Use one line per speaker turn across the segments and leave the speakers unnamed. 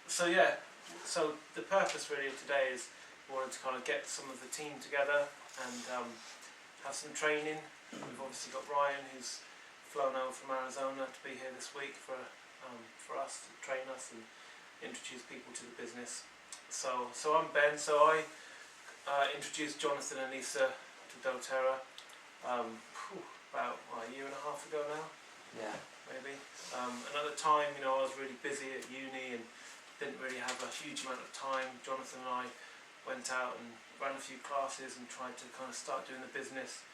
So yeah, so the purpose really of today is we wanted to kind of get some of the team together and have some training. We've obviously got Ryan, who's flown over from Arizona to be here this week for us to train us and introduce people to the business. So I'm Ben. So I introduced Jonathan and Lisa to doTERRA about a year and a half ago now.
Yeah.
Maybe. And at the time, I was really busy at uni and didn't really have a huge amount of time. Jonathan and I went out and ran a few classes and tried to kind of start doing the business.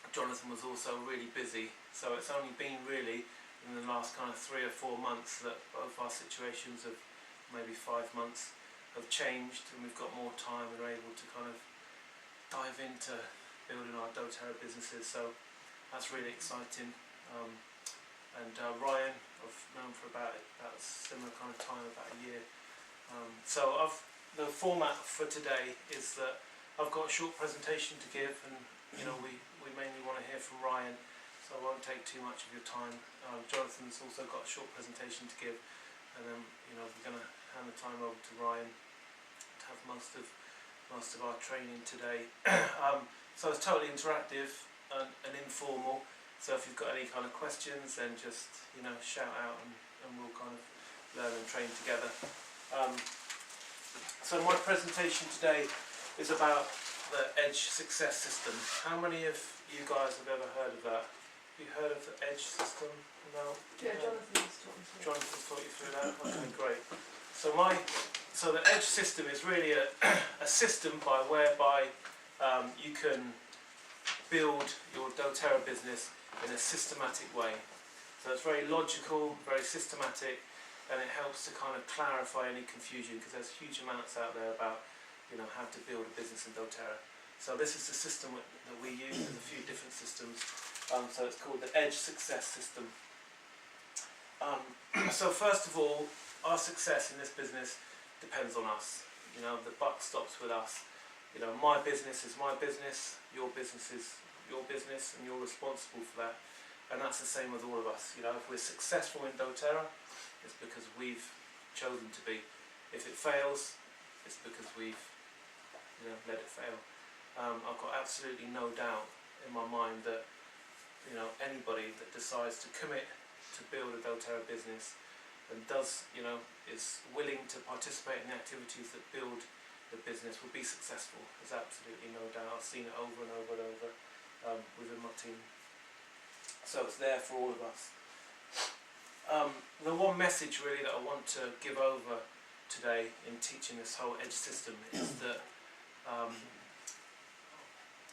Jonathan was also really busy, so it's only been really in the last kind of 3 or 4 months that both our situations of maybe 5 months have changed, and we've got more time and are able to kind of dive into building our doTERRA businesses. So that's really exciting. Ryan, I've known for about a similar kind of time, about a year. The format for today is that I've got a short presentation to give, and we mainly want to hear from Ryan, so I won't take too much of your time. Jonathan's also got a short presentation to give, and then we're going to hand the time over to Ryan to have most of our training today. So it's totally interactive and informal. So if you've got any kind of questions, then just shout out, and we'll kind of learn and train together. So my presentation today is about the Edge Success System. How many of you guys have ever heard of that? Have you heard of the Edge system? No?
Yeah, Jonathan's taught me through.
Jonathan's taught you through that? Okay, great. So the Edge system is really a system whereby you can build your doTERRA business in a systematic way. So it's very logical, very systematic, and it helps to kind of clarify any confusion, because there's huge amounts out there about how to build a business in doTERRA. So this is the system that we use. There's a few different systems. So it's called the Edge Success System. So first of all, our success in this business depends on us. The buck stops with us. My business is my business, your business is your business, and you're responsible for that. And that's the same with all of us. If we're successful in doTERRA, it's because we've chosen to be. If it fails, it's because we've let it fail. I've got absolutely no doubt in my mind that anybody that decides to commit to build a doTERRA business and is willing to participate in the activities that build the business will be successful. There's absolutely no doubt. I've seen it over and over and over within my team. So it's there for all of us. The one message really that I want to give over today in teaching this whole Edge system is that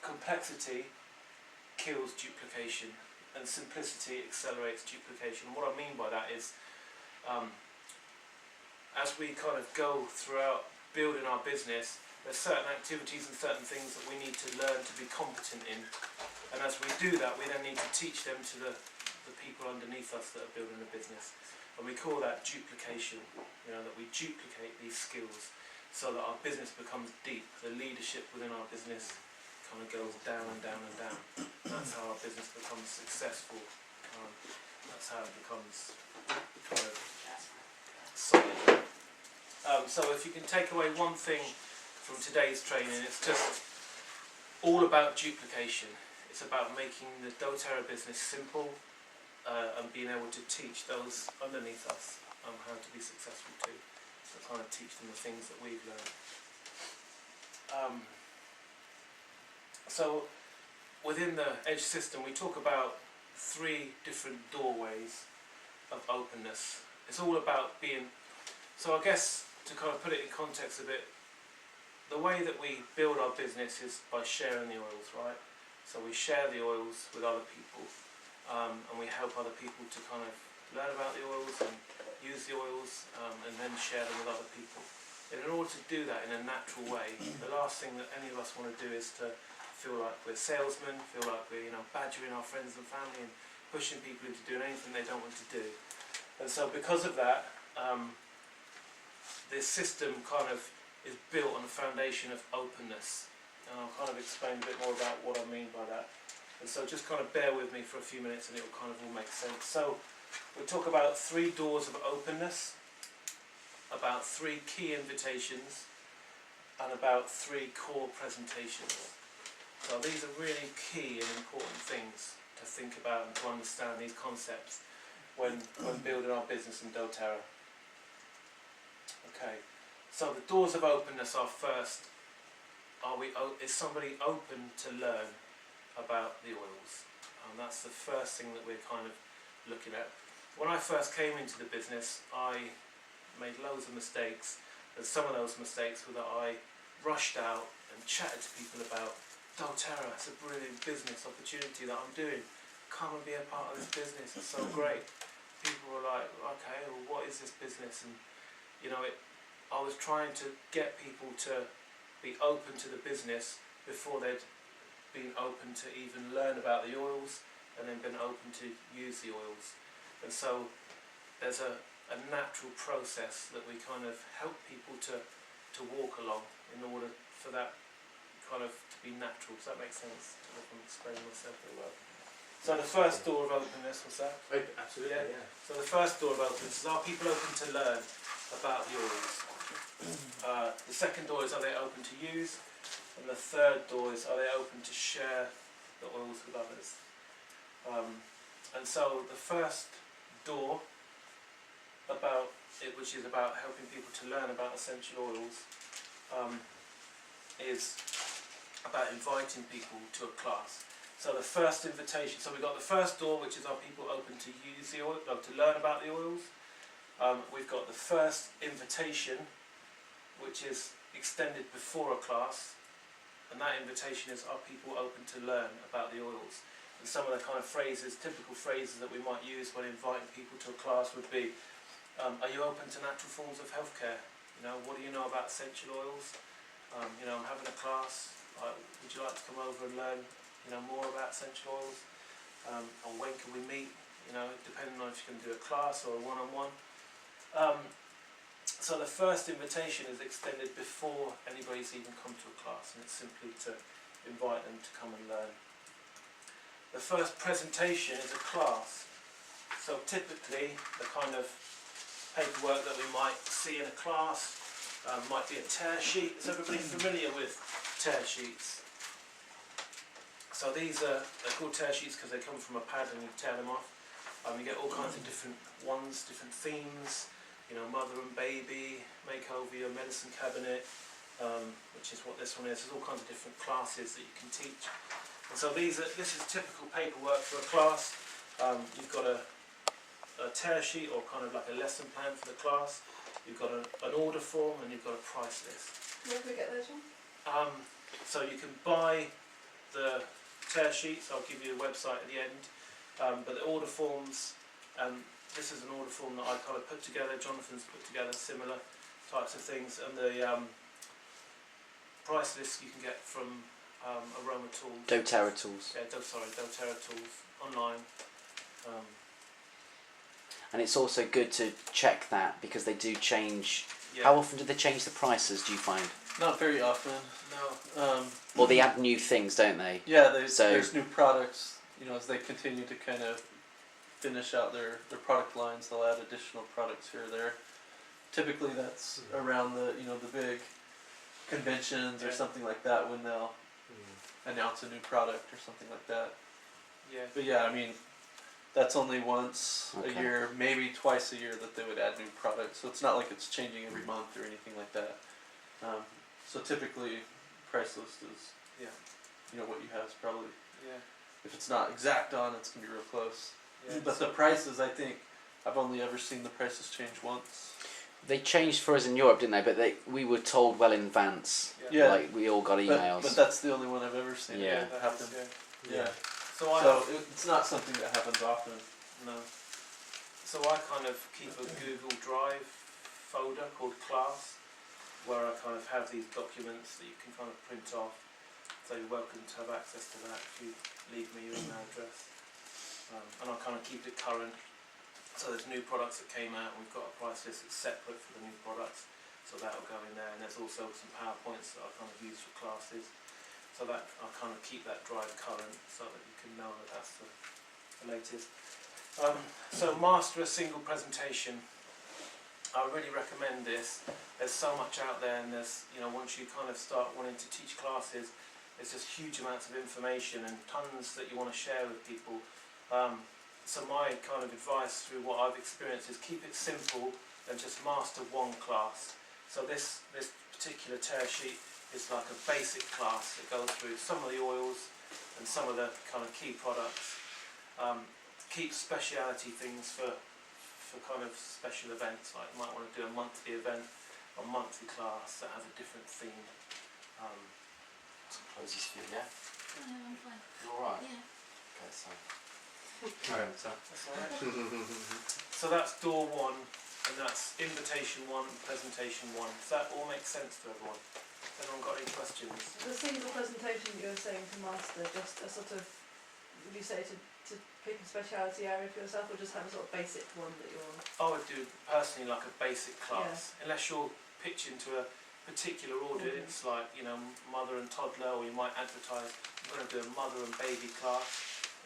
complexity kills duplication, and simplicity accelerates duplication. And what I mean by that is, as we kind of go throughout building our business, there's certain activities and certain things that we need to learn to be competent in, and as we do that, we then need to teach them to the people underneath us that are building the business, and we call that duplication. That we duplicate these skills so that our business becomes deep. The leadership within our business kind of goes down and down and down. That's how our business becomes successful. That's how it becomes kind of solid. So if you can take away one thing from today's training, it's just all about duplication. It's about making the doTERRA business simple and being able to teach those underneath us how to be successful too. So kind of teach them the things that we've learned. So within the Edge system, we talk about 3 different doorways of openness. It's all about being. So I guess to kind of put it in context a bit, the way that we build our business is by sharing the oils, right? So we share the oils with other people, and we help other people to kind of learn about the oils and use the oils, and then share them with other people. And in order to do that in a natural way, the last thing that any of us want to do is to feel like we're salesmen, feel like we're badgering our friends and family and pushing people into doing anything they don't want to do. And so because of that, this system kind of is built on a foundation of openness. And I'll kind of explain a bit more about what I mean by that. And so just kind of bear with me for a few minutes and it will kind of all make sense. So we talk about 3 doors of openness. about 3 key invitations and about 3 core presentations. So these are really key and important things to think about and to understand these concepts when building our business in doTERRA. Okay, so the doors of openness are first, is somebody open to learn about the oils? And that's the first thing that we're kind of looking at. When I first came into the business, I made loads of mistakes, and some of those mistakes were that I rushed out and chatted to people about doTERRA. It's a brilliant business opportunity that I'm doing. Come and be a part of this business. It's so great. People were like, okay, well, what is this business? And you know, I was trying to get people to be open to the business before they'd been open to even learn about the oils and then been open to use the oils. And so there's a natural process that we kind of help people to walk along in order for that kind of to be natural. Does that make sense? I can explain myself very well. So the first door of openness was that?
Absolutely, yeah.
So the first door of openness is, are people open to learn about the oils? The second door is, are they open to use? And the third door is, are they open to share the oils with others? And so the first door about it, which is about helping people to learn about essential oils, is about inviting people to a class. So the first invitation, so we've got the first door, which is, are people open to use the oil, to learn about the oils? We've got the first invitation, which is extended before a class, and that invitation is, are people open to learn about the oils? And some of the kind of phrases, typical phrases that we might use when inviting people to a class would be, are you open to natural forms of healthcare? You know, what do you know about essential oils? You know, I'm having a class, would you like to come over and learn, you know, more about essential oils? Or when can we meet? You know, depending on if you can do a class or a one-on-one. So the first invitation is extended before anybody's even come to a class, and it's simply to invite them to come and learn. The first presentation is a class. So typically the kind of paperwork that we might see in a class might be a tear sheet. Is everybody familiar with tear sheets? So these are, they're called tear sheets because they come from a pad and you tear them off. You get all kinds of different ones, different themes. You know, mother and baby, make over your medicine cabinet, which is what this one is. There's all kinds of different classes that you can teach. And so this is typical paperwork for a class. You've got a tear sheet, or kind of like a lesson plan for the class. You've got an order form, and you've got a price list.
Where can we get those from?
So you can buy the tear sheets. I'll give you a website at the end. But the order forms, this is an order form that I kind of put together. Jonathan's put together similar types of things, and the price list you can get from Aroma Tools.
doTERRA Tools.
Yeah, doTERRA Tools online.
And it's also good to check that because they do change.
Yeah.
How often do they change the prices, do you find?
Not very often.
No.
Or they add new things, don't they?
Yeah,
So-
there's new products. You know, as they continue to kind of finish out their product lines, they'll add additional products here or there. Typically, that's around the big conventions or
Yeah.
something like that when they'll announce a new product or something like that.
Yeah.
But yeah, I mean, that's only once
Okay.
a year, maybe twice a year that they would add new products. So it's not like it's changing every month or anything like that. So typically, price list is,
Yeah.
you know, what you have is probably,
Yeah.
if it's not exact on, it's gonna be real close.
Yeah.
But the prices, I think, I've only ever seen the prices change once.
They changed for us in Europe, didn't they? But we were told well in advance.
Yeah.
Like, we all got emails.
But that's the only one I've ever seen
Yeah.
it happen. Yeah.
So I
So it's not something that happens often.
No. So I kind of keep a Google Drive folder called Class, where I kind of have these documents that you can kind of print off. So you're welcome to have access to that if you leave me your email address. And I kind of keep it current. So there's new products that came out, and we've got a price list that's separate for the new products. So that'll go in there, and there's also some PowerPoints that I kind of use for classes. So that I kind of keep that drive current so that you can know that that's the latest. So master a single presentation. I really recommend this. There's so much out there, and there's, you know, once you kind of start wanting to teach classes, there's just huge amounts of information and tons that you want to share with people. So my kind of advice through what I've experienced is keep it simple and just master one class. So this particular tear sheet is like a basic class that goes through some of the oils and some of the kind of key products. Keep speciality things for kind of special events, like you might want to do a monthly event, a monthly class that has a different theme.
Some closes for you, yeah?
No, I'm fine.
You alright?
Yeah.
Okay, so.
That's alright. So that's door one, and that's invitation one, presentation one. Does that all make sense to everyone? Anyone got any questions?
The single presentation you were saying to master, just a sort of, would you say to pick a speciality area for yourself, or just have a sort of basic one that you're...
I would do personally like a basic class, unless you're pitching to a particular audience, like, you know, mother and toddler, or you might advertise, I'm going to do a mother and baby class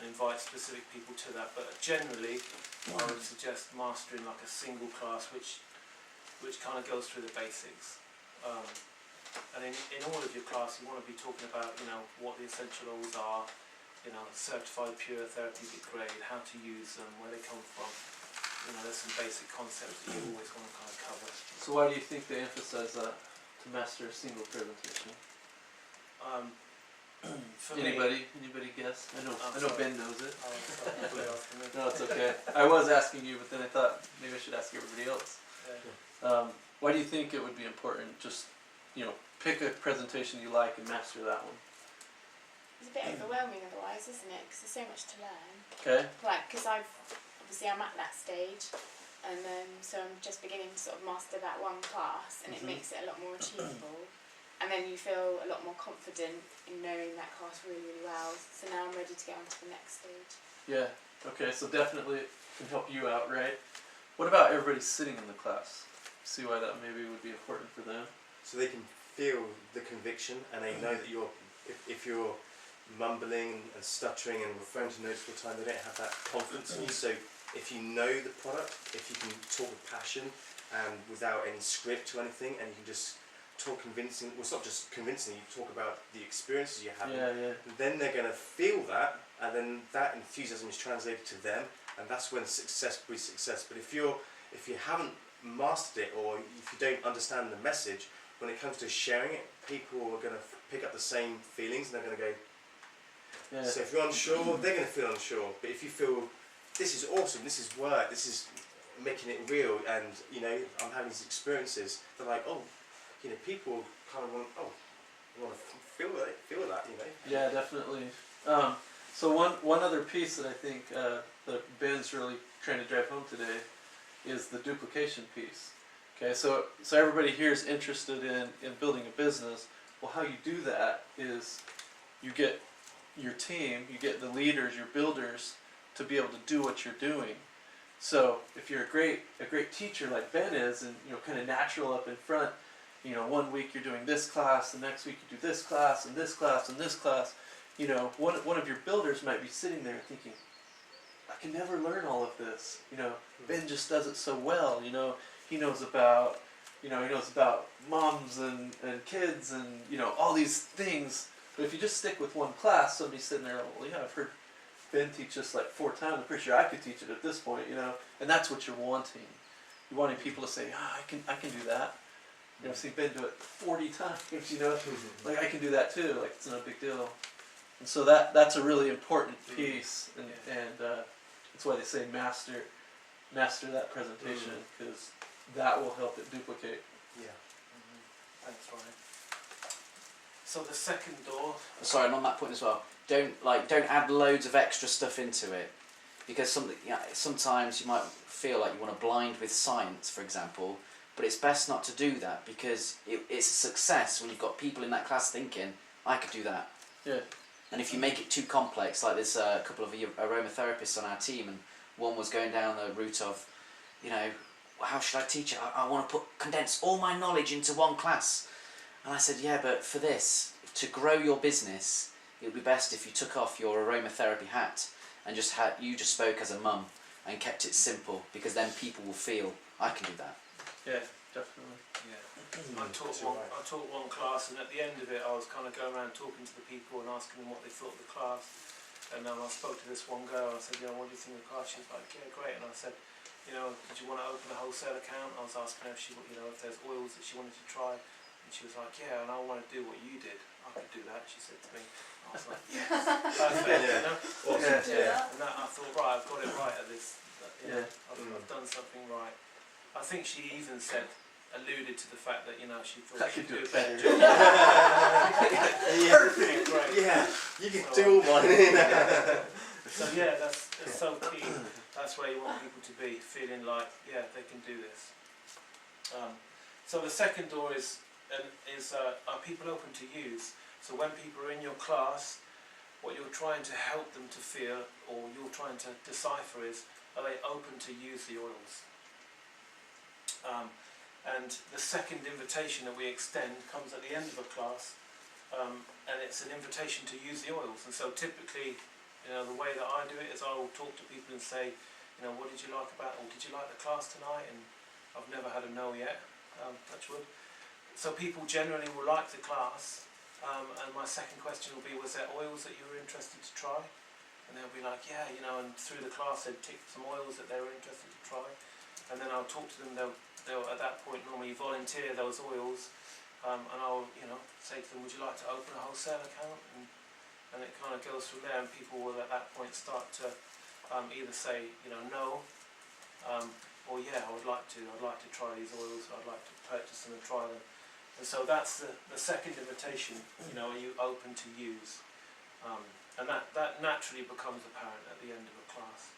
and invite specific people to that. But generally, I would suggest mastering like a single class, which kind of goes through the basics. And in all of your class, you want to be talking about, you know, what the essential oils are, you know, certified pure therapeutic grade, how to use them, where they come from. You know, there's some basic concepts that you always want to kind of cover.
So why do you think they emphasize that, to master a single presentation?
For
Anybody guess? I know
sorry.
Ben knows it.
Probably asking me.
No, it's okay. I was asking you, but then I thought maybe I should ask everybody else.
Yeah.
Why do you think it would be important? Just, you know, pick a presentation you like and master that one.
It's a bit overwhelming otherwise, isn't it? Because there's so much to learn.
Okay.
Like, because I'm at that stage, and so I'm just beginning to sort of master that one class, and it makes it a lot more achievable. And then you feel a lot more confident in knowing that class really, really well. So now I'm ready to get on to the next stage.
Yeah. Okay. So definitely it can help you out, right? What about everybody sitting in the class? See why that maybe would be important for them.
So they can feel the conviction, and they know that if you're mumbling and stuttering and referring to notes all the time, they don't have that confidence in you. So if you know the product, if you can talk with passion and without any script or anything, and you can just talk convincing, well, it's not just convincing, you talk about the experiences you're having, then they're going to feel that, and then that enthusiasm is translated to them, and that's when success breeds success. But if you haven't mastered it, or if you don't understand the message, when it comes to sharing it, people are going to pick up the same feelings, and they're going to go, so if you're unsure, they're going to feel unsure. But if you feel, this is awesome, this is work, this is making it real, and, you know, I'm having these experiences, they're like, oh, you know, people kind of want to feel that, you know.
Yeah, definitely. So one other piece that I think that Ben's really trying to drive home today is the duplication piece. Okay, so everybody here is interested in building a business. Well, how you do that is you get your team, you get the leaders, your builders, to be able to do what you're doing. So if you're a great teacher like Ben is, and, you know, kind of natural up in front, you know, one week you're doing this class, the next week you do this class and this class and this class. You know, one of your builders might be sitting there thinking, I can never learn all of this. You know, Ben just does it so well. You know, he knows about moms and kids and, you know, all these things. But if you just stick with one class, somebody's sitting there, well, yeah, I've heard Ben teach this like 4 times. I'm pretty sure I could teach it at this point. You know, and that's what you're wanting. You're wanting people to say, I can do that. You know, I've seen Ben do it 40 times, you know, like I can do that too, like it's not a big deal. And so that's a really important piece, and that's why they say master that presentation, because that will help it duplicate.
Yeah.
Thanks, Ryan. So the second door.
Sorry, and on that point as well, don't add loads of extra stuff into it, because sometimes you might feel like you want to blind with science, for example. But it's best not to do that, because it's a success when you've got people in that class thinking, I could do that.
Yeah.
And if you make it too complex, like there's a couple of aromatherapists on our team, and one was going down the route of, you know, how should I teach it? I want to condense all my knowledge into one class. And I said, yeah, but for this, to grow your business, it would be best if you took off your aromatherapy hat and you just spoke as a mum and kept it simple, because then people will feel, I can do that.
Yeah, definitely.
Yeah.
Mm,
I taught
that's right.
one class, and at the end of it, I was kind of going around talking to the people and asking them what they thought of the class. And I spoke to this one girl. I said, you know, what do you think of the class? She was like, yeah, great. And I said, you know, did you want to open a wholesale account? I was asking her if she, you know, if there's oils that she wanted to try. And she was like, yeah, and I want to do what you did. I could do that. She said to me. I was like, yes, perfect.
Yeah.
You know?
Awesome.
Do
Yeah.
that.
And that, I thought, right, I've got it right at this. You know,
Yeah.
I've done something right. I think she even alluded to the fact that, you know, she thought
I
she
could do
could
it
a better
better.
job.
Perfect.
Great.
Yeah, you can do all mine.
So yeah, that's so key. That's where you want people to be, feeling like, yeah, they can do this. So the second door is are people open to use? So when people are in your class, what you're trying to help them to feel, or you're trying to decipher is, are they open to use the oils? And the second invitation that we extend comes at the end of a class, and it's an invitation to use the oils. And so typically, you know, the way that I do it is I will talk to people and say, you know, what did you like about, or did you like the class tonight? And I've never had a no yet, touch wood. So people generally will like the class, and my second question will be, was there oils that you were interested to try? And they'll be like, yeah, you know, and through the class they'd tick some oils that they were interested to try. And then I'll talk to them, they'll at that point normally volunteer those oils, and I'll, you know, say to them, would you like to open a wholesale account? And it kind of goes from there, and people will at that point start to either say, you know, no, or yeah, I'd like to try these oils, I'd like to purchase them and try them. And so that's the second invitation, you know, are you open to use? And that naturally becomes apparent at the end of a class.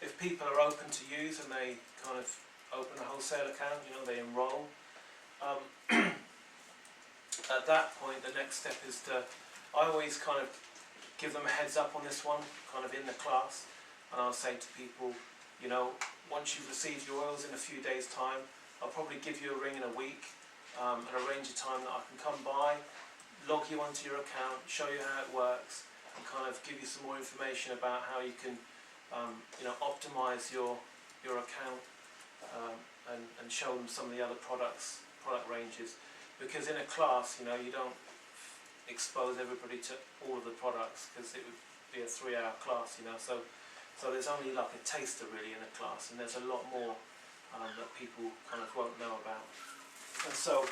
If people are open to use and they kind of open a wholesale account, you know, they enroll, at that point the next step is I always kind of give them a heads up on this one, kind of in the class, and I'll say to people, you know, once you've received your oils in a few days' time, I'll probably give you a ring in a week, and arrange a time that I can come by, log you onto your account, show you how it works, and kind of give you some more information about how you can you know, optimise your account, and show them some of the other product ranges. Because in a class, you know, you don't expose everybody to all of the products, because it would be a 3-hour class, you know. So there's only like a taster really in a class, and there's a lot more that people kind of won't know about. And so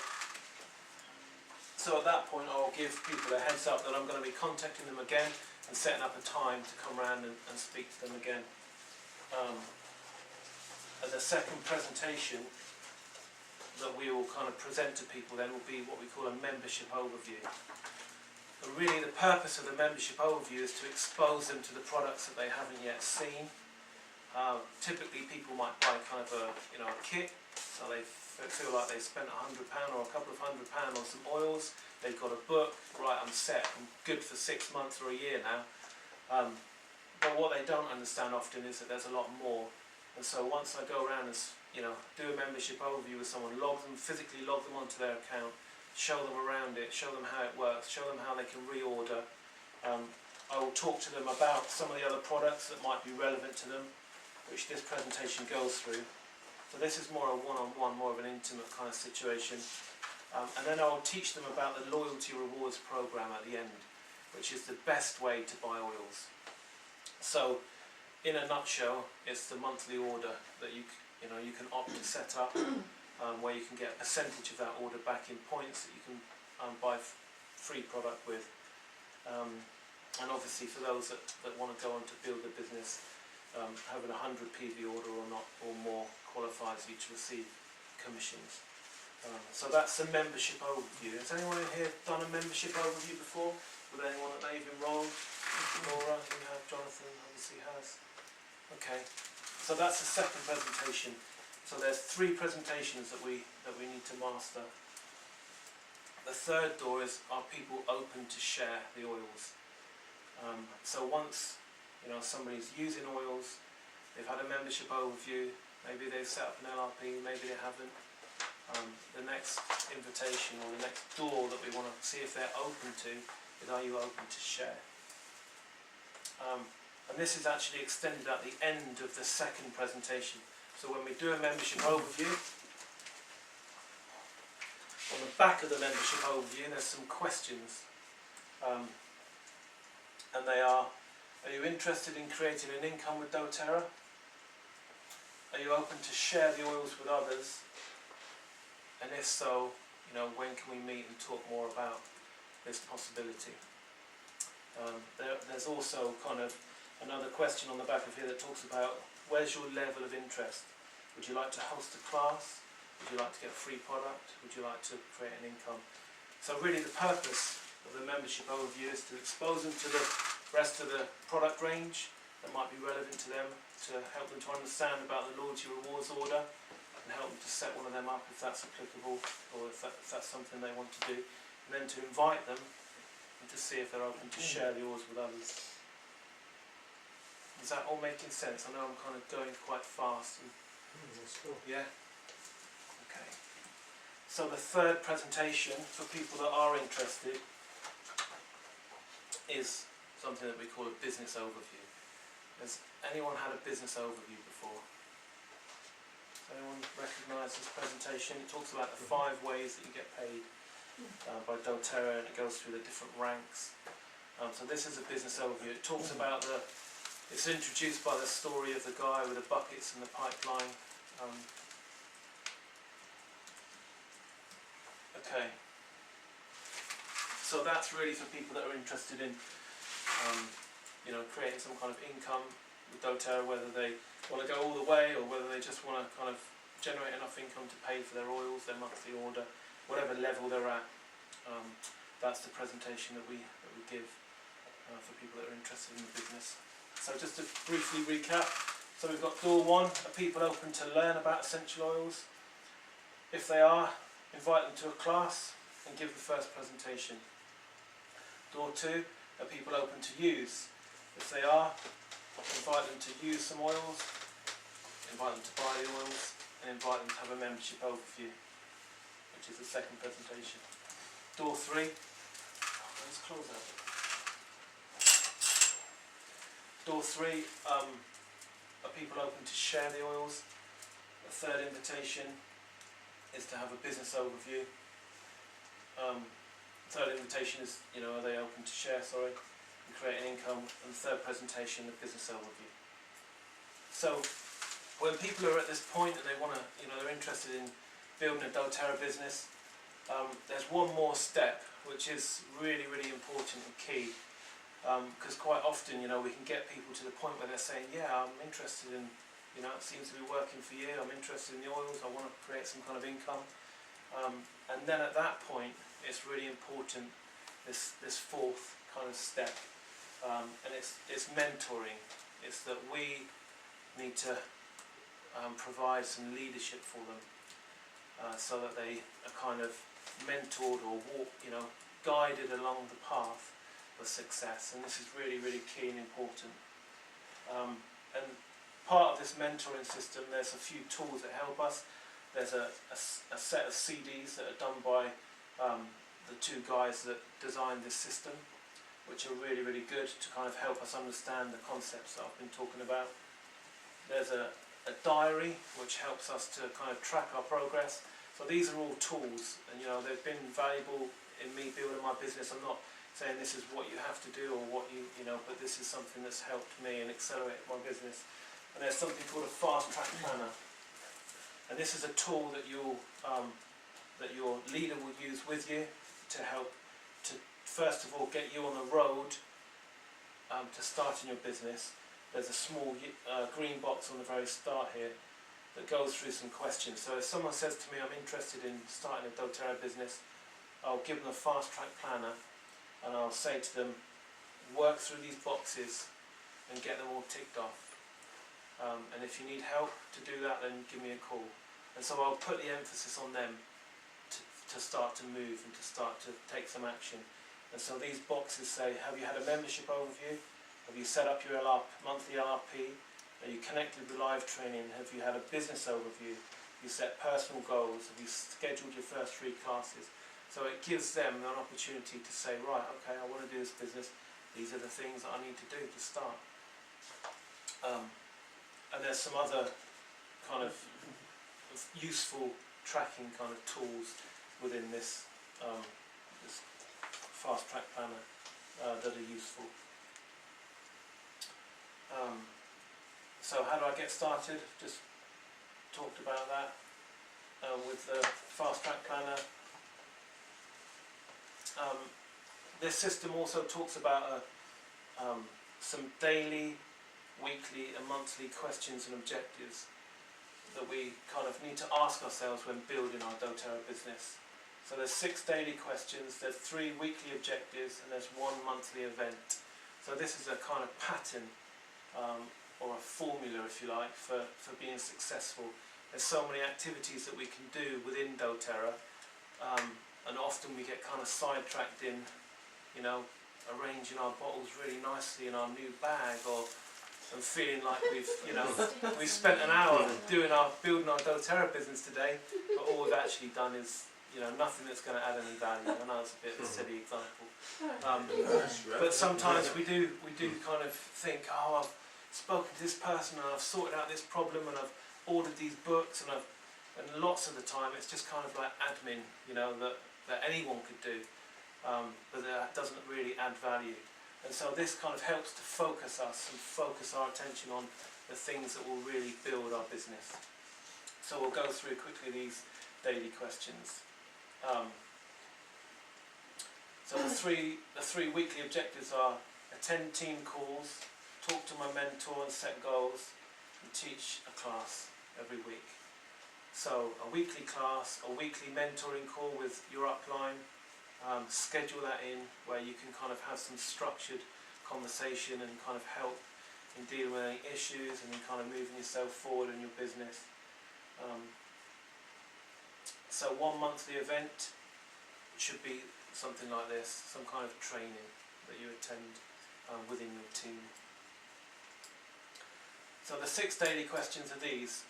at that point, I'll give people a heads up that I'm going to be contacting them again and setting up a time to come around and speak to them again. And the second presentation that we will kind of present to people then will be what we call a membership overview. And really the purpose of the membership overview is to expose them to the products that they haven't yet seen. Typically people might buy kind of a kit, so they feel like they've spent £100 or a couple of £100 on some oils. They've got a book, right, I'm set, I'm good for 6 months or a year now. But what they don't understand often is that there's a lot more. And so once I go around and do a membership overview with someone, physically log them onto their account, show them around it, show them how it works, show them how they can reorder. I will talk to them about some of the other products that might be relevant to them, which this presentation goes through. So this is more a one-on-one, more of an intimate kind of situation. And then I will teach them about the loyalty rewards program at the end, which is the best way to buy oils. So in a nutshell, it's the monthly order that you can opt to set up, where you can get a percentage of that order back in points that you can buy free product with. And obviously for those that want to go on to build a business, having a 100 PV order or more qualifies you to receive commissions. So that's the membership overview. Has anyone in here done a membership overview before? With anyone that they've enrolled? Laura, you have, Jonathan obviously has. Okay, so that's the second presentation. So there's 3 presentations that we need to master. The third door is, are people open to share the oils? So once somebody's using oils, they've had a membership overview, maybe they've set up an LRP, maybe they haven't. The next invitation or the next door that we want to see if they're open to is, are you open to share? And this is actually extended at the end of the second presentation. So when we do a membership overview, on the back of the membership overview there's some questions. And they are you interested in creating an income with doTERRA? Are you open to share the oils with others? And if so, when can we meet and talk more about this possibility? There's also kind of another question on the back of here that talks about where's your level of interest? Would you like to host a class? Would you like to get a free product? Would you like to create an income? So really the purpose of the membership overview is to expose them to the rest of the product range that might be relevant to them, to help them to understand about the loyalty rewards order and help them to set one of them up if that's applicable or if that's something they want to do, and then to invite them and to see if they're open to share the oils with others. Is that all making sense? I know I'm kind of going quite fast.
That's cool.
Yeah? Okay. So the third presentation for people that are interested is something that we call a business overview. Has anyone had a business overview before? Does anyone recognise this presentation? It talks about the 5 ways that you get paid by doTERRA, and it goes through the different ranks. So this is a business overview. It talks about it's introduced by the story of the guy with the buckets and the pipeline. Okay. So that's really for people that are interested in creating some kind of income with doTERRA, whether they want to go all the way or whether they just want to kind of generate enough income to pay for their oils, their monthly order, whatever level they're at. That's the presentation that we give for people that are interested in the business. So just to briefly recap, so we've got door 1, are people open to learn about essential oils? If they are, invite them to a class and give the first presentation. Door 2, are people open to use? If they are, invite them to use some oils, invite them to buy the oils, and invite them to have a membership overview, which is the second presentation. Door 3, let's close that. Door 3, are people open to share the oils? The third invitation is to have a business overview. Third invitation is, are they open to share, and create an income, and the third presentation, the business overview. So, when people are at this point and they want to, they're interested in building a doTERRA business, there's one more step which is really, really important and key, because quite often, we can get people to the point where they're saying, yeah, I'm interested in, it seems to be working for you, I'm interested in the oils, I want to create some kind of income. And then at that point, it's really important, this fourth kind of step, and it's mentoring. It's that we need to provide some leadership for them, so that they are kind of mentored or guided along the path of success. And this is really, really key and important. And part of this mentoring system, there's a few tools that help us. There's a set of CDs that are done by the 2 guys that designed this system, which are really, really good to kind of help us understand the concepts that I've been talking about. There's a diary which helps us to kind of track our progress. So these are all tools, and they've been valuable in me building my business. I'm not saying this is what you have to do or what but this is something that's helped me and accelerated my business. And there's something called a fast track planner. And this is a tool that that your leader will use with you to help to first of all get you on the road to starting your business. There's a small green box on the very start here that goes through some questions. So if someone says to me, I'm interested in starting a doTERRA business, I'll give them a fast track planner and I'll say to them, work through these boxes and get them all ticked off. And if you need help to do that, then give me a call. And so I'll put the emphasis on them to start to move and to start to take some action. And so these boxes say, have you had a membership overview? Have you set up your monthly LRP? Are you connected with live training? Have you had a business overview? Have you set personal goals? Have you scheduled your first 3 classes? So it gives them an opportunity to say, right, okay, I want to do this business. These are the things that I need to do to start. And there's some other kind of useful tracking kind of tools within this this fast track planner that are useful. So how do I get started? Just talked about that with the fast track planner. This system also talks about some daily, weekly and monthly questions and objectives that we kind of need to ask ourselves when building our doTERRA business. So there's 6 daily questions, there's 3 weekly objectives, and there's 1 monthly event. So this is a kind of pattern or a formula, if you like, for being successful. There's so many activities that we can do within doTERRA, and often we get kind of sidetracked in, you know, arranging our bottles really nicely in our new bag, or and feeling like we've, you know, we've spent an hour building our doTERRA business today, but all we've actually done is, you know, nothing that's going to add any value. I know it's a bit of a silly example, but sometimes we do kind of think, oh, I've spoken to this person and I've sorted out this problem and I've ordered these books and lots of the time it's just kind of like admin, you know, that anyone could do, but that doesn't really add value. And so this kind of helps to focus us and focus our attention on the things that will really build our business. So we'll go through quickly these daily questions. So the three weekly objectives are: attend team calls, talk to my mentor and set goals, and teach a class every week. So a weekly class, a weekly mentoring call with your upline. Schedule that in where you can kind of have some structured conversation and kind of help in dealing with any issues and in kind of moving yourself forward in your business. So 1 monthly event should be something like this, some kind of training that you attend within your team. So the 6 daily questions are these.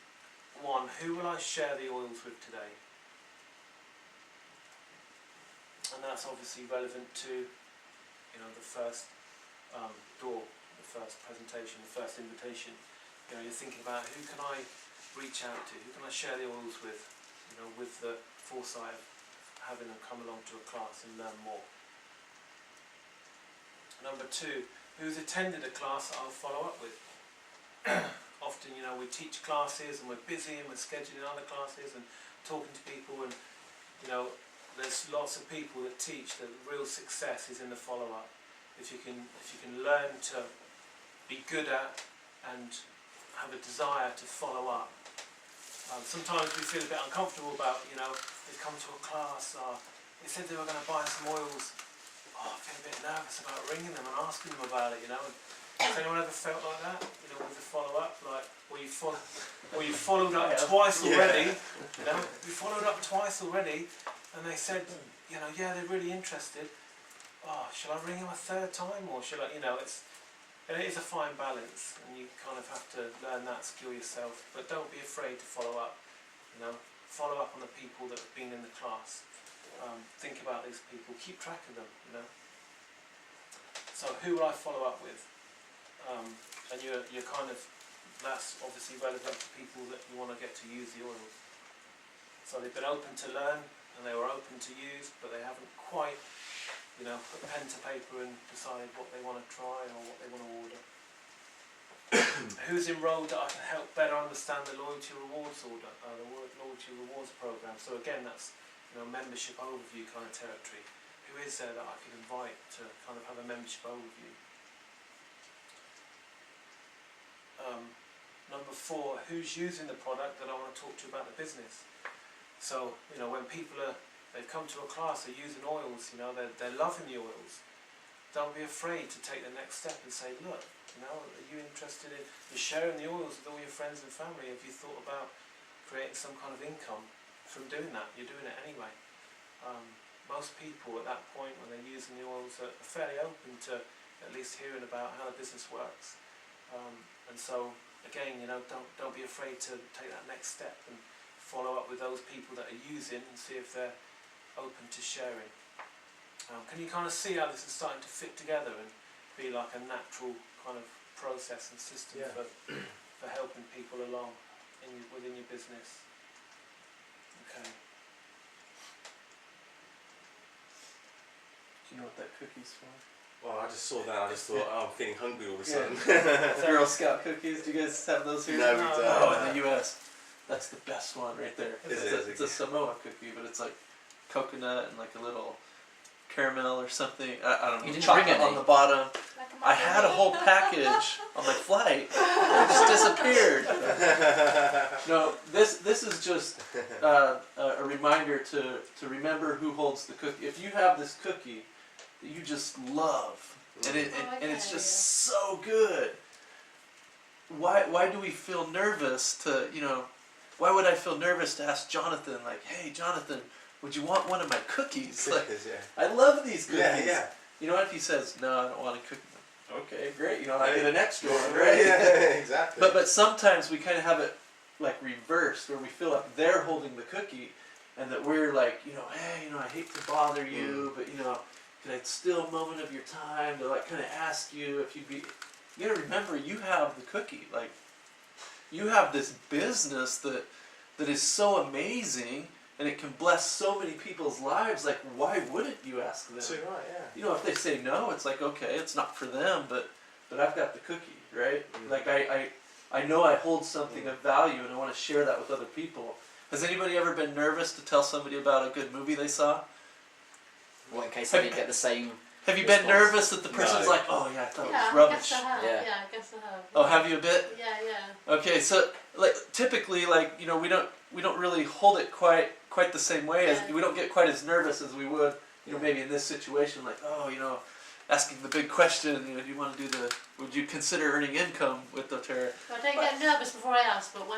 1, who will I share the oils with today? And that's obviously relevant to, you know, the first door, the first presentation, the first invitation. You know, you're thinking about who can I reach out to, who can I share the oils with, you know, with the foresight of having them come along to a class and learn more. Number 2, who's attended a class that I'll follow up with. Often, you know, we teach classes and we're busy and we're scheduling other classes and talking to people, and, you know, there's lots of people that teach that real success is in the follow-up. If you can learn to be good at and have a desire to follow up. Sometimes we feel a bit uncomfortable about, you know, they come to a class, they said they were going to buy some oils. Oh, I feel a bit nervous about ringing them and asking them about it, you know. Has anyone ever felt like that, you know, with the follow-up, like, where you followed up twice already, you know, you followed up twice already, and they said, you know, yeah, they're really interested. Oh, shall I ring them a 3rd time, or shall I, you know, it is a fine balance, and you kind of have to learn that skill yourself. But don't be afraid to follow up, you know, follow up on the people that have been in the class. Think about these people, keep track of them, you know. So who will I follow up with? And you're kind of, that's obviously relevant to people that you want to get to use the oils. So they've been open to learn, and they were open to use, but they haven't quite, you know, put pen to paper and decided what they want to try or what they want to order. Who's enrolled that I can help better understand the loyalty rewards loyalty rewards program? So again, that's, you know, membership overview kind of territory. Who is there that I can invite to kind of have a membership overview? Number 4, who's using the product that I want to talk to about the business? So, you know, when people they've come to a class, they're using oils, you know, they're loving the oils. Don't be afraid to take the next step and say, look, you know, are you interested in sharing the oils with all your friends and family? Have you thought about creating some kind of income from doing that? You're doing it anyway. Most people at that point, when they're using the oils, are fairly open to at least hearing about how the business works. And so, again, you know, don't be afraid to take that next step and follow up with those people that are using and see if they're open to sharing. Can you kind of see how this is starting to fit together and be like a natural kind of process and system
Yeah.
for helping people along within your business. Okay.
Do you know what that cookie's for?
Well, I just saw that. I just thought, oh, I'm feeling hungry all of a
Yeah.
sudden.
Girl Scout cookies. Do you guys have those here?
No, we
No.
don't.
Oh, in the U.S. That's the best one right there.
Is
It's,
it?
it's a Samoa cookie, but it's like coconut and like a little caramel or something. I don't know.
You didn't
Chocolate
bring any?
on the bottom.
Like a
I had a whole package on my flight. It just disappeared. No, this is just a reminder to remember who holds the cookie. If you have this cookie that you just love, and and it's just so good, why do we feel nervous to, why would I feel nervous to ask Jonathan, like, hey Jonathan, would you want one of my cookies? Like, I love these cookies.
Yeah.
You know what if he says, no, I don't want a cookie? Okay, great. I get an extra one,
Right.
right?
Yeah, exactly.
But sometimes we kind of have it like reversed, where we feel like they're holding the cookie, and that we're like, hey, I hate to bother you, but could I steal a moment of your time to like kind of ask you if you'd be? You gotta remember, you have the cookie. Like, you have this business that is so amazing, and it can bless so many people's lives. Like, why wouldn't you ask them?
Too right, yeah.
If they say no, it's like, okay, it's not for them, but I've got the cookie, right? Like, I know I hold something of value, and I want to share that with other people. Has anybody ever been nervous to tell somebody about a good movie they saw?
Well, in case I didn't get the same.
Have you been
Response.
nervous that the person's
No.
like, oh yeah, I thought it was
I
rubbish?
guess I have.
Yeah.
Yeah, I guess I have.
Oh, have you a bit?
Yeah.
Okay, so like typically, like we don't really hold it quite the same way as
Yeah.
we don't get quite as nervous as we would, maybe in this situation, like, oh, asking the big question, do you want to do would you consider earning income with doTERRA?
I don't get nervous before I ask, but if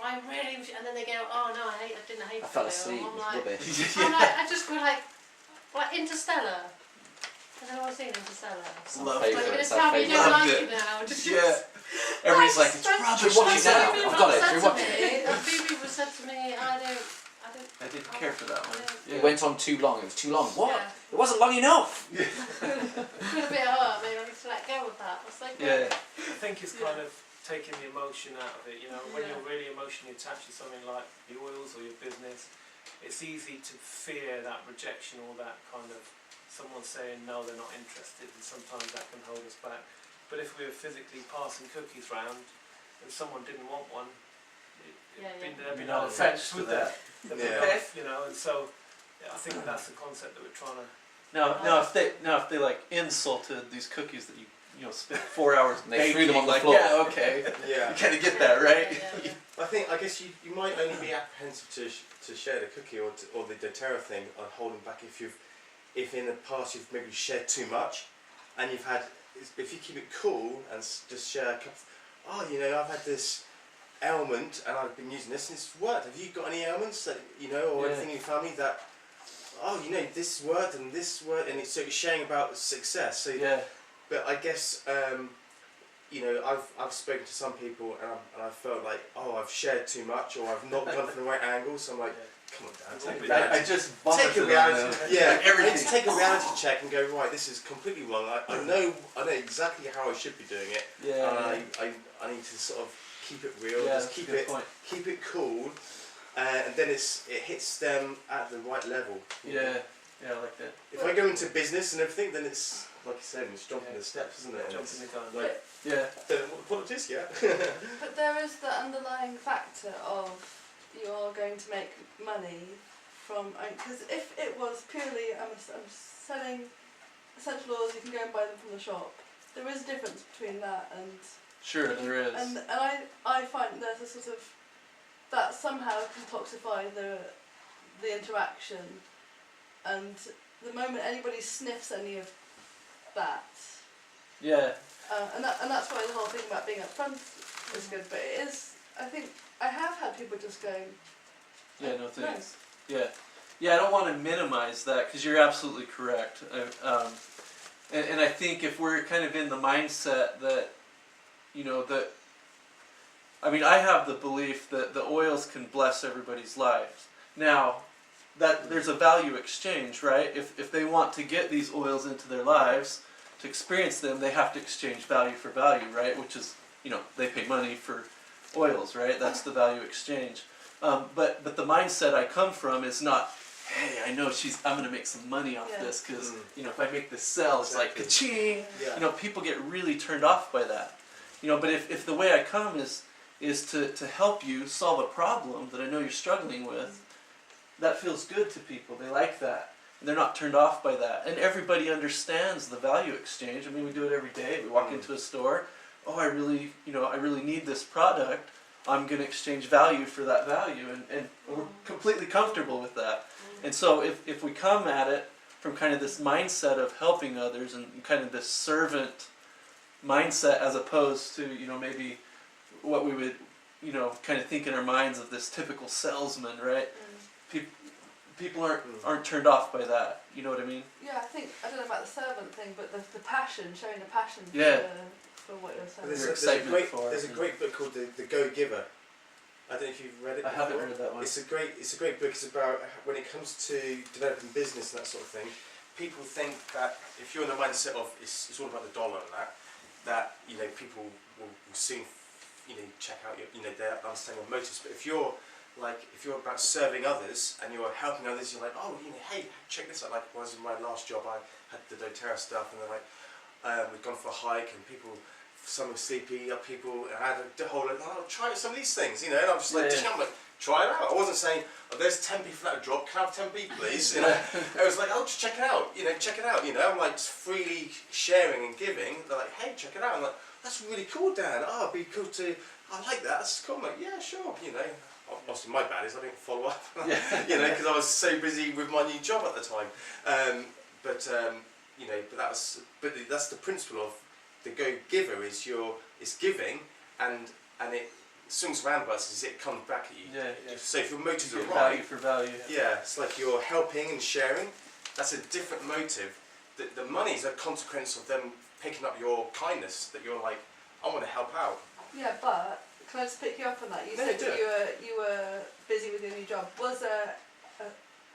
I really, and then they go, oh no, I didn't hate
I
the
fell
film.
asleep.
I'm
It was
like,
rubbish.
I just go like Interstellar. Has anyone seen Interstellar?
Love
Like,
Favourite,
you're gonna
it's
tell
our
me you
favourite.
don't
Loved
like
it.
it now. Just,
Yeah. Everybody's like, it's rubbish.
Should watch it
Some
now.
people
I've got it.
said
Should we
to
watch
me,
it?
a few people said to me,
I didn't care for that one.
It went on too long. It was too long. What?
Yeah.
It wasn't long enough.
Feel a bit hurt. Maybe I need to let go of that. It's like,
Yeah.
I think it's kind of taking the emotion out of it. When
Yeah.
you're really emotionally attached to something like the oils or your business, it's easy to fear that rejection or that kind of someone saying no, they're not interested, and sometimes that can hold us back. But if we were physically passing cookies round and someone didn't want one, there'd be
You're
no
not
offence
attached to
with
that.
that. There'd be
Yeah.
no, and so I think that's the concept that we're trying to.
Now if they like insulted these cookies that you spent 4 hours
And they
baking,
threw them on the
like,
floor.
yeah, okay,
Yeah.
you kind of get that, right?
Yeah.
I guess you might only be apprehensive to share the cookie or the doTERRA thing on holding back if in the past you've maybe shared too much, and if you keep it cool and just share a couple. I've had this ailment and I've been using this and it's worked. Have you got any ailments that or
Yeah.
anything in your family that this worked and this worked, and so you're sharing about success. So
Yeah.
but I guess I've spoken to some people and I felt like I've shared too much or I've not gone from the right angle. So I'm like, come on, Dan, take a
I
reality.
just
Take
vomited
a
on
reality.
them.
Yeah, I
Everything.
need to take a reality check and go, right, this is completely wrong. I know exactly how I should be doing it.
Yeah.
And I need to sort of keep it real.
Yeah,
Just
that's a
keep
good
it
point.
cool, and then it hits them at the right level.
Yeah, I like that.
If I go into business and everything, then it's like you said, it's jumping the steps, isn't it? And
Jumping the gun.
Like,
Yeah.
don't know what the politics yet.
But there is the underlying factor of you're going to make money from, because if it was purely I'm selling essential oils, you can go and buy them from the shop. There is a difference between that and
Sure, there is.
and I find there's a sort of that somehow can toxify the interaction, and the moment anybody sniffs any of that,
Yeah.
and that's why the whole thing about being upfront is good. But it is, I think I have had people just go,
Yeah, no thanks. Yeah, I don't want to minimize that because you're absolutely correct. And I think if we're kind of in the mindset that, I have the belief that the oils can bless everybody's lives. Now, that there's a value exchange, right? If they want to get these oils into their lives, to experience them, they have to exchange value for value, right? Which is, you know, they pay money for oils, right? That's the value exchange. But the mindset I come from is not, hey, I know I'm going to make some money off
Yeah.
this because, you know, if I make this sell, it's like
Exactly.
ka-ching.
Yeah.
You know, people get really turned off by that. You know, but if the way I come is to help you solve a problem that I know you're struggling with, that feels good to people. They like that. And they're not turned off by that. And everybody understands the value exchange. I mean, we do it every day. We walk into a store. Oh, I really need this product. I'm going to exchange value for that value. And we're completely comfortable with that. And so if we come at it from kind of this mindset of helping others and kind of this servant mindset as opposed to, you know, maybe what we would, you know, kind of think in our minds of this typical salesman, right? People aren't turned off by that. You know what I mean?
Yeah, I don't know about the servant thing, but the passion, showing the passion
Yeah.
for what you're
But
selling.
Your excitement for it.
there's a great book called The Go Giver. I don't know if you've read it
I
before.
haven't read that one.
It's a great book. It's about when it comes to developing business and that sort of thing. People think that if you're in the mindset of it's all about the dollar and that you know people will soon check out your their understanding of motives. But if you're about serving others and you're helping others, you're like, oh, hey, check this out. Like, when I was in my last job, I had the doTERRA stuff, and they're like, we'd gone for a hike, and some were sleepy, other people, and I had a whole, try some of these things, and I'm just like, I'm like, try it out. I wasn't saying, oh, there's 10p for that drop, can I have 10p please? I was like, oh, just check it out, check it out, I'm like, just freely sharing and giving. They're like, hey, check it out. I'm like, that's really cool, Dan. Oh, it'd be cool I like that, that's cool. I'm like, yeah, sure, Obviously my bad is I didn't follow up, because I was so busy with my new job at the time. But that's the principle of the Go Giver is giving, and it swings roundabouts as it comes back at you.
Yeah.
So if your motives
You
are
get
right,
value for value.
yeah, it's like you're helping and sharing. That's a different motive. The money is a consequence of them picking up your kindness. That you're like, I want to help out.
Yeah, but can I just pick you up on that? You
No,
said
do
that you were busy with your new job. Was there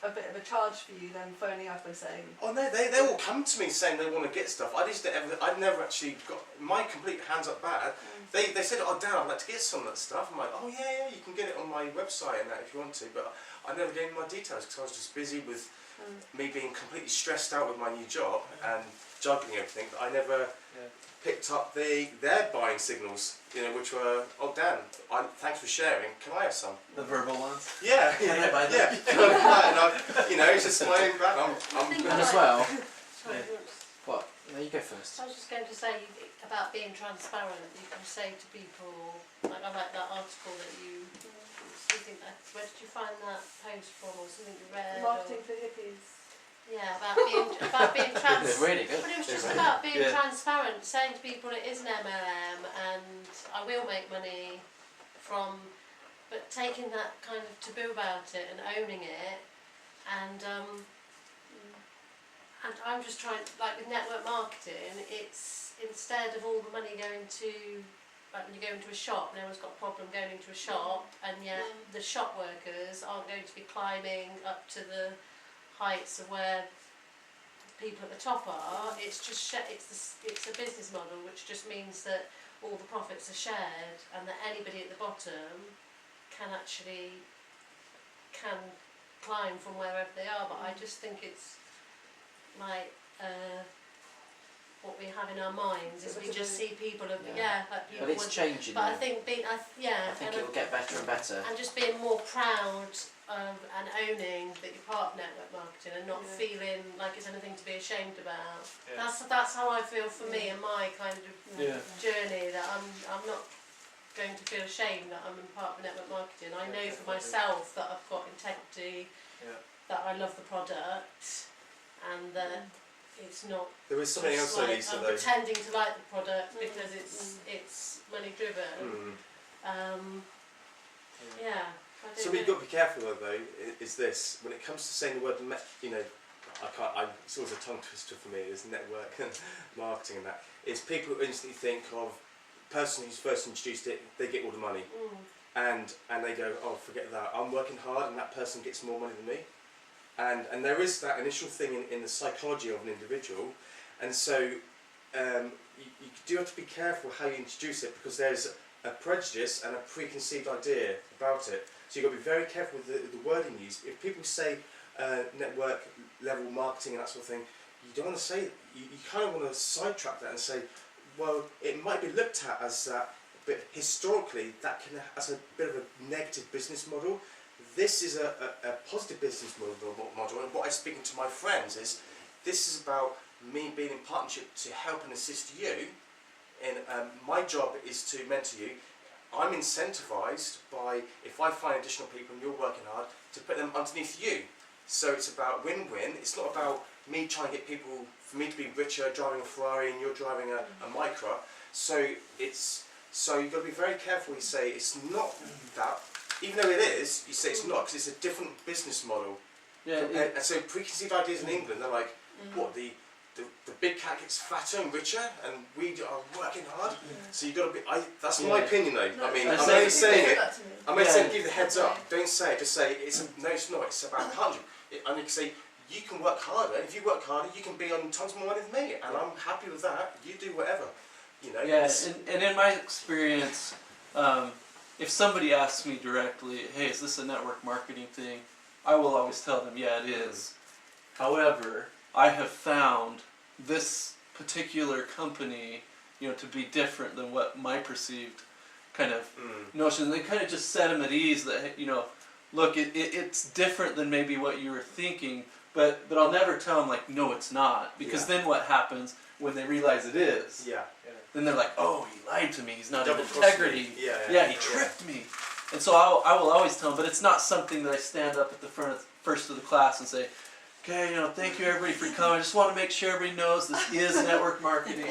a bit of a charge for you then phoning up and saying?
Oh no, they all come to me saying they want to get stuff. I'd never actually got my complete hands up bad. They said, oh Dan, I'd like to get some of that stuff. I'm like, oh yeah, you can get it on my website and that if you want to. But I never gave them my details because I was just busy with me being completely stressed out with my new job and juggling everything. But I never picked up their buying signals, which were, oh Dan, thanks for sharing. Can I have some?
The verbal ones.
Yeah,
Can I buy that?
And it's just smiling back.
And as well,
Sorry,
what? No, you go first.
I was just going to say about being transparent. You can say to people, like I like that article that you think that. Where did you find that post from, or something you read?
Marketing for hippies.
Yeah, about being
It's really good.
But it was just
Isn't it?
about being
Yeah.
transparent, saying to people it is an MLM and I will make money from, but taking that kind of taboo about it and owning it, and I'm just trying, like with network marketing, it's instead of all the money going to, like when you go into a shop and everyone's got a problem going into a shop, and yet the shop workers aren't going to be climbing up to the heights of where people at the top are. It's just it's a business model which just means that all the profits are shared and that anybody at the bottom can climb from wherever they are. But I just think it's like what we have in our minds is we just see people like people
But it's
want,
changing.
but I
though.
think
I think it'll get better and better.
and just being more proud of and owning that you're part of network marketing and not feeling like it's anything to be ashamed about.
Yeah.
That's how I feel for me and my kind of
Yeah.
journey, that I'm not going to feel ashamed that I'm in part of network marketing. I know for myself that I've got integrity, that I love the product, and that it's not
There was something else,
like
Lisa,
I'm
though.
pretending to like the product because it's money driven. Yeah. I don't
So
know.
what you've got to be careful of, though, is this. When it comes to saying the word, it's always a tongue twister for me, is network and marketing and that. Is people instantly think of the person who's first introduced it, they get all the money. And they go, oh, forget that, I'm working hard and that person gets more money than me. And there is that initial thing in the psychology of an individual. And so you do have to be careful how you introduce it, because there's a prejudice and a preconceived idea about it. So you've got to be very careful with the wording used. If people say network level marketing and that sort of thing, you don't want to say, you kind of want to sidetrack that and say, well, it might be looked at as that, but historically that can, as a bit of a negative business model. This is a positive business model, and what I'm speaking to my friends is, this is about me being in partnership to help and assist you. And my job is to mentor you. I'm incentivised by, if I find additional people and you're working hard, to put them underneath you. So it's about win-win. It's not about me trying to get people, for me to be richer, driving a Ferrari and you're driving a Micra. So you've got to be very careful. You say it's not that, even though it is, you say it's not, because it's a different business model.
Yeah.
And so preconceived ideas in England, they're like, what, the big cat gets fatter and richer, and we are working hard. So you've got to be. That's my opinion, though.
No,
I mean,
I
I'm
say-
only saying it.
That to me.
I'm only
Yeah.
saying, give the heads up. Don't say it. Just say it's no, it's not. It's about partnership. I need to say you can work harder. And if you work harder, you can be on tons more money than me, and I'm happy with that. You do whatever. You know.
Yeah, and in my experience, if somebody asks me directly, hey, is this a network marketing thing? I will always tell them, yeah, it is. However, I have found this particular company, to be different than what my perceived kind of notion. They kind of just set them at ease that, look, it's different than maybe what you were thinking, but I'll never tell them, like, no, it's not. Because then what happens when they realize it is?
Yeah.
Then they're like, oh, he lied to me, he's not in
Double-crossed
integrity.
me.
Yeah, he tricked me. And so I will always tell them, but it's not something that I stand up at the first of the class and say, okay, thank you everybody for coming. I just want to make sure everybody knows this is network marketing,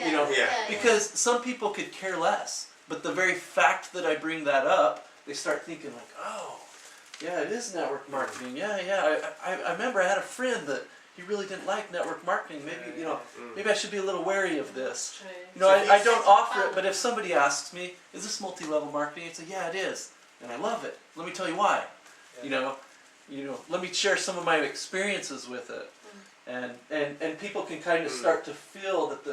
because some people could care less. But the very fact that I bring that up, they start thinking like, oh, yeah, it is network marketing. Yeah. I remember I had a friend that he really didn't like network marketing. Maybe, maybe I should be a little wary of this.
True.
I don't offer it, but if somebody asks me, is this multi-level marketing? I'd say, yeah, it is. And I love it. Let me tell you why. Let me share some of my experiences with it. And people can kind of start to feel that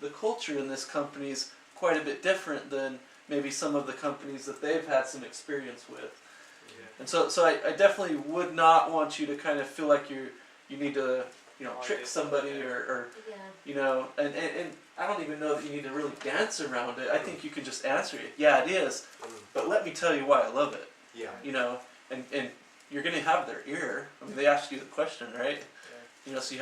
the culture in this company is quite a bit different than maybe some of the companies that they've had some experience with. And so I definitely would not want you to kind of feel like you need to trick somebody or and I don't even know that you need to really dance around it. I think you can just answer it. Yeah, it is. But let me tell you why I love it.
Yeah.
And you're going to have their ear. I mean, they asked you the question, right? So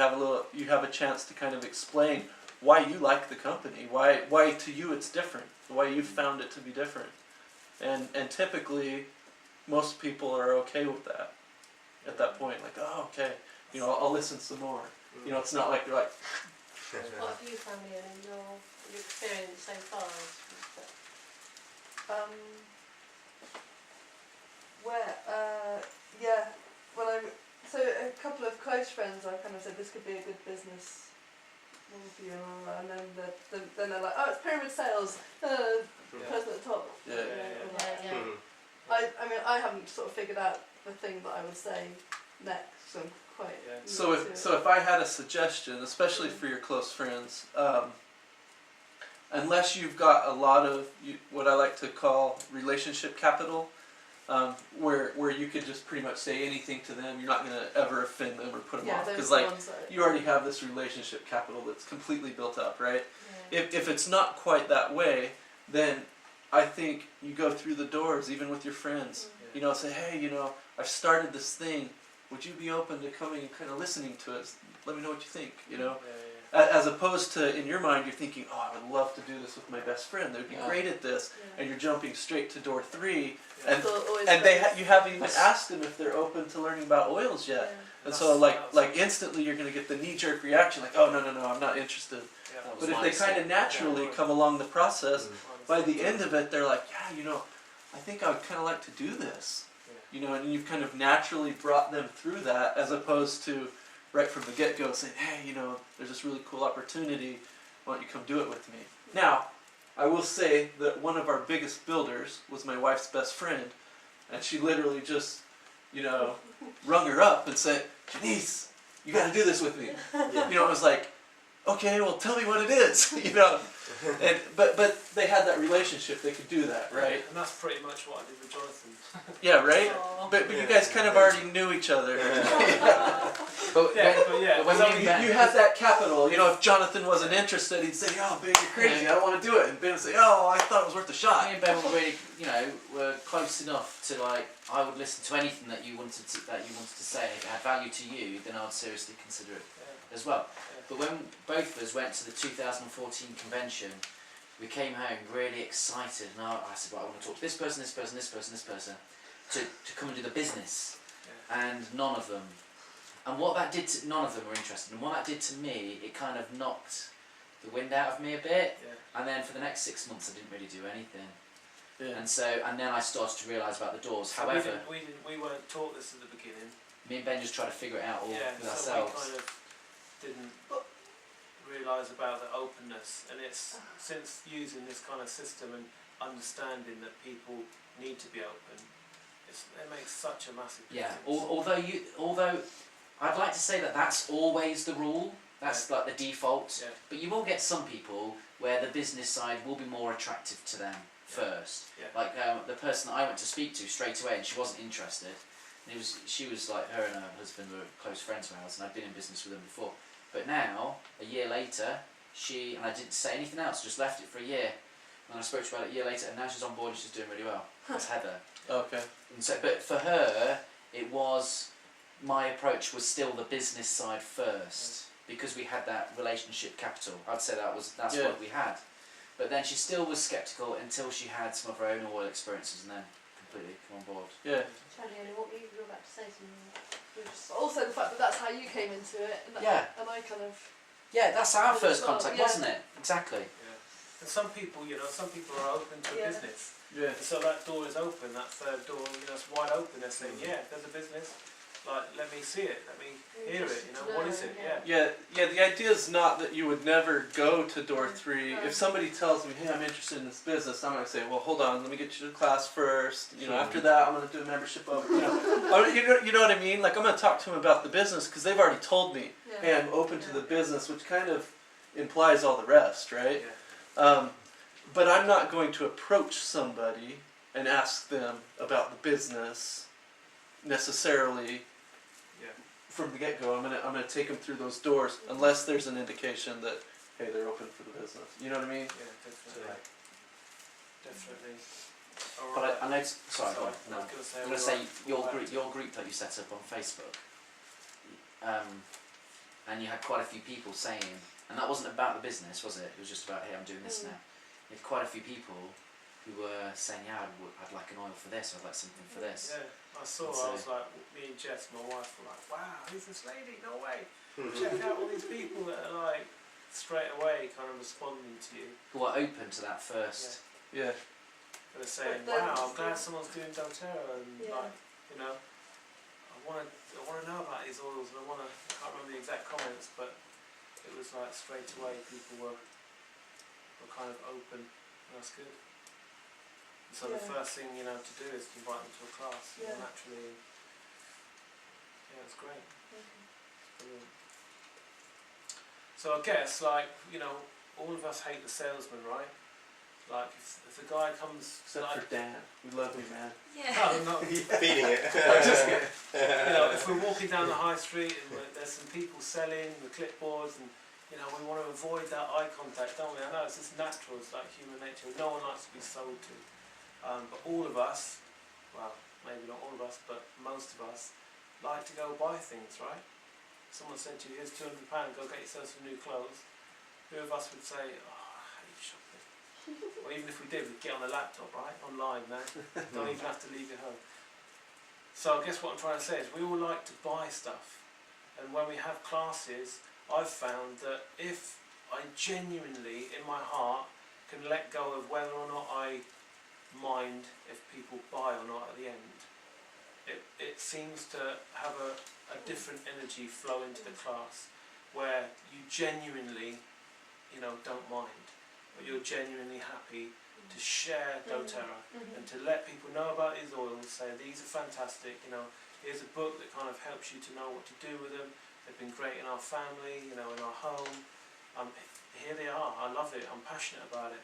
you have a chance to kind of explain why you like the company, why to you it's different, why you found it to be different. And typically most people are okay with that at that point, like, oh, okay, I'll listen some more. It's not like they're like,
What have you found in your experience so far?
So a couple of close friends, I kind of said this could be a good business model for you, and then they're like, oh, it's pyramid sales, person at the top.
Yeah.
I mean, I haven't sort of figured out the thing that I would say next, so I'm quite.
So if I had a suggestion, especially for your close friends, unless you've got a lot of what I like to call relationship capital, where you could just pretty much say anything to them, you're not going to ever offend them or put them off, because you already have this relationship capital that's completely built up, right? If it's not quite that way, then I think you go through the doors, even with your friends. Say, hey, I've started this thing. Would you be open to coming and kind of listening to it? Let me know what you think. As opposed to, in your mind, you're thinking, oh, I would love to do this with my best friend. They'd be great at this, and you're jumping straight to door 3, and you haven't even asked them if they're open to learning about oils yet. And so, like instantly, you're going to get the knee-jerk reaction, like, oh, no, I'm not interested. But if they kind of naturally come along the process, by the end of it, they're like, yeah, I think I would kind of like to do this. And you've kind of naturally brought them through that, as opposed to right from the get-go saying, hey, there's this really cool opportunity, why don't you come do it with me? Now, I will say that one of our biggest builders was my wife's best friend, and she literally just, rung her up and said, Janice, you got to do this with me. It was like, okay, well, tell me what it is, you know. And but they had that relationship; they could do that, right?
And that's pretty much what I did with Jonathan.
Yeah, right.
Aw.
But you guys kind of already knew each other.
But when
So
me and Ben,
you have that capital. You know, if Jonathan wasn't interested, he'd say, "Oh, Ben, you're crazy. I don't want to do it." And Ben would say, "Oh, I thought it was worth a shot."
me and Ben were really, were close enough to like, I would listen to anything that you wanted to say. If it had value to you, then I would seriously consider it
Yeah.
as well. But when both of us went to the 2014 convention, we came home really excited, and I said, "Well, I want to talk to this person, this person, this person, this person, to come and do the business," and none of them. And what that did to, none of them were interested, and what that did to me, it kind of knocked the wind out of me a bit.
Yeah.
And then for the next 6 months, I didn't really do anything.
Yeah.
And then I started to realise about the doors.
So
However,
we weren't taught this at the beginning.
me and Ben just tried to figure it out all
Yeah,
with
so
ourselves.
we kind of didn't realise about the openness, and it's since using this kind of system and understanding that people need to be open, it makes such a massive
Yeah.
difference.
Although I'd like to say that that's always the rule. That's like the default.
Yeah.
But you will get some people where the business side will be more attractive to them first.
Yeah.
Like the person that I went to speak to straight away, and she wasn't interested. And she was like, her and her husband were close friends of ours, and I'd been in business with them before. But now, a year later, and I didn't say anything else, just left it for a year. And I spoke to her about it a year later, and now she's on board and she's doing really well. That's Heather.
Okay.
And so, but for her, it was, my approach was still the business side first, because we had that relationship capital. I'd say that's
Yeah.
what we had. But then she still was sceptical until she had some of her own oil experiences, and then completely come on board.
Yeah.
Channy, what were you about to say to me?
Also the fact that that's how you came into it, and,
Yeah.
and I kind of
Yeah, that's our
As
first
well,
contact,
yeah.
wasn't it? Exactly.
Yeah. And some people are open to a
Yeah.
business.
Yeah.
And so that door is open, that third door, it's wide open. They're saying, yeah, there's a business. Like, let me see it, let me hear it. What is it? Yeah.
Yeah, the idea is not that you would never go to door 3.
Right.
If somebody tells me, hey, I'm interested in this business, I'm going to say, well, hold on, let me get you to class first. You know, after that, I'm going to do a membership of, you know what I mean? Like, I'm going to talk to them about the business because they've already told me,
yeah.
hey, I'm open to the business, which kind of implies all the rest, right?
Yeah.
But I'm not going to approach somebody and ask them about the business necessarily
Yeah.
from the get-go. I'm gonna take them through those doors unless there's an indication that, hey, they're open for the business. You know what I mean?
Yeah, definitely. Definitely.
But
Alright.
I noticed. Sorry, go on. No.
I was gonna say,
I'm going to say your group that you set up on Facebook, and you had quite a few people saying, and that wasn't about the business, was it? It was just about, hey, I'm doing this now. You had quite a few people who were saying, yeah, I'd like an oil for this, I'd like something for this.
Yeah, I saw.
So-
I was like, me and Jess, my wife, were like, wow, who's this lady? No way. Check out all these people that are like straight away kind of responding to you.
Who are open to that first.
Yeah.
They're saying,
But then-
wow, I'm glad someone's doing doTERRA, and
Yeah.
like, I want to know about these oils, and I can't remember the exact comments, but it was like straight away people were kind of open. And that's good. So the
Yeah.
first thing to do is to invite them to a class.
Yeah.
Naturally, yeah, it's great. Brilliant. So I guess all of us hate the salesman, right? Like if the guy comes,
Except for Dan. We love you, man.
no,
Feeding it.
if we're walking down the high street and there's some people selling the clipboards and we want to avoid that eye contact, don't we? I know it's just natural, it's like human nature. No one likes to be sold to. But all of us, well, maybe not all of us, but most of us, like to go buy things, right? Someone said to you, here's £200, go get yourself some new clothes. Who of us would say, oh, I hate shopping? Or even if we did, we'd get on the laptop, right? Online, man. Don't even have to leave your home. So I guess what I'm trying to say is we all like to buy stuff. And when we have classes, I've found that if I genuinely, in my heart, can let go of whether or not I mind if people buy or not at the end, it seems to have a different energy flow into the class where you genuinely, don't mind, but you're genuinely happy to share doTERRA and to let people know about these oils, say these are fantastic, here's a book that kind of helps you to know what to do with them. They've been great in our family, in our home, here they are. I love it. I'm passionate about it.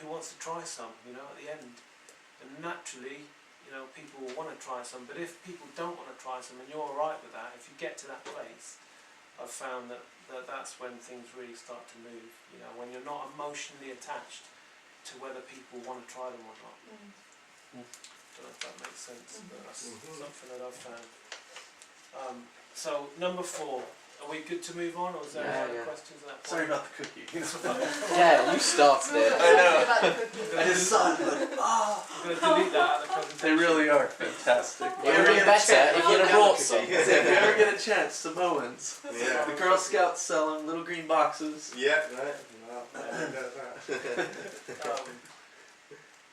Who wants to try some? You know, at the end, and naturally, you know, people will want to try some. But if people don't want to try some, and you're alright with that, if you get to that place, I've found that's when things really start to move. You know, when you're not emotionally attached to whether people want to try them or not.
Mm.
Don't know if that makes sense, but that's
Mhm.
something that I've found. So number 4, are we good to move on, or is there
Yeah,
any other
yeah.
questions at that
Sorry
point?
about the cookie.
Yeah, you started it.
I know.
About the cookies.
I just saw it like,
We're going to delete that out of the presentation.
they really are fantastic.
It would have been better if you'd have brought some.
If you ever get a chance, Samoans.
Yeah.
The Girl Scouts sell them, little green boxes.
Yeah, right. Well, I know that.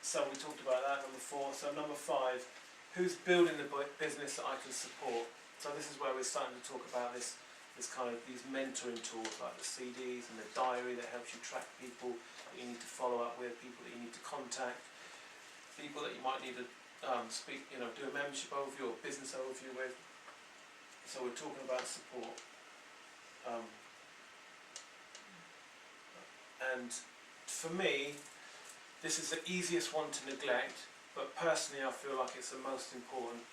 So we talked about that, number 4. So number 5, who's building the business that I can support? So this is where we're starting to talk about this kind of these mentoring tools like the CDs and the diary that helps you track people that you need to follow up with, people that you need to contact, people that you might need to speak, you know, do a membership overview or business overview with. So we're talking about support. And for me, this is the easiest one to neglect, but personally I feel like it's the most important,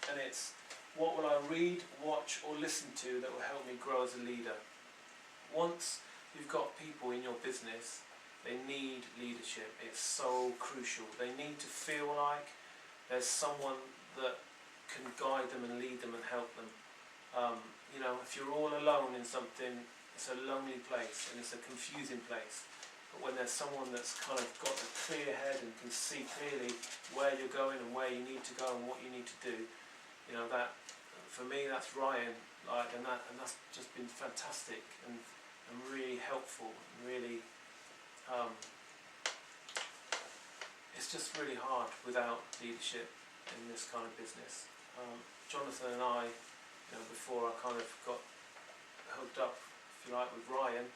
and it's what will I read, watch or listen to that will help me grow as a leader. Once you've got people in your business, they need leadership. It's so crucial. They need to feel like there's someone that can guide them and lead them and help them. You know, if you're all alone in something, it's a lonely place and it's a confusing place. But when there's someone that's kind of got a clear head and can see clearly where you're going and where you need to go and what you need to do, you know, that for me that's Ryan, like, and that's just been fantastic and really helpful and really it's just really hard without leadership in this kind of business. Jonathan and I, you know, before I kind of got hooked up, if you like, with Ryan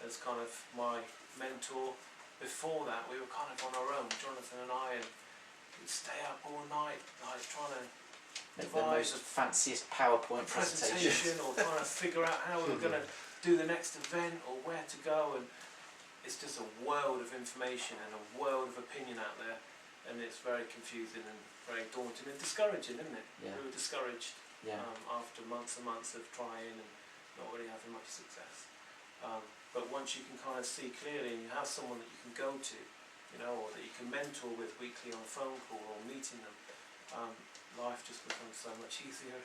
as kind of my mentor, before that we were kind of on our own, Jonathan and I, and we'd stay up all night like trying to
The
devise
most fanciest PowerPoint
a
presentation.
presentation or trying to figure out how we were going to do the next event or where to go, and it's just a world of information and a world of opinion out there, and it's very confusing and very daunting and discouraging, isn't it?
Yeah.
We were discouraged
Yeah.
after months and months of trying and not really having much success. But once you can kind of see clearly and you have someone that you can go to, you know, or that you can mentor with weekly on a phone call or meeting them, life just becomes so much easier.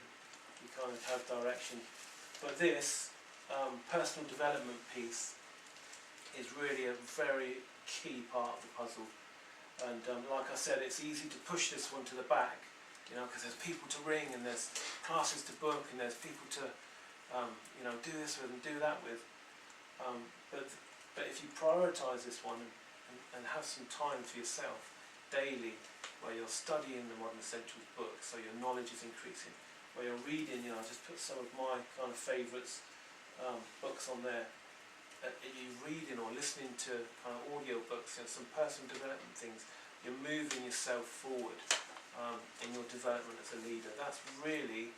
You kind of have direction. But this personal development piece is really a very key part of the puzzle. And like I said, it's easy to push this one to the back, you know, because there's people to ring and there's classes to book and there's people to, you know, do this with and do that with. But if you prioritise this one and have some time for yourself daily, where you're studying the Modern Essentials book, so your knowledge is increasing, where you're reading, you know, I just put some of my kind of favourites books on there. You're reading or listening to kind of audio books, you know, some personal development things. You're moving yourself forward in your development as a leader. That's really,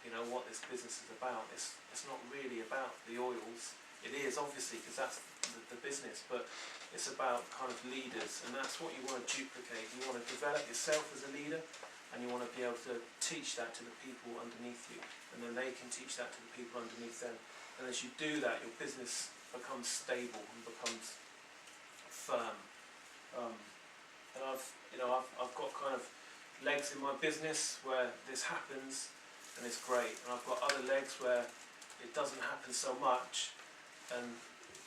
you know, what this business is about. It's not really about the oils. It is obviously, because that's the business, but it's about kind of leaders, and that's what you want to duplicate. You want to develop yourself as a leader, and you want to be able to teach that to the people underneath you, and then they can teach that to the people underneath them. And as you do that, your business becomes stable and becomes firm. And I've got kind of legs in my business where this happens, and it's great. And I've got other legs where it doesn't happen so much. And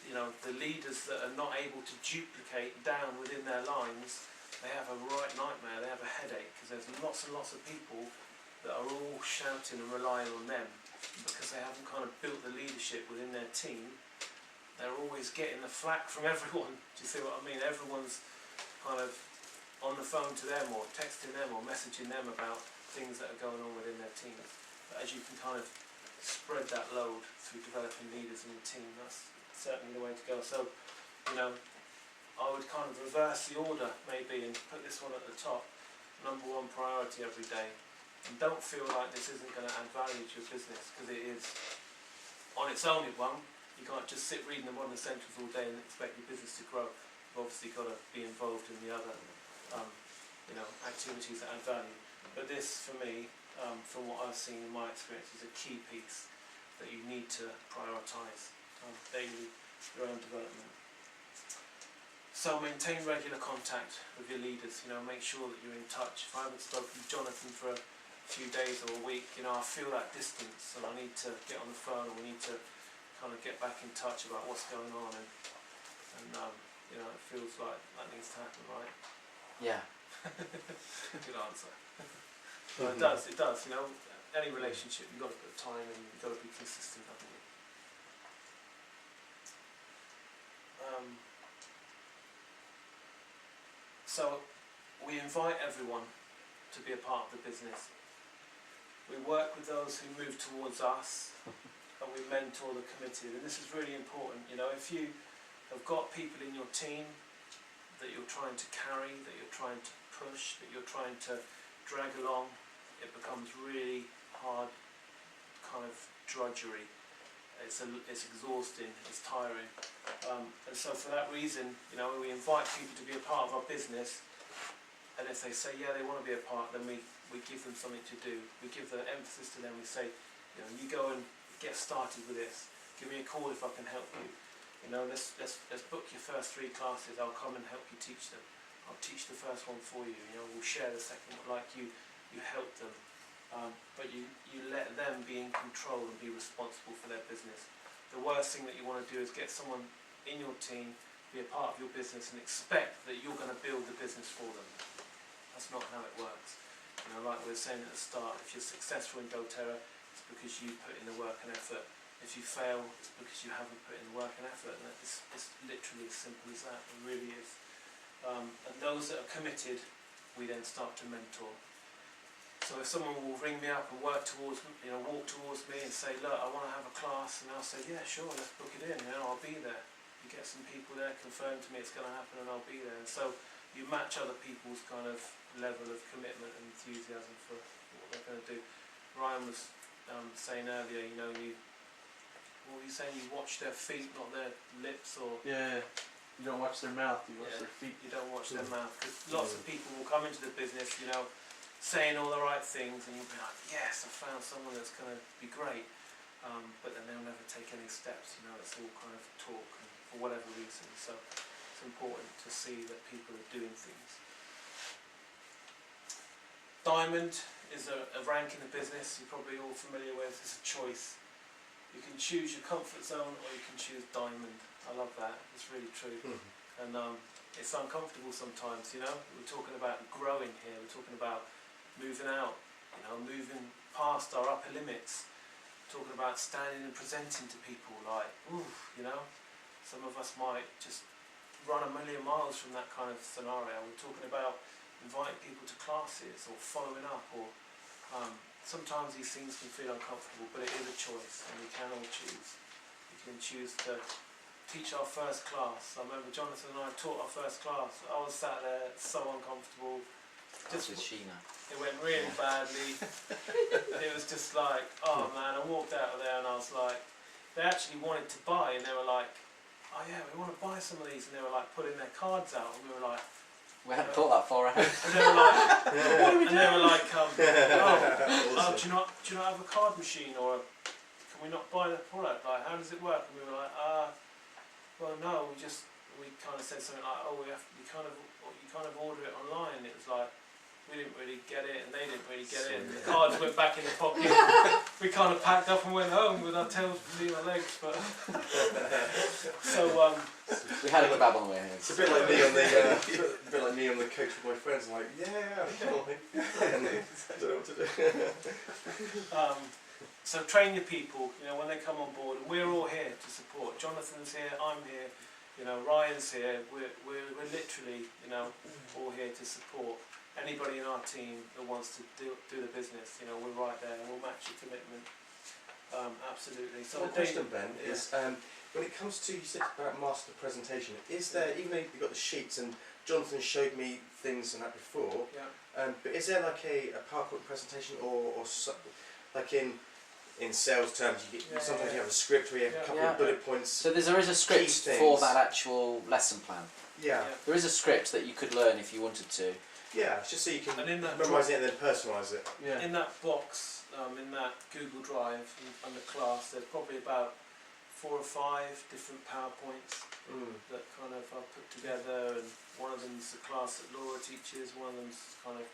you know, the leaders that are not able to duplicate down within their lines, they have a right nightmare, they have a headache, because there's lots and lots of people that are all shouting and relying on them, because they haven't kind of built the leadership within their team. They're always getting the flack from everyone. Do you see what I mean? Everyone's kind of on the phone to them or texting them or messaging them about things that are going on within their team. But as you can kind of spread that load through developing leaders in the team, that's certainly the way to go. So, you know, I would kind of reverse the order maybe and put this one at the top, number 1 priority every day. And don't feel like this isn't going to add value to your business, because it is. On its own it won't, You can't just sit reading the modern essentials all day and expect your business to grow. You've obviously got to be involved in the other activities that add value. But this, for me, from what I've seen in my experience, is a key piece that you need to prioritise daily, your own development. So maintain regular contact with your leaders, make sure that you're in touch. If I haven't spoken to Jonathan for a few days or a week, I feel that distance and I need to get on the phone, or we need to kind of get back in touch about what's going on, and it feels like that needs to happen, right?
Yeah.
Good answer. Well, it does, any relationship, you've got to put time in, you've got to be consistent, haven't you? So we invite everyone to be a part of the business. We work with those who move towards us, and we mentor the committed. And this is really important. If you have got people in your team that you're trying to carry, that you're trying to push, that you're trying to drag along, it becomes really hard kind of drudgery. It's exhausting, it's tiring, and so for that reason, we invite people to be a part of our business, and if they say they want to be a part, then we give them something to do. We give the emphasis to them. We say, you go and get started with this. Give me a call if I can help you. Let's book your first 3 classes. I'll come and help you teach them. I'll teach the first one for you. We'll share the second one. Like you help them. But you let them be in control and be responsible for their business. The worst thing that you want to do is get someone in your team, be a part of your business, and expect that you're going to build the business for them. That's not how it works. Like we were saying at the start, if you're successful in doTERRA, it's because you put in the work and effort. If you fail, it's because you haven't put in the work and effort. And it's literally as simple as that. It really is. And those that are committed, we then start to mentor. So if someone will ring me up and walk towards me and say, look, I want to have a class, and I'll say, yeah, sure, let's book it in, I'll be there. You get some people there, confirm to me it's going to happen, and I'll be there. And so you match other people's kind of level of commitment and enthusiasm for what they're going to do. Ryan was saying earlier, what were you saying? You watch their feet, not their lips, or...
Yeah, you don't watch their mouth, you watch their feet.
You don't watch their mouth, because lots of people will come into the business, saying all the right things, and you'll be like, yes, I found someone that's going to be great, but then they'll never take any steps. It's all kind of talk, and for whatever reason. So it's important to see that people are doing things. Diamond is a rank in the business. You're probably all familiar with. It's a choice. You can choose your comfort zone, or you can choose diamond. I love that. It's really true. And it's uncomfortable sometimes. We're talking about growing here. We're talking about moving out, moving past our upper limits, talking about standing and presenting to people like, some of us might just run a million miles from that kind of scenario. We're talking about inviting people to classes or following up, or sometimes these things can feel uncomfortable, but it is a choice, and we can all choose. We can choose to teach our first class. I remember Jonathan and I taught our first class. I was sat there so uncomfortable.
That's with Sheena.
It went really badly. It was just like, oh man, I walked out of there and I was like, they actually wanted to buy, and they were like, oh yeah, we want to buy some of these, and they were like putting their cards out, and we were like,
we hadn't thought that far ahead.
and they were like, what do we do? And they were like, do you not have a card machine, or can we not buy the product? Like, how does it work? And we were like, well, no, we kind of said something like, you kind of order it online. And it was like, we didn't really get it, and they didn't really get it, and the cards went back in the pocket. We kind of packed up and went home with our tails between our legs. But so
we had a kebab on the way home.
It's a bit like me on the coach with my friends. I'm like, yeah, and I don't know what to do.
So train your people. When they come on board, and we're all here to support. Jonathan's here. I'm here. Ryan's here. We're literally all here to support anybody in our team that wants to do the business. We're right there, and we'll match your commitment. Absolutely. So
my question, Ben, is when it comes to, you said about master presentation, is there, even though you've got the sheets, and Jonathan showed me things and that before, but is there like a PowerPoint presentation, or like in in sales terms, you get,
Yeah,
sometimes
yeah.
you have a script where you have
Yeah.
a couple
Yeah.
of bullet points.
So there is a script
Key
for
things.
that actual lesson plan.
Yeah,
There is a script that you could learn if you wanted to.
yeah, it's just so you can
And in that
memorise it and then personalise it.
Yeah.
In that box, in that Google Drive under class, there's probably about 4 or 5 different PowerPoints that kind of are put together, and one of them's the class that Laura teaches, one of them's kind of,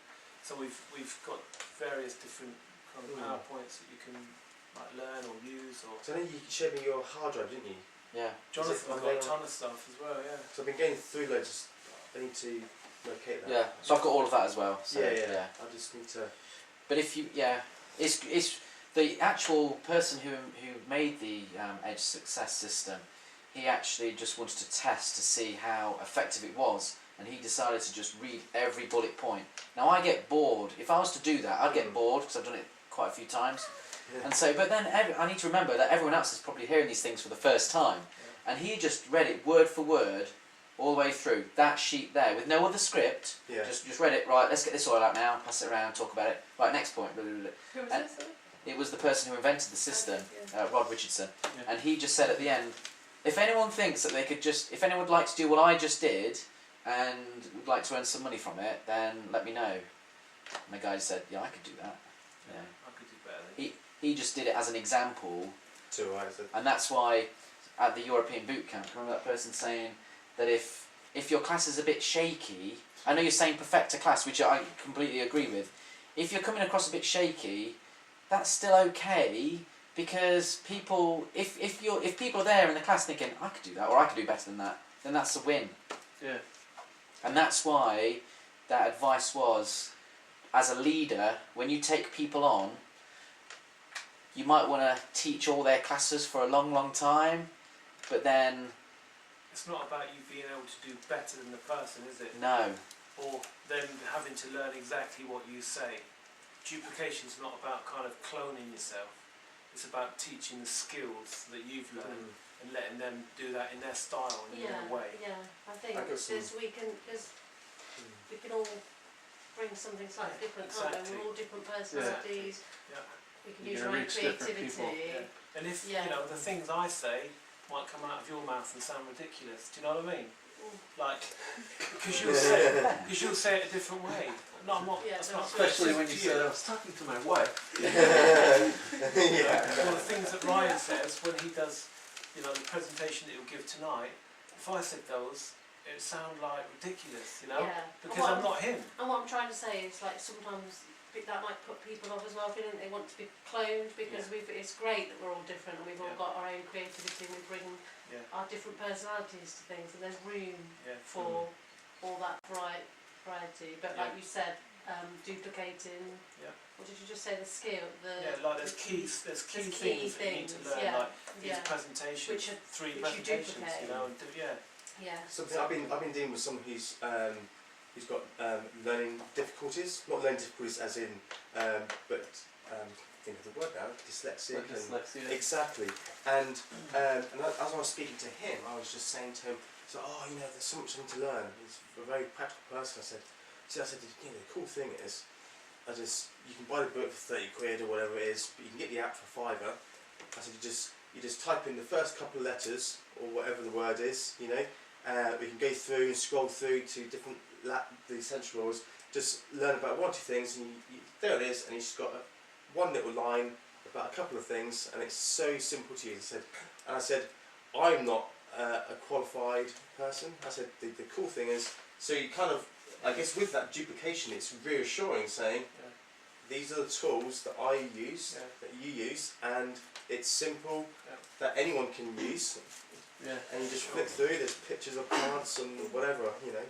so we've got various different kind of PowerPoints that you can like learn or use, or
So I know you showed me your hard drive, didn't you?
Yeah.
Jonathan's
on
got a
there?
ton of stuff as well, yeah.
So I've been going through loads. I need to locate that.
Yeah. So I've got all of that as well. So,
yeah. I just need to.
But if you, it's the actual person who made the Edge Success system. He actually just wanted to test to see how effective it was, and he decided to just read every bullet point. Now I get bored. If I was to do that, I'd get bored because I've done it quite a few times.
Yeah.
And so, but then I need to remember that everyone else is probably hearing these things for the first time, and he just read it word for word, all the way through that sheet there with no other script.
Yeah.
Just read it. Right, let's get this oil out now. Pass it around. Talk about it. Right, next point. Blah, blah, blah.
Who was
And-
this? Sorry?
It was the person who invented the system,
Okay,
Rod Richardson,
Yeah.
and he just said at the end, if anyone thinks that they could just, if anyone would like to do what I just did, and would like to earn some money from it, then let me know. And the guy said, yeah, I could do that. Yeah.
I could do better than
He just did it as an example,
So I said.
and that's why at the European boot camp, I remember that person saying that if your class is a bit shaky, I know you're saying perfect a class, which I completely agree with. If you're coming across a bit shaky, that's still okay, because people, if people are there in the class thinking I could do that or I could do better than that, then that's a win.
Yeah.
And that's why that advice was, as a leader, when you take people on, you might want to teach all their classes for a long, long time, but then
It's not about you being able to do better than the person, is it?
no.
Or them having to learn exactly what you say. Duplication's not about kind of cloning yourself. It's about teaching the skills that you've learned and letting them do that in their style and in their way.
Yeah, I think
I got some-
we can all bring something slightly different, can't we?
Exactly.
We're all different personalities.
Yeah.
We can
You're
use
gonna
our own
reach different
creativity.
people,
Yeah. And if
Yeah.
you know the things I say might come out of your mouth and sound ridiculous, do you know what I mean? Like, because you'll say it a different way. No, I'm not.
Yeah,
that's
they're
not
not
Especially
specific
when you
to
said I was talking to my wife.
Yeah.
Well, the things that Ryan says when he does, you know, the presentation that he'll give tonight. If I said those, it would sound like ridiculous, you know,
Yeah.
because I'm not him.
And what I'm trying to say is, like, sometimes that might put people off as well, feeling they want to be cloned, because it's great that we're all different and we've all got our own creativity and we bring
Yeah.
our different personalities to things, and there's room
Yeah.
for all that variety. But like you said, duplicating.
Yeah.
What did you just say? The skill.
Yeah, like there's key things that you need to learn,
yeah,
like these
yeah.
presentations,
Which are-
3
which you
presentations,
duplicate.
you know, and
Yeah.
Something I've been dealing with someone who's got learning difficulties. Not learning difficulties as in, but think of the word now, dyslexic.
Like dyslexia.
Exactly. And as I was speaking to him, I was just saying to him, so you know, there's so much I need to learn. He's a very practical person. I said, you know, the cool thing is, you can buy the book for 30 quid or whatever it is, but you can get the app for £5. I said, you just type in the first couple of letters or whatever the word is, you know. We can go through and scroll through to different the essential oils, just learn about 1 or 2 things, and there it is, and he's got one little line about a couple of things, and it's so simple to use. I said, I'm not a qualified person. I said, the cool thing is, so you kind of, I guess with that duplication, it's reassuring, saying, these are the tools that I use, that you use, and it's simple, that anyone can use.
Yeah.
And you just flip through, there's pictures of plants and whatever, you know.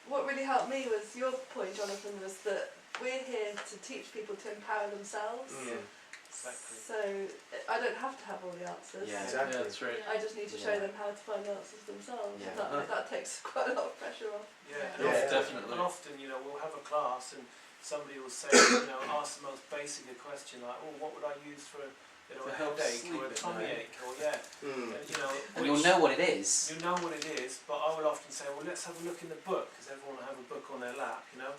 What really helped me was your point, Jonathan, was that we're here to teach people to empower themselves.
Exactly.
So I don't have to have all the answers.
Yeah.
Exactly.
Yeah, that's right.
I just need to show them how to find the answers themselves.
Yeah.
That takes quite a lot of pressure off.
Yeah,
Yeah.
and
Definitely.
And often, you know, we'll have a class and somebody will say, you know, ask the most basic a question like, oh, what would I use for a
To
a
help
headache
sleep
or a
at
tummy
night.
ache or and, you know,
And you'll know what it is.
you know what it is, but I will often say, well, let's have a look in the book, because everyone will have a book on their lap, you know.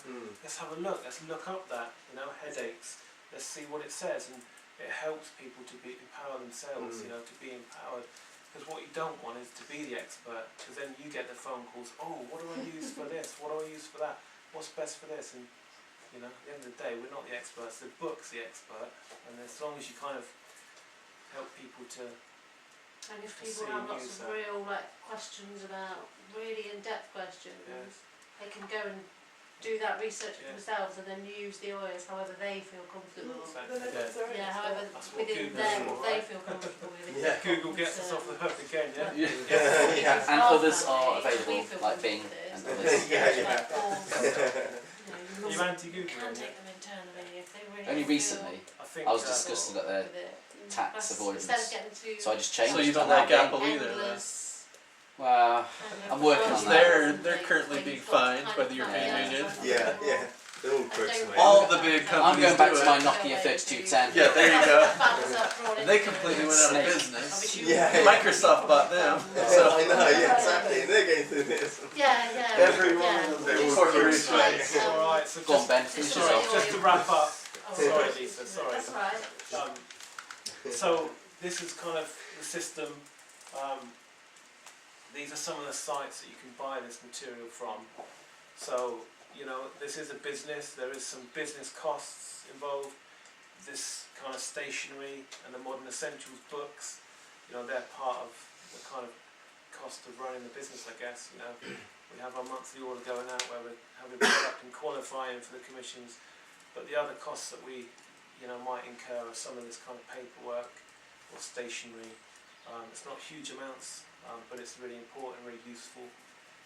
Let's have a look, let's look up that, you know, headaches, let's see what it says. And it helps people to empower themselves, you know, to be empowered. Because what you don't want is to be the expert, because then you get the phone calls, oh, what do I use for this, what do I use for that, what's best for this, and you know, at the end of the day, we're not the experts, the book's the expert, and as long as you kind of help people to,
And if
To
people
see
have
and
lots
use
of
that.
real like questions about really in-depth questions,
Yes.
they can go and do that research for
Yeah.
themselves and then use the oils however they feel comfortable.
Exactly.
Then everyone's their own
Yeah,
expert.
however
That's what
within
Google's
them
for,
what they
right?
feel comfortable with. If
Yeah.
they've got
Google gets us
concern.
off the hook again, yeah?
Yeah.
Yeah.
And others are
We
available,
feel
like Bing
comfortable
and
with
others.
this.
Yeah, yeah.
Like calls, you
Are you
must-
anti-Google
can
then,
take
yeah?
them internally if they really
Only
feel
recently,
I think
I was
uh,
disgusted at their
with it.
tax
That's-
avoidance.
Instead of getting too
So I just changed.
So you don't
and now
like
Bing.
Apple either, then?
endless.
Well,
kind
I'm
of
working on
process
that.
and
They're
things
currently
where
being
you've got to
fined,
kind of
whether you're
cut
paying
down
union.
on
Yeah,
people.
yeah. They're all crooks,
don't
mate.
All the big
I'm
companies
going back
do
to
it.
my Nokia 3210.
Yeah, there you go.
Fans up for all
And they
into
completely
it.
went out of
Snake.
business.
Obviously,
Yeah,
you-
yeah.
Microsoft bought them.
Oh,
So
I know, yeah, exactly. And they're going through this.
Yeah.
Every one
yeah.
of them
They're all
Just-
corporations.
just like,
Alright, so
Go on,
just,
Ben,
just
finish
the
us
way
off.
oil-
just to wrap up,
Oh,
sorry Lisa, sorry.
That's right.
So this is kind of the system. These are some of the sites that you can buy this material from. So, you know, this is a business, there is some business costs involved. This kind of stationery and the modern essentials books, you know, they're part of the kind of cost of running the business, I guess. You know, we have our monthly order going out where we're having product and qualifying for the commissions, but the other costs that we, you know, might incur are some of this kind of paperwork or stationery. It's not huge amounts, but it's really important, really useful.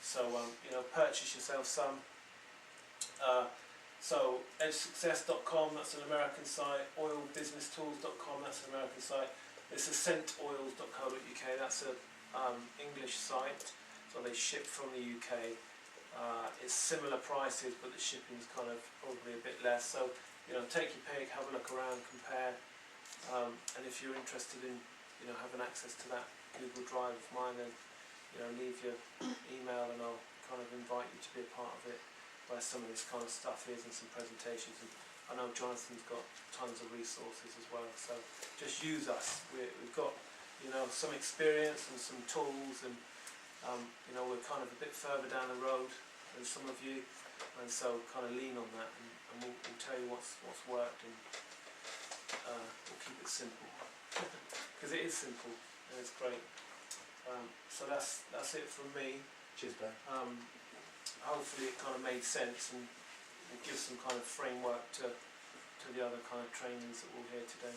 So, you know, purchase yourself some. So, edgesuccess.com, that's an American site. Oilbusinesstools.com, that's an American site. It's ascentoils.co.uk, that's a English site. So they ship from the UK. It's similar prices, but the shipping's kind of probably a bit less. So, you know, take your pick, have a look around, compare. And if you're interested in, you know, having access to that Google Drive of mine, then, you know, leave your email and I'll kind of invite you to be a part of it, where some of this kind of stuff is and some presentations. And I know Jonathan's got tons of resources as well, so just use us. We've got, you know, some experience and some tools, and you know, we're kind of a bit further down the road than some of you, and so kind of lean on that, and we'll tell you what's worked, and we'll keep it simple because it is simple and it's great. So that's it from me.
Cheers, Ben.
Hopefully it kind of made sense and will give some kind of framework to the other kind of trainings that we'll hear today.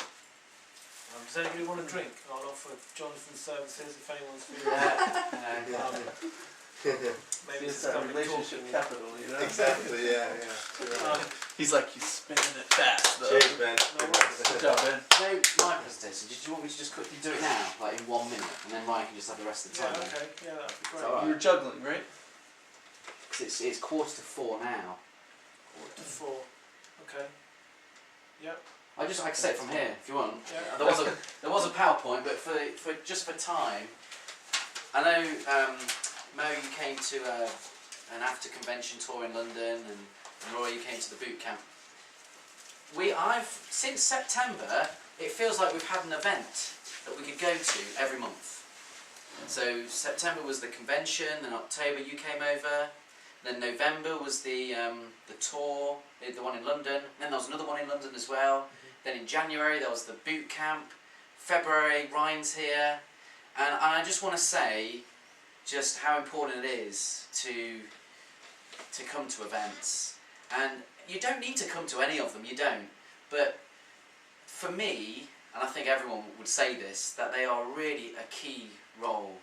Does anybody want a drink? I'll offer Jonathan's services if anyone's feeling maybe
it's
it's
that
coming
relationship
talking.
capital, you know?
Exactly, yeah.
He's like, he's spinning it fast, though.
Cheers, Ben.
No worries.
Good job, Ben.
No, my presentation. Did you want me to just quickly do it now, like in 1 minute, and then Ryan can just have the rest of the
Yeah,
time?
okay, yeah, that'd be great.
alright.
You were juggling, right?
'Cause it's 4:45 now.
4:45. Okay. Yep.
I can say it from here if you want.
Yeah.
There was a PowerPoint, but for just for time, I know Mo, you came to an after convention tour in London, and Roy, you came to the boot camp. Since September, it feels like we've had an event that we could go to every month. So September was the convention, then October you came over, then November was the tour, the one in London, then there was another one in London as well. Then in January there was the boot camp. February, Ryan's here, and I just want to say just how important it is to come to events. And you don't need to come to any of them, you don't. But for me, and I think everyone would say this, that they are really a key role.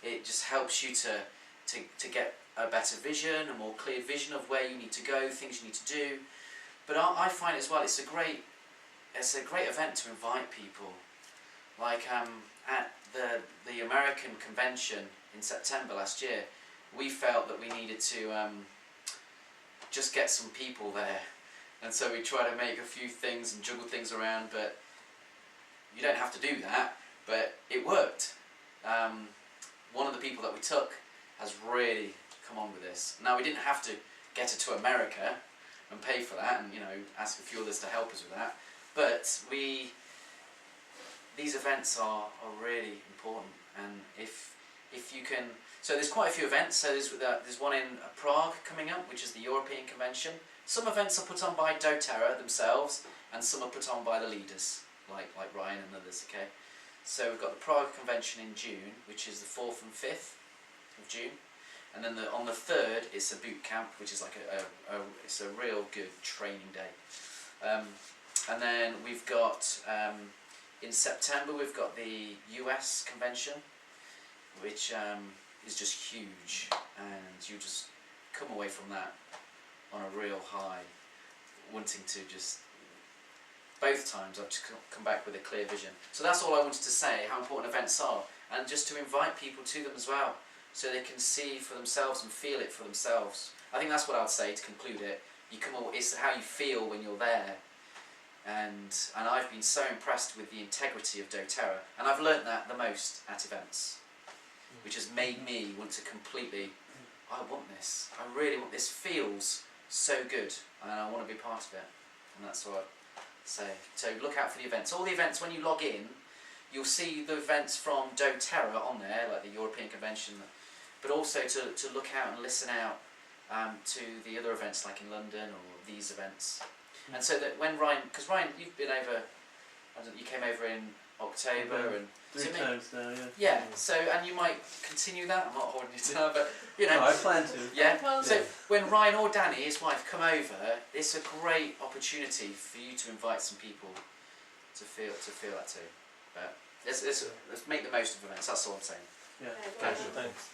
It just helps you to get a better vision, a more clear vision of where you need to go, things you need to do. But I find as well it's a great event to invite people. Like at the American convention in September last year, we felt that we needed to just get some people there, and so we tried to make a few things and juggle things around, but you don't have to do that, but it worked. One of the people that we took has really come on with this. Now, we didn't have to get her to America and pay for that, and ask a few others to help us with that, but we these events are really important, and if you can, so there's quite a few events. So there's one in Prague coming up, which is the European Convention. Some events are put on by doTERRA themselves, and some are put on by the leaders, like Ryan and others. Okay, so we've got the Prague Convention in June, which is the 4th and 5th of June, and then on the 3rd it's a boot camp, which is like it's a real good training day. And then we've got in September we've got the US Convention, which is just huge, and you just come away from that on a real high, wanting to just, both times I've just come back with a clear vision. So that's all I wanted to say, how important events are, and just to invite people to them as well, so they can see for themselves and feel it for themselves. I think that's what I'd say to conclude it. It's how you feel when you're there. And I've been so impressed with the integrity of doTERRA, and I've learnt that the most at events, which has made me want to completely, I want this, I really want this, feels so good, and I want to be part of it, and that's what I say. So look out for the events. All the events, when you log in, you'll see the events from doTERRA on there, like the European Convention, but also to look out and listen out to the other events like in London or these events. And so that when Ryan, because Ryan, you've been over, you came over in October and
3
so
times now, yeah.
yeah. So and you might continue that. I'm not holding you to that, but you know.
No, I plan to.
Yeah.
Well,
So when Ryan or Danny, his wife, come over, it's a great opportunity for you to invite some people to feel that too. But let's make the most of events. That's all I'm saying.
Yeah.
Thanks. Thanks.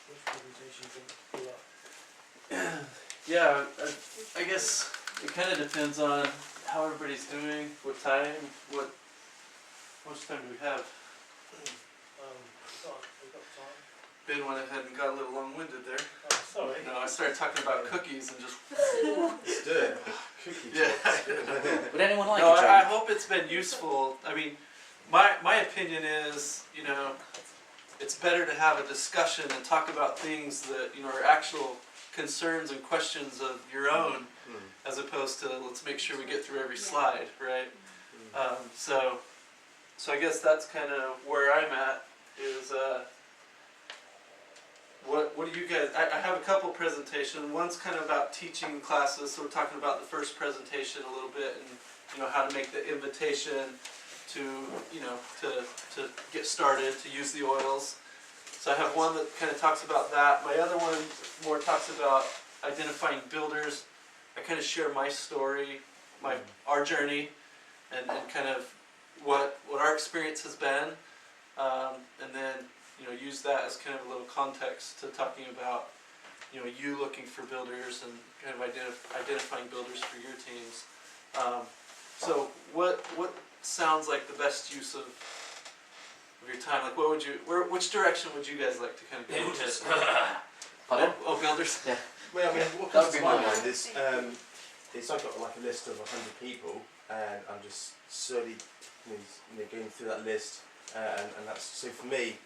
Which
presentation do you pull up?
Yeah, I guess it kind of depends on how everybody's doing, what time, how much time do we have?
We've got time.
Ben went ahead and got a little long-winded there.
Oh, sorry.
No, I started talking about cookies and just...
Let's do it. Cookie
Yeah.
talks.
Would anyone like
No,
a drink?
I hope it's been useful. I mean, my opinion is, you know, it's better to have a discussion and talk about things that, you know, are actual concerns and questions of your own, as opposed to let's make sure we get through every slide, right? So I guess that's kind of where I'm at. Is what do you guys? I have a couple presentations. One's kind of about teaching classes, so we're talking about the first presentation a little bit, and you know how to make the invitation to to get started to use the oils. So I have one that kind of talks about that. My other one more talks about identifying builders. I kind of share my story, our journey, and kind of what our experience has been, and then use that as kind of a little context to talking about you looking for builders and kind of identifying builders for your teams. So what sounds like the best use of your time? Like which direction would you guys like to kind of go?
Builders.
Pardon? Oh, builders.
Yeah.
Well, I mean, what
That
comes
would
to
be
my
my
mind is I've got like a list of 100 people, and I'm just slowly going through that list, and that's so for me.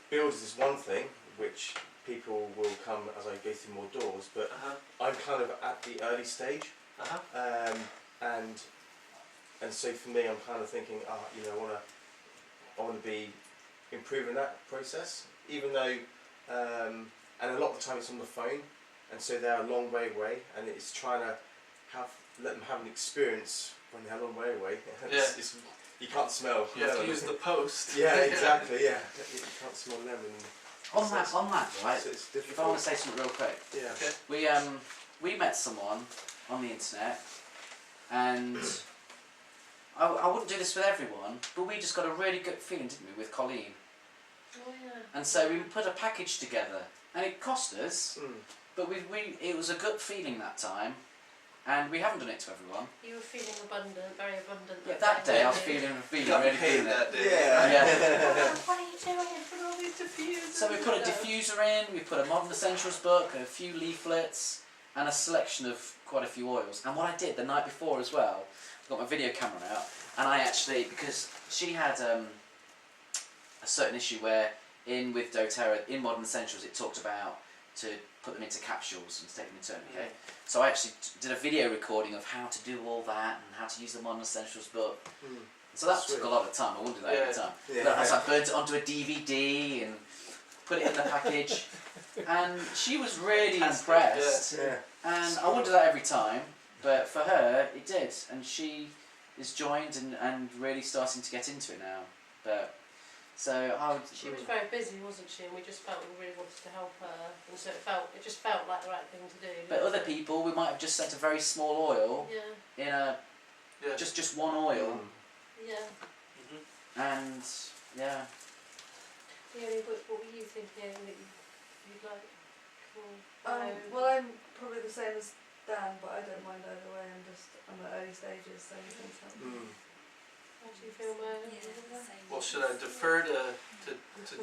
Builders is one thing which people will come as I go through more doors, but I'm kind of at the early stage, and so for me, I'm kind of thinking, I want to be improving that process, even though, and a lot of the time it's on the phone, and so they're a long way away, and it's trying to let them have an experience when they're a long way away. It's, you can't smell.
You have to use the post.
Yeah, exactly. Yeah, you can't smell lemon.
On that, right?
So it's
If I
difficult.
want to say something real quick,
Yeah.
Okay.
we met someone on the internet, and I wouldn't do this with everyone, but we just got a really good feeling, didn't we, with Colleen?
Oh yeah.
And so we put a package together, and it cost us,
Mm.
but it was a good feeling that time, and we haven't done it to everyone.
You were feeling abundant, very abundant.
Yeah, that day I was
weren't you?
feeling
Got
really
paid
feeling
that
it.
day.
Yeah.
What are you doing? Put all these diffusers.
So we put a diffuser in, we put a Modern Essentials book, a few leaflets, and a selection of quite a few oils. And what I did the night before as well, I got my video camera out, and I actually, because she had a certain issue where with doTERRA, in Modern Essentials, it talked about to put them into capsules and to take them in turn, okay? So I actually did a video recording of how to do all that and how to use the Modern Essentials book. So that
Sweet.
took a lot of time. I wouldn't do that every
Yeah.
time.
Yeah.
But I was like, burnt it onto a DVD and put it in the package. And she was really
Fantastic,
impressed.
Yeah.
And I wouldn't do that every time, but for her, it did. And she is joined and really starting to get into it now. But so I would.
She was very busy, wasn't she? And we just felt we really wanted to help her, and so it just felt like the right thing to do.
But other people, we might have just sent a very small oil
Yeah,
in a
Yeah.
just one oil,
yeah.
Mhm.
and yeah.
Yeah, what were you thinking that you'd like?
Well, I'm probably the same as Dan, but I don't mind either way. I'm at early stages, so anything's happening.
How do you feel, Mo?
Yeah, same.
Well, should I defer to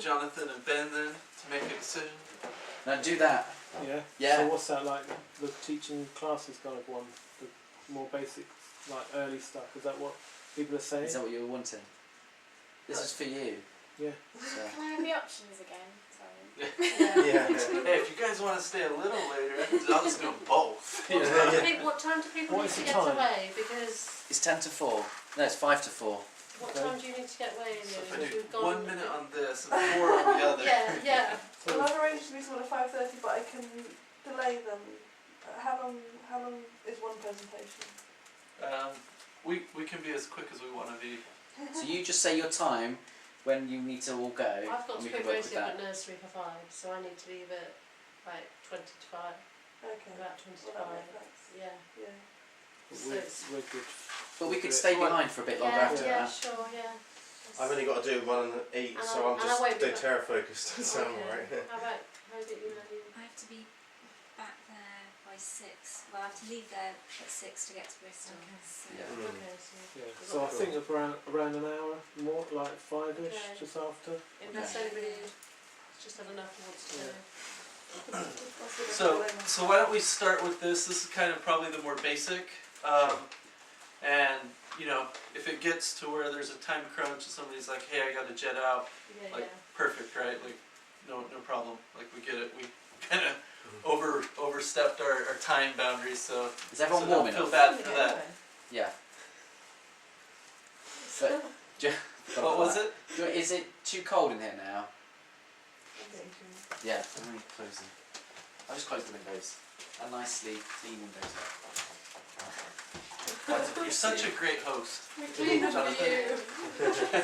Jonathan and Ben then to make a decision?
Now do that.
Yeah.
Yeah.
So what's that like? The teaching classes kind of one, the more basic, like early stuff. Is that what people are saying?
Is that what you were wanting? This is for you.
Yeah.
So.
Can I have the options again? Sorry.
Yeah.
Hey, if you guys want to stay a little later, I'll just do both.
What time do people
What
need
is
to
the
get
time?
away? Because
It's 10 to 4. No, it's 5 to 4.
what
Okay.
time do you need to get away?
So if I
Because
do
we've gone.
1 minute on this and 4 on the other.
Yeah, yeah.
Well, I've arranged to be sort of 5:30, but I can delay them. How long is one presentation?
We can be as quick as we want to be.
So you just say your time when you need to all go,
I've got
and
to
we
go
can work with
Rosie up
that.
at nursery for 5, so I need to leave at like 20 to 5.
Okay.
About 20 to
Well,
5.
that makes sense.
Yeah.
Yeah.
We're good.
But we could
Yeah.
stay behind for a bit longer
Yeah,
after
yeah,
that.
sure, yeah.
I've only got to do one and 8,
And
so
I-
I'm
and I
just
won't be
doTERRA focused, so I'm
Okay.
alright.
How is it you know?
I have to be back there by 6. Well, I have to leave there at 6 to get to Bristol.
Okay.
So.
Yeah.
Okay, so
Yeah. So I think around an hour more, like 5ish,
Okay.
just after.
unless anybody just had enough who wants to
Yeah.
go.
So why don't we start with this? This is kind of probably the more basic. And you know, if it gets to where there's a time crunch and somebody's like, hey, I got to jet out,
Yeah,
like
yeah.
perfect, right? Like no problem. Like we get it. We kind of overstepped our time boundaries, so
Is everyone
so
warm
don't feel
enough?
bad for that.
Yeah. But,
What was it?
Is it too cold in here now?
I'm getting through.
Yeah, I'm really closing. I'll just close the windows. A nicely clean windows.
You're such a great host.
We cleaned them for you.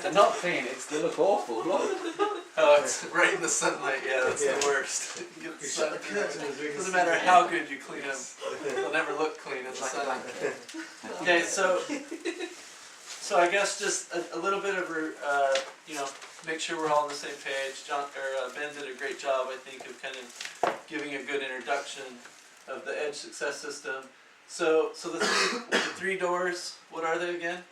They're not clean, they look awful. Look.
Oh, it's right in the sunlight. Yeah, that's
Yeah.
the worst. You get the
We
sun.
shut the curtains, we can
Doesn't
see
matter
the-
how good you clean them, they'll never look clean in the
Like a
sun.
blanket.
Okay, so I guess just a little bit of you know, make sure we're all on the same page. Ben did a great job, I think, of kind of giving a good introduction of the Edge success system. So the three doors, what are they again?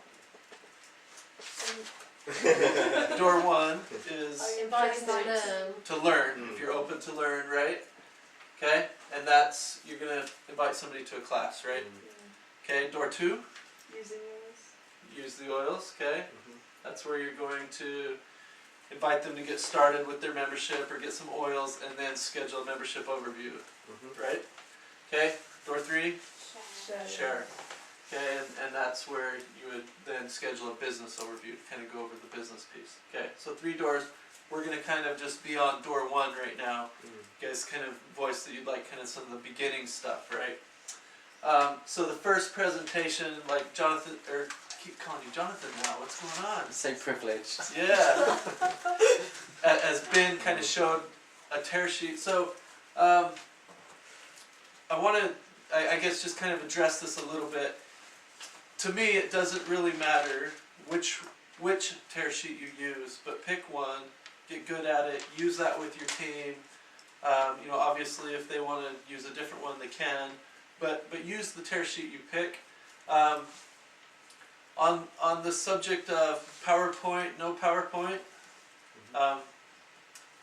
Door 1 is
Inviting to learn.
to learn, if you're open to learn, right? Okay, and that's, you're gonna invite somebody to a class, right? Okay, door 2,
Using yours.
use the oils, okay?
Mhm.
That's where you're going to invite them to get started with their membership or get some oils and then schedule a membership overview,
Mhm.
right? Okay, door 3,
Share.
share. Okay, and that's where you would then schedule a business overview to kind of go over the business piece. Okay, so 3 doors. We're going to kind of just be on door 1 right now. You guys kind of voice that you'd like kind of some of the beginning stuff, right? So the first presentation, like Jonathan, or I keep calling you Jonathan now, what's going on?
So privileged.
Yeah. As Ben kind of showed a tear sheet. So I want to, I guess, just kind of address this a little bit. To me, it doesn't really matter which tear sheet you use, but pick one, get good at it, use that with your team. You know, obviously, if they want to use a different one, they can. But use the tear sheet you pick. On the subject of PowerPoint, no PowerPoint.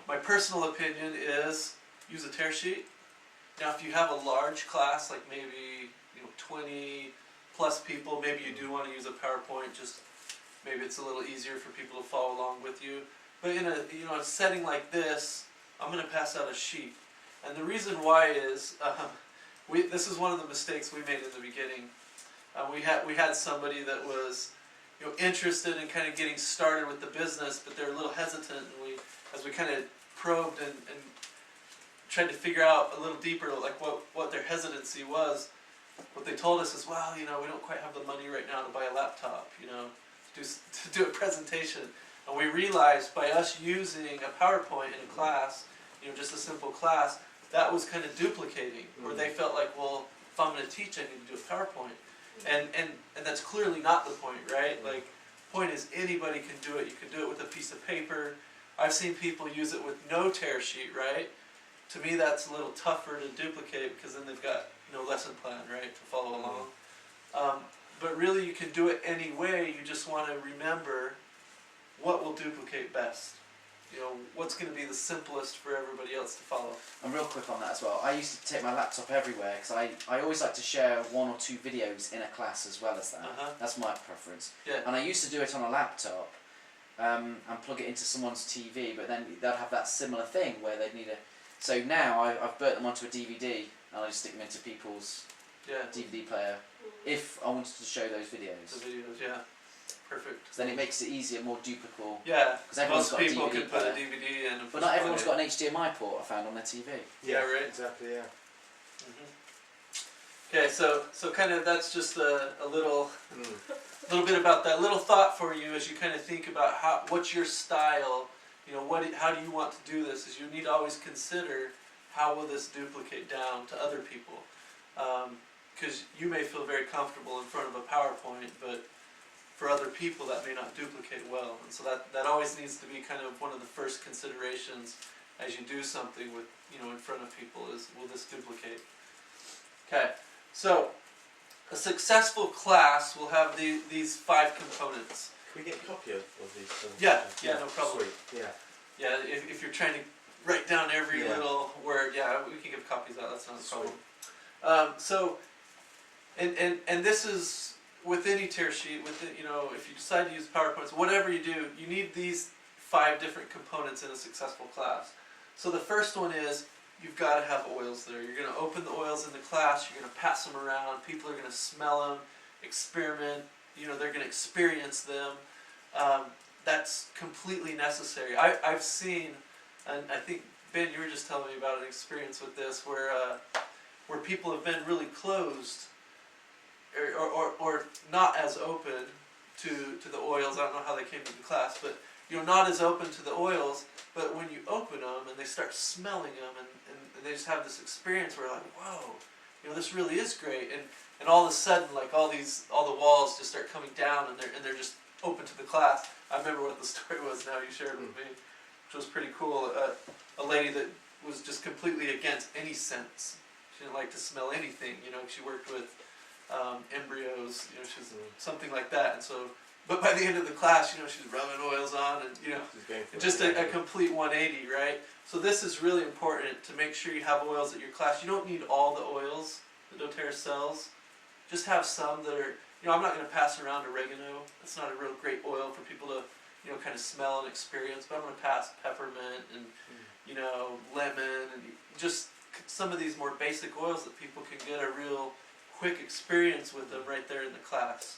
My personal opinion is use a tear sheet. Now, if you have a large class, like maybe 20 plus people, maybe you do want to use a PowerPoint. Just maybe it's a little easier for people to follow along with you. But in a a setting like this, I'm going to pass out a sheet, and the reason why is this is one of the mistakes we made in the beginning. We had somebody that was interested in kind of getting started with the business, but they're a little hesitant. And as we kind of probed and tried to figure out a little deeper, like what their hesitancy was, what they told us is, well, we don't quite have the money right now to buy a laptop, to do a presentation. And we realized by us using a PowerPoint in a class, just a simple class, that was kind of duplicating, where they felt like, well, if I'm going to teach, I need to do a PowerPoint. And that's clearly not the point, right? Like, point is anybody can do it. You can do it with a piece of paper. I've seen people use it with no tear sheet, right? To me, that's a little tougher to duplicate because then they've got no lesson plan, right, to follow along. But really, you can do it any way. You just want to remember what will duplicate best. What's going to be the simplest for everybody else to follow.
And real quick on that as well, I used to take my laptop everywhere because I always like to share 1 or 2 videos in a class as well as that. That's my preference.
Yeah.
And I used to do it on a laptop and plug it into someone's TV, but then they'd have that similar thing where they'd need a... So now I've burnt them onto a DVD and I just stick them into people's DVD player if I wanted to show those videos.
The videos, yeah. Perfect.
So then it makes it easier, more duplicable.
Yeah,
because
most people can put a DVD in.
But not everyone's got an HDMI port, I found, on their TV.
Yeah, right.
Exactly, yeah.
Okay, so kind of that's just a little bit about that. Little thought for you as you kind of think about what's your style. How do you want to do this? Is you need to always consider how will this duplicate down to other people, because you may feel very comfortable in front of a PowerPoint, but for other people that may not duplicate well, and so that always needs to be kind of one of the first considerations as you do something with in front of people is, will this duplicate? Okay, so a successful class will have these 5 components.
Can we get a copy of these?
Yeah, no problem.
Sweet. Yeah.
If you're trying to write down every little word, we can give copies out. That's not a problem. So, and this is with any tear sheet, if you decide to use PowerPoints, whatever you do, you need these 5 different components in a successful class. So the first one is, you've got to have oils there. You're going to open the oils in the class, you're going to pass them around, people are going to smell them, experiment, they're going to experience them. That's completely necessary. I've seen, and I think, Ben, you were just telling me about an experience with this, where people have been really closed, or not as open to the oils. I don't know how they came to the class, but not as open to the oils. But when you open them and they start smelling them, and they just have this experience where like, whoa, this really is great, and all of a sudden, like all the walls just start coming down, and they're just open to the class. I remember what the story was now you shared with me, which was pretty cool. A lady that was just completely against any scents. She didn't like to smell anything. She worked with embryos, she's something like that, and so, but by the end of the class, she's rubbing oils on, and just a complete 180, right? So this is really important to make sure you have oils at your class. You don't need all the oils that doTERRA sells. Just have some that are, I'm not going to pass around oregano. It's not a real great oil for people to, kind of smell and experience, but I'm going to pass peppermint and, lemon, and just some of these more basic oils that people can get a real quick experience with them right there in the class.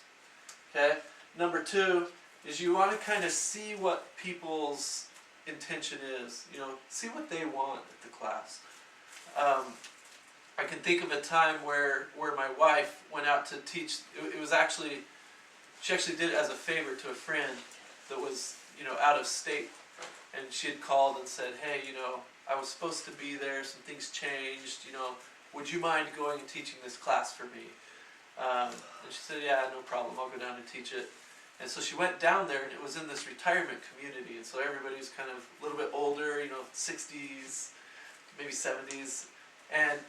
Okay? Number 2 is you want to kind of see what people's intention is. See what they want at the class. I can think of a time where my wife went out to teach. It was actually, she actually did it as a favor to a friend that was, out of state, and she had called and said, hey, I was supposed to be there, some things changed, would you mind going and teaching this class for me? And she said, yeah, no problem, I'll go down and teach it. And so she went down there, and it was in this retirement community, and so everybody was kind of a little bit older, 60s, maybe 70s, and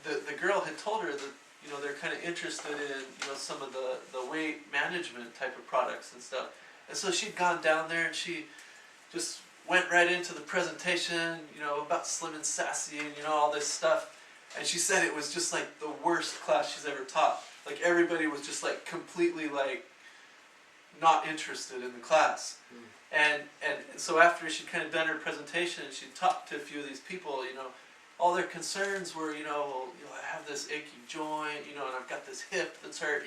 the girl had told her that they're kind of interested in some of the weight management type of products and stuff, and so she'd gone down there and she just went right into the presentation, about Slim and Sassy and all this stuff, and she said it was just like the worst class she's ever taught. Like everybody was just like completely like not interested in the class. And so after she'd kind of done her presentation and she'd talked to a few of these people, all their concerns were, well, I have this achy joint, and I've got this hip that's hurt,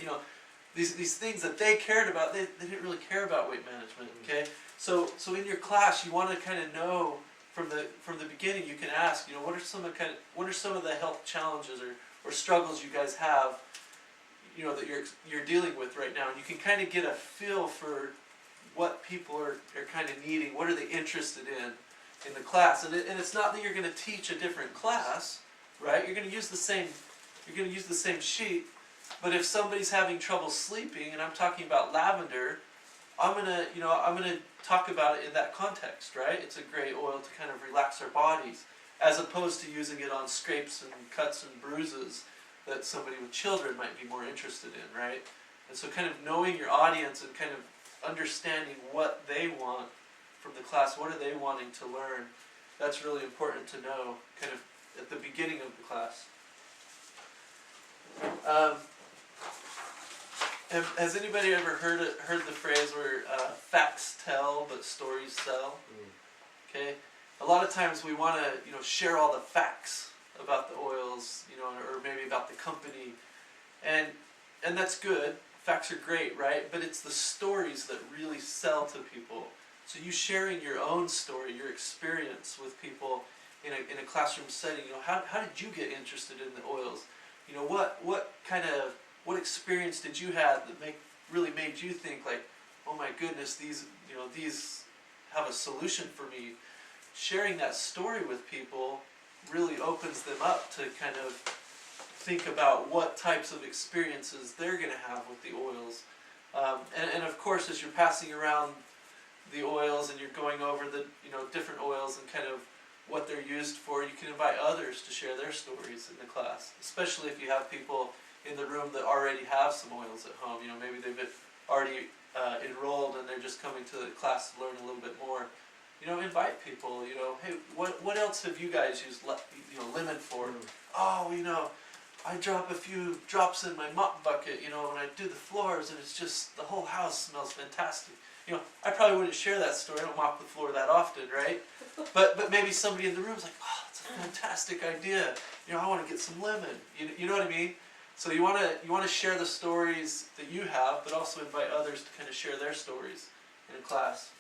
these things that they cared about, they didn't really care about weight management, okay? So in your class, you want to kind of know from the beginning. You can ask, you know, what are some of the health challenges or struggles you guys have, you know, that you're dealing with right now, and you can kind of get a feel for what people are kind of needing. What are they interested in the class? And it's not that you're going to teach a different class, right? You're going to use the same sheet. But if somebody's having trouble sleeping, and I'm talking about lavender, I'm gonna talk about it in that context, right? It's a great oil to kind of relax our bodies, as opposed to using it on scrapes and cuts and bruises that somebody with children might be more interested in, right? And so kind of knowing your audience and kind of understanding what they want from the class, what are they wanting to learn, that's really important to know kind of at the beginning of the class. Has anybody ever heard the phrase where facts tell but stories sell? Okay, a lot of times we want to share all the facts about the oils, or maybe about the company, and that's good. Facts are great, right? But it's the stories that really sell to people. So you sharing your own story, your experience with people in a classroom setting. How did you get interested in the oils? What experience did you have that really made you think like, oh my goodness, these have a solution for me? Sharing that story with people really opens them up to kind of think about what types of experiences they're going to have with the oils. And of course, as you're passing around the oils and you're going over the different oils and kind of what they're used for, you can invite others to share their stories in the class, especially if you have people in the room that already have some oils at home. Maybe they've been already enrolled and they're just coming to the class to learn a little bit more. Invite people. Hey, what else have you guys used lemon for? Oh, I drop a few drops in my mop bucket, when I do the floors, and it's just the whole house smells fantastic. I probably wouldn't share that story. I don't mop the floor that often, right? But maybe somebody in the room is like, oh, that's a fantastic idea. I want to get some lemon. You know what I mean? So you want to share the stories that you have, but also invite others to kind of share their stories in a class.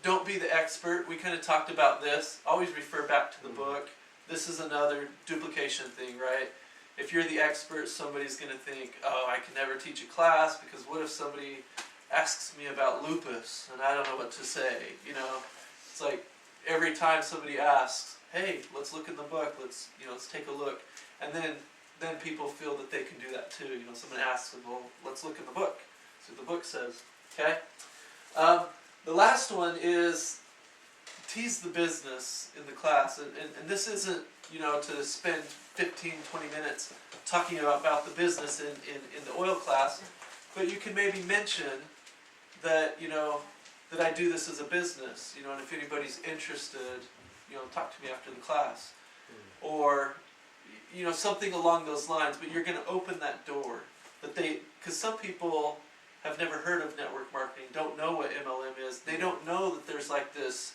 Don't be the expert. We kind of talked about this. Always refer back to the book. This is another duplication thing, right? If you're the expert, somebody's going to think, oh, I can never teach a class, because what if somebody asks me about lupus and I don't know what to say? It's like every time somebody asks, hey, let's look in the book, let's take a look. And then people feel that they can do that too. Someone asks them, well, let's look in the book. See what the book says. Okay? The last one is tease the business in the class. And this isn't, to spend 15, 20 minutes talking about the business in the oil class, but you can maybe mention that, that I do this as a business, and if anybody's interested, talk to me after the class. Or, something along those lines, but you're going to open that door. Because some people have never heard of network marketing, don't know what MLM is, they don't know that there's like this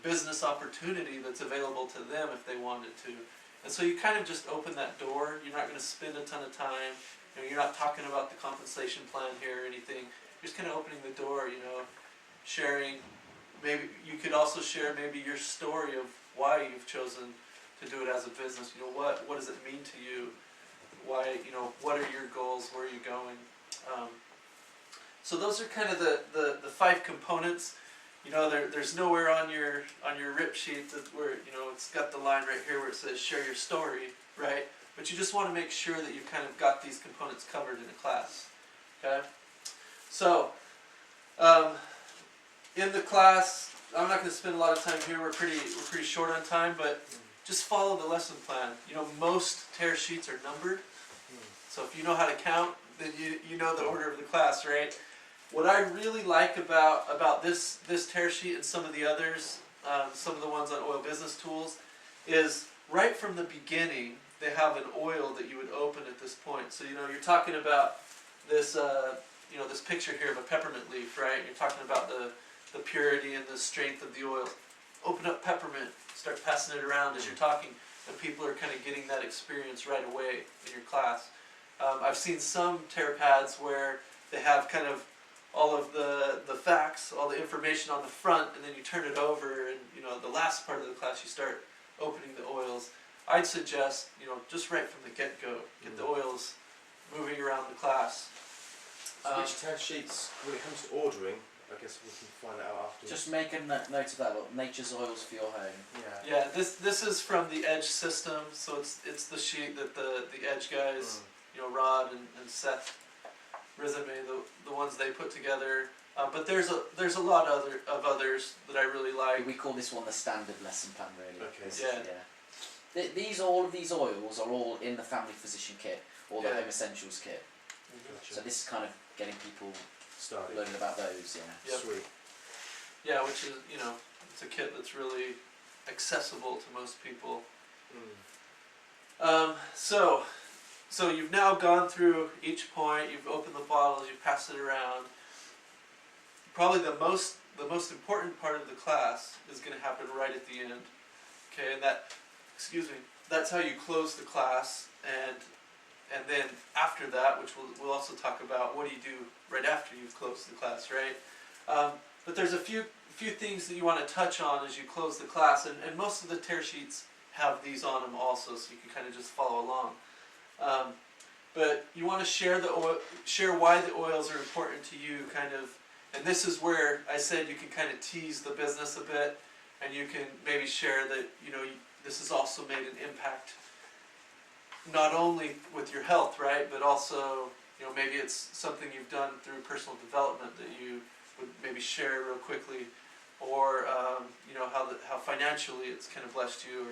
business opportunity that's available to them if they wanted to. And so you kind of just open that door. You're not going to spend a ton of time. You're not talking about the compensation plan here or anything. You're just kind of opening the door, sharing. Maybe you could also share maybe your story of why you've chosen to do it as a business. What does it mean to you? Why, what are your goals? Where are you going? So those are kind of the 5 components. There's nowhere on your rip sheet where it's got the line right here where it says share your story, right? But you just want to make sure that you've kind of got these components covered in a class. Okay. So in the class, I'm not going to spend a lot of time here. We're pretty short on time, but just follow the lesson plan. Most tear sheets are numbered, so if you know how to count, then you know the order of the class, right? What I really like about this tear sheet and some of the others, some of the ones on Oil Business Tools, is right from the beginning they have an oil that you would open at this point. So you're talking about this this picture here of a peppermint leaf, right? You're talking about the purity and the strength of the oil. Open up peppermint, start passing it around as you're talking, and people are kind of getting that experience right away in your class. I've seen some tear pads where they have kind of all of the facts, all the information on the front, and then you turn it over, and the last part of the class you start opening the oils. I'd suggest just right from the get-go, get the oils moving around the class.
So which tear sheets, when it comes to ordering, I guess we can find that out afterwards.
Just make a note of that. Look, Nature's Oils for your home.
Yeah.
Yeah, this is from the Edge system, so it's the sheet that the Edge guys, Rod and Seth Resume, the ones they put together. But there's a lot of others that I really like.
We call this one the standard lesson plan, really.
Okay.
This
Yeah.
is- all of these oils are all in the family physician kit or the
Yeah.
home essentials kit.
Gotcha.
So this is kind of getting people
Started.
learning about those. Yeah.
Yep.
Sweet.
Yeah, which is it's a kit that's really accessible to most people. So you've now gone through each point. You've opened the bottles. You've passed it around. Probably the most important part of the class is going to happen right at the end. Okay, and that's how you close the class, and then after that, which we'll also talk about, what do you do right after you've closed the class, right? But there's a few things that you want to touch on as you close the class, and most of the tear sheets have these on them also, so you can kind of just follow along. But you want to share why the oils are important to you, kind of, and this is where I said you can kind of tease the business a bit, and you can maybe share that this has also made an impact, not only with your health, right, but also maybe it's something you've done through personal development that you would maybe share real quickly, or how financially it's kind of blessed you,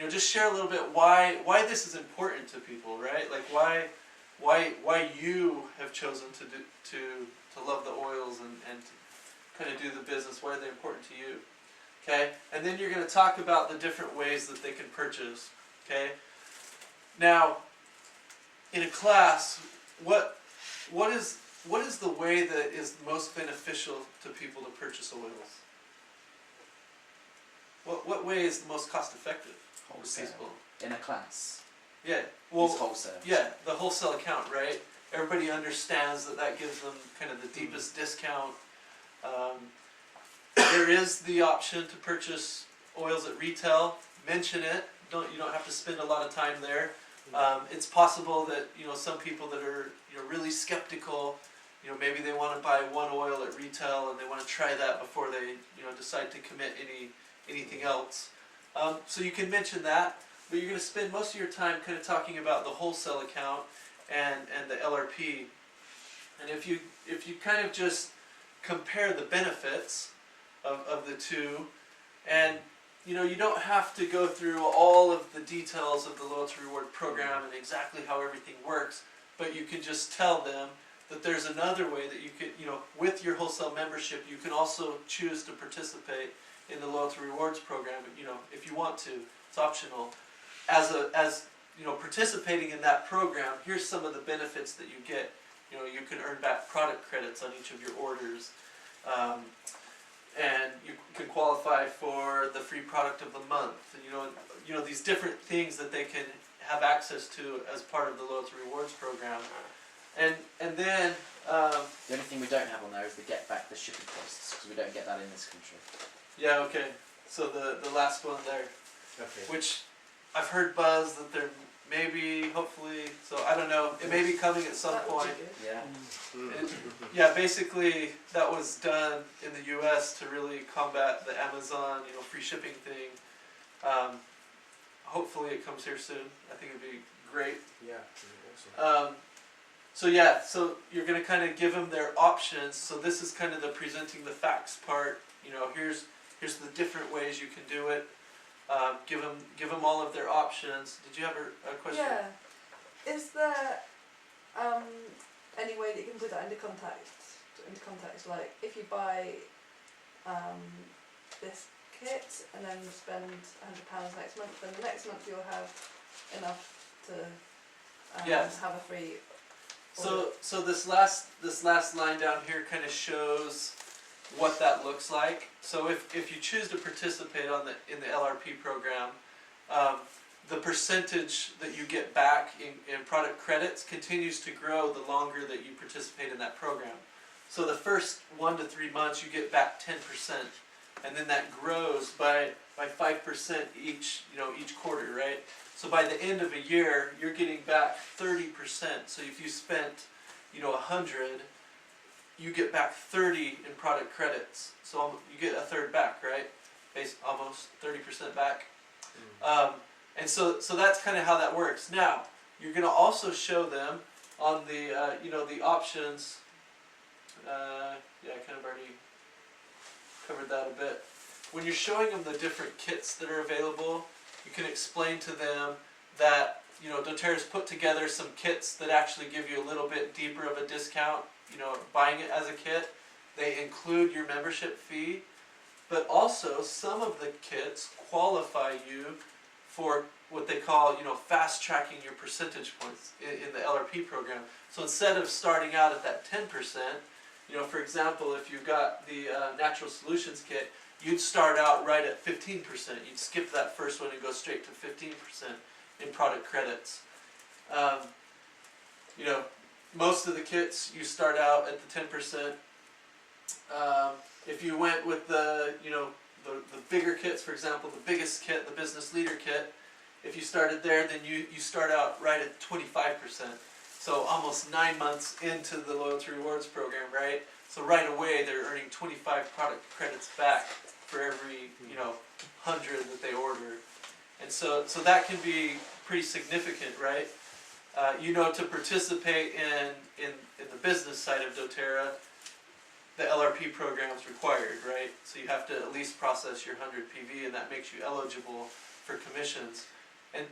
or just share a little bit why this is important to people, right? Like why you have chosen to love the oils and to kind of do the business. Why are they important to you? Okay, and then you're going to talk about the different ways that they can purchase. Okay, now in a class, what is the way that is most beneficial to people to purchase oils? What way is the most cost effective for
Wholesale.
people?
In a class.
Yeah,
It's
well,
wholesale.
yeah, the wholesale account, right? Everybody understands that gives them kind of the deepest discount. There is the option to purchase oils at retail. Mention it. You don't have to spend a lot of time there. It's possible that some people that are really skeptical, maybe they want to buy one oil at retail and they want to try that before they decide to commit anything else. So you can mention that, but you're going to spend most of your time kind of talking about the wholesale account and the LRP. And if you kind of just compare the benefits of the two, and you don't have to go through all of the details of the loyalty reward program and exactly how everything works, but you can just tell them that there's another way that you could, with your wholesale membership, you can also choose to participate in the loyalty rewards program. If you want to, it's optional. As participating in that program, here's some of the benefits that you get. You can earn back product credits on each of your orders. And you can qualify for the free product of the month. And, these different things that they can have access to as part of the loyalty rewards program. And then
The only thing we don't have on there is the get back the shipping costs, because we don't get that in this country.
yeah, okay. So the last one there,
Okay.
which I've heard buzz that there maybe, hopefully, so I don't know. It may be coming at some
That would be
point.
good.
Yeah.
Yeah, basically that was done in the U.S. to really combat the Amazon, free shipping thing. Hopefully it comes here soon. I think it'd be great.
Yeah. Awesome.
So you're gonna kind of give them their options. So this is kind of the presenting the facts part. Here's the different ways you can do it. Give them all of their options. Did you have a question?
Yeah. Is there any way that you can do that into context? Like if you buy this kit and then spend £100 next month, then the next month you'll have enough to
Yes.
have a free.
So this last line down here kind of shows what that looks like. So if you choose to participate in the LRP program, the percentage that you get back in product credits continues to grow the longer that you participate in that program. So the first 1 to 3 months you get back 10%, and then that grows by 5% each quarter, right? So by the end of a year, you're getting back 30%. So if you spent 100, you get back 30 in product credits. So you get a third back, right? Almost 30% back. And so that's kind of how that works. Now, you're going to also show them on the the options. Yeah, I kind of already covered that a bit. When you're showing them the different kits that are available, you can explain to them that doTERRA's put together some kits that actually give you a little bit deeper of a discount. Buying it as a kit, they include your membership fee, but also some of the kits qualify you for what they call fast tracking your percentage points in the LRP program. So instead of starting out at that 10%, for example, if you got the Natural Solutions kit, you'd start out right at 15%. You'd skip that first one and go straight to 15% in product credits. Most of the kits you start out at the 10%. If you went with the bigger kits, for example, the biggest kit, the Business Leader kit, if you started there, then you start out right at 25%. So almost 9 months into the Loyalty Rewards program, right? So right away they're earning 25 product credits back for every 100 that they order. And so that can be pretty significant, right? To participate in the business side of doTERRA, the LRP program is required, right? So you have to at least process your 100 PV, and that makes you eligible for commissions. And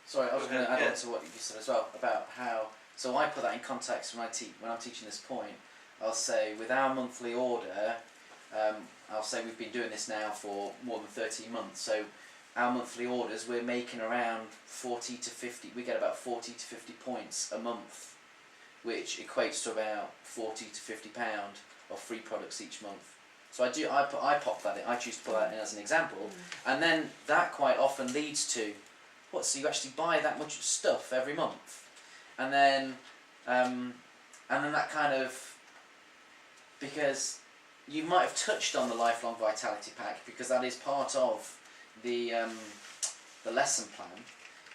sorry, I was going to add
yeah.
on to what you said as well about how. So I put that in context when I'm teaching this point. I'll say with our monthly order, I'll say we've been doing this now for more than 13 months. So our monthly orders, we're making around 40 to 50. We get about 40 to 50 points a month, which equates to about 40 to 50 pound of free products each month. So I pop that in. I choose to put that in as an example, and then that quite often leads to so you actually buy that much stuff every month, and then that kind of, because you might have touched on the Lifelong Vitality Pack because that is part of the lesson plan,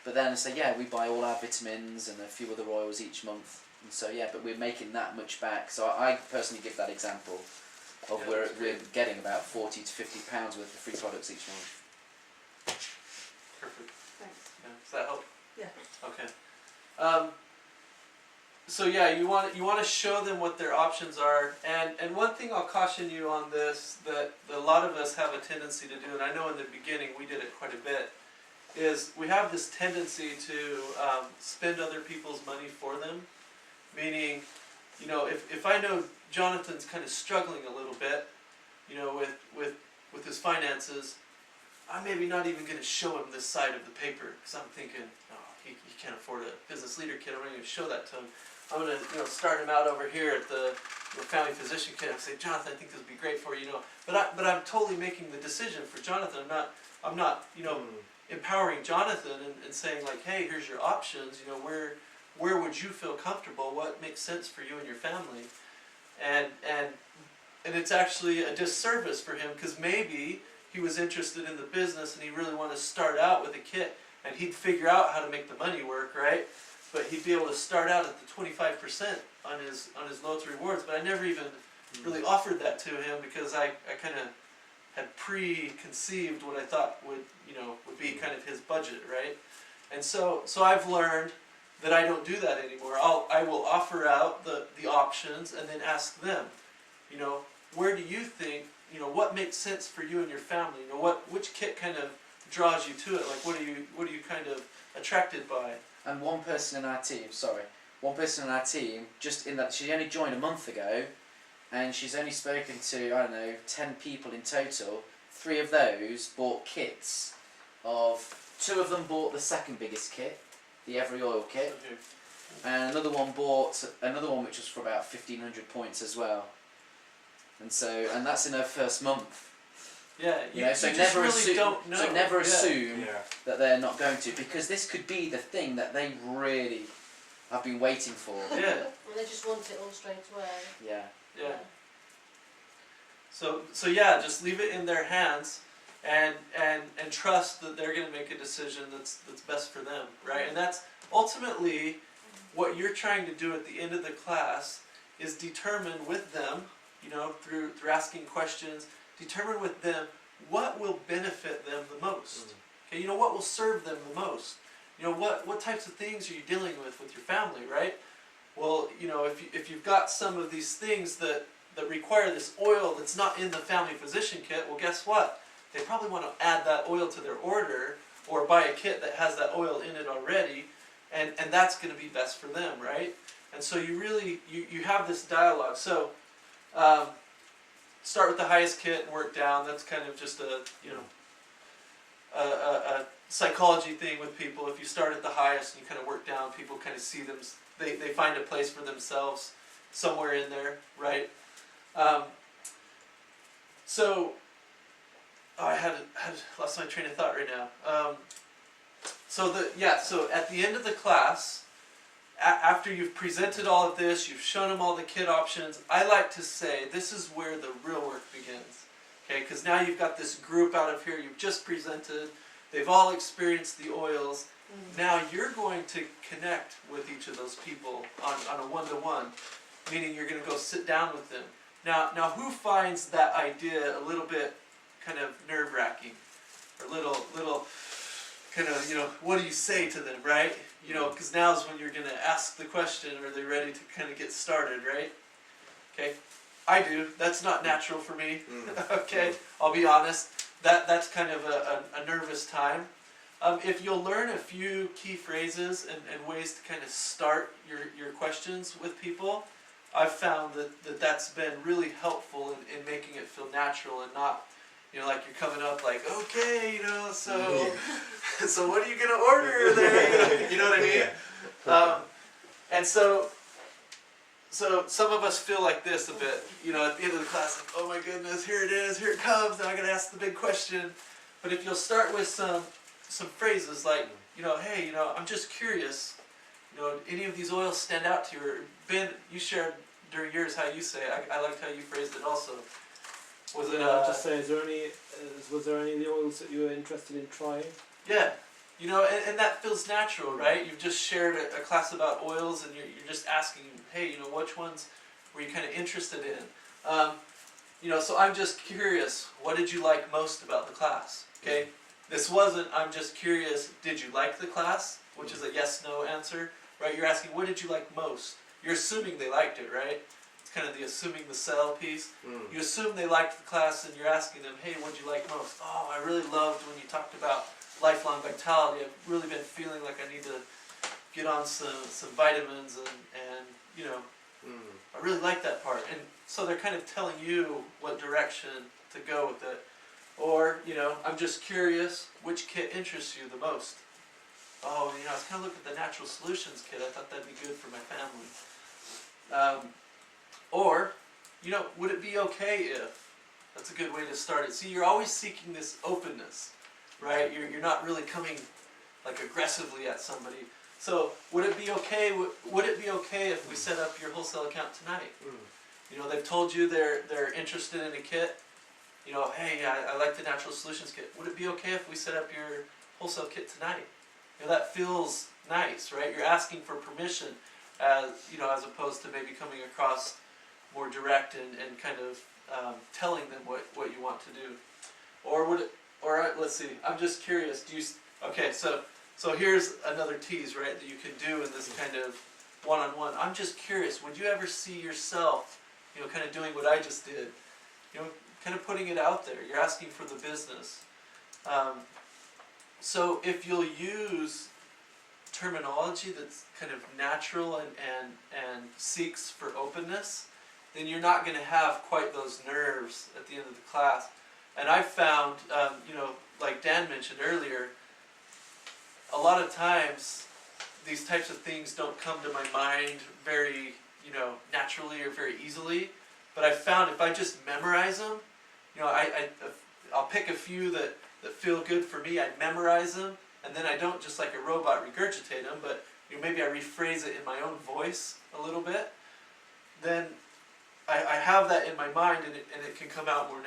but then say we buy all our vitamins and a few other oils each month, and so but we're making that much back. So I personally give that example of where we're getting about 40 to 50 pounds worth of free products each month.
Perfect.
Thanks.
Yeah. Does that help?
Yeah.
Okay. So you want to show them what their options are, and one thing I'll caution you on this that a lot of us have a tendency to do, and I know in the beginning we did it quite a bit, is we have this tendency to spend other people's money for them. Meaning, if I know Jonathan's kind of struggling a little bit, with his finances, I'm maybe not even going to show him this side of the paper because I'm thinking, he can't afford a Business Leader kit. I'm not going to show that to him. I'm going to start him out over here at the Family Physician kit and say, Jonathan, I think this would be great for you, But I'm totally making the decision for Jonathan. I'm not empowering Jonathan and saying like, hey, here's your options. Where would you feel comfortable? What makes sense for you and your family? And it's actually a disservice for him because maybe he was interested in the business and he really wanted to start out with a kit and he'd figure out how to make the money work, right? But he'd be able to start out at the 25% on his Loyalty Rewards. But I never even really offered that to him because I kind of had preconceived what I thought would be kind of his budget, right? And so I've learned that I don't do that anymore. I will offer out the options and then ask them, where do you think, what makes sense for you and your family? Which kit kind of draws you to it? Like, what are you kind of attracted by?
And one person in our team, just in that she only joined a month ago, and she's only spoken to 10 people in total. 3 of those bought kits. 2 of them bought the second biggest kit, the Every Oil kit, and another one bought another one which was for about 1,500 points as well. And that's in her first month.
Yeah,
You know, so
you just
never
really
assume.
don't know.
So never
Yeah.
assume
Yeah.
that they're not going to, because this could be the thing that they really have been waiting for.
Yeah,
And they just want it all straight away.
Yeah.
yeah. So yeah, just leave it in their hands, and trust that they're gonna make a decision that's best for them, right? And that's ultimately what you're trying to do at the end of the class, is determine with them, you know, through asking questions, determine with them what will benefit them the most. Okay, you know, what will serve them the most. You know, what types of things are you dealing with your family, right? Well, you know, if you've got some of these things that require this oil that's not in the family physician kit, well, guess what? They probably want to add that oil to their order, or buy a kit that has that oil in it already, and that's going to be best for them, right? And so you really, you have this dialogue. So start with the highest kit and work down. That's kind of just a, you know, a psychology thing with people. If you start at the highest and you kind of work down, people kind of see them, they find a place for themselves somewhere in there, right? So I had lost my train of thought right now. So at the end of the class, after you've presented all of this, you've shown them all the kit options, I like to say this is where the real work begins. Okay, because now you've got this group out of here, you've just presented, they've all experienced the oils. Now you're going to connect with each of those people on a one-to-one, meaning you're going to go sit down with them. Now who finds that idea a little bit kind of nerve-wracking, or little kind of, you know, what do you say to them, right? You know, because now's when you're going to ask the question, are they ready to kind of get started, right? Okay, I do. That's not natural for me. Okay, I'll be honest. That's kind of a nervous time. If you'll learn a few key phrases and ways to kind of start your questions with people, I've found that's been really helpful in making it feel natural and not, you know, like you're coming up like, okay, you know, so so what are you gonna order there? You know what I mean? And so some of us feel like this a bit, you know, at the end of the class, like, oh my goodness, here it is, here it comes, now I gotta ask the big question. But if you'll start with some phrases like, you know, hey, you know, I'm just curious, you know, any of these oils stand out to you? Or Ben, you shared during yours how you say it. I liked how you phrased it also. Was it
just say, was there any of the oils that you were interested in trying?
Yeah, you know, and that feels natural, right? You've just shared a class about oils, and you're just asking, hey, you know, which ones were you kind of interested in? You know, so I'm just curious, what did you like most about the class? Okay, this wasn't, I'm just curious, did you like the class? Which is a yes/no answer, right? You're asking, what did you like most? You're assuming they liked it, right? It's kind of the assuming the sell piece. You assume they liked the class, and you're asking them, hey, what did you like most? Oh, I really loved when you talked about lifelong vitality. I've really been feeling like I need to get on some vitamins, and you know, I really like that part. And so they're kind of telling you what direction to go with it. Or, you know, I'm just curious, which kit interests you the most? Oh, you know, I was kind of looking at the Natural Solutions kit. I thought that'd be good for my family. Or, you know, would it be okay if? That's a good way to start it. See, you're always seeking this openness, right? You're not really coming like aggressively at somebody. So, would it be okay? Would it be okay if we set up your wholesale account tonight? You know, they've told you they're interested in a kit. You know, hey, I like the Natural Solutions kit. Would it be okay if we set up your wholesale kit tonight? You know, that feels nice, right? You're asking for permission, as you know, as opposed to maybe coming across more direct and kind of telling them what you want to do. Or would it? All right, let's see. I'm just curious. Do you? Okay, so here's another tease, right? That you can do in this kind of one-on-one. I'm just curious. Would you ever see yourself, you know, kind of doing what I just did? You know, kind of putting it out there. You're asking for the business. So if you'll use terminology that's kind of natural and seeks for openness, then you're not going to have quite those nerves at the end of the class. And I've found, you know, like Dan mentioned earlier, a lot of times these types of things don't come to my mind very, you know, naturally or very easily. But I've found if I just memorize them, you know, I'll pick a few that feel good for me. I memorize them, and then I don't just like a robot regurgitate them, but maybe I rephrase it in my own voice a little bit. Then I have that in my mind, and it can come out more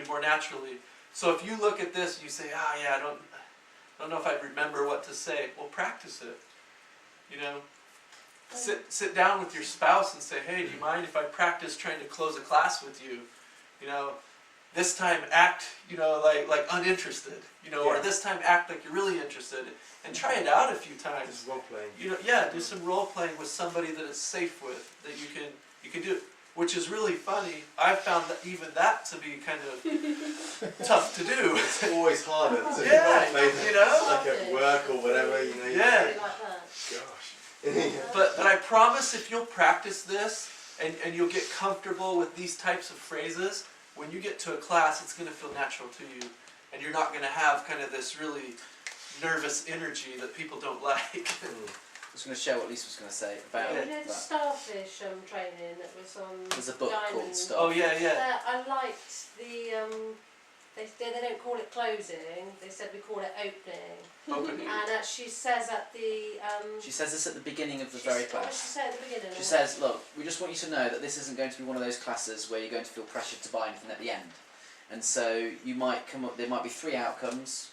more naturally. So if you look at this and you say, I don't know if I remember what to say. Well, practice it. Sit down with your spouse and say, hey, do you mind if I practice trying to close a class with you? This time act, like uninterested, or this time act like you're really interested, and try it out a few times.
Just role playing.
Do some role playing with somebody that it's safe with, that you can do, which is really funny. I've found that even that to be kind of tough to do.
It's always harder to
Yeah,
role play like at work or whatever,
Yeah.
Like that.
Gosh.
But I promise, if you'll practice this and you'll get comfortable with these types of phrases, when you get to a class, it's going to feel natural to you, and you're not going to have kind of this really nervous energy that people don't like.
I was going to share what Lisa was going to say about
You know the
that.
starfish training that was on
There's a book called
Diamond?
Stuff.
Oh yeah.
I liked the they don't call it closing. They said we call it opening. And she says at the
She says this at the beginning of the very
What did
class.
she say at the beginning?
She says, look, we just want you to know that this isn't going to be one of those classes where you're going to feel pressured to buy anything at the end. And so you might come up, there might be 3 outcomes.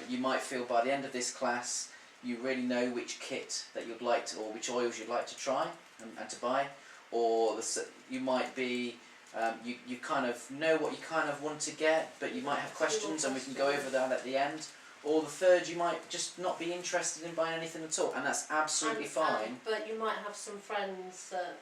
You might feel by the end of this class, you really know which kit that you'd like to, or which oils you'd like to try and to buy. Or you might be, you kind of know what you kind of want to get, but you might have questions and we can go over that at the end. Or the third, you might just not be interested in buying anything at all, and that's absolutely fine.
But you might have some friends that.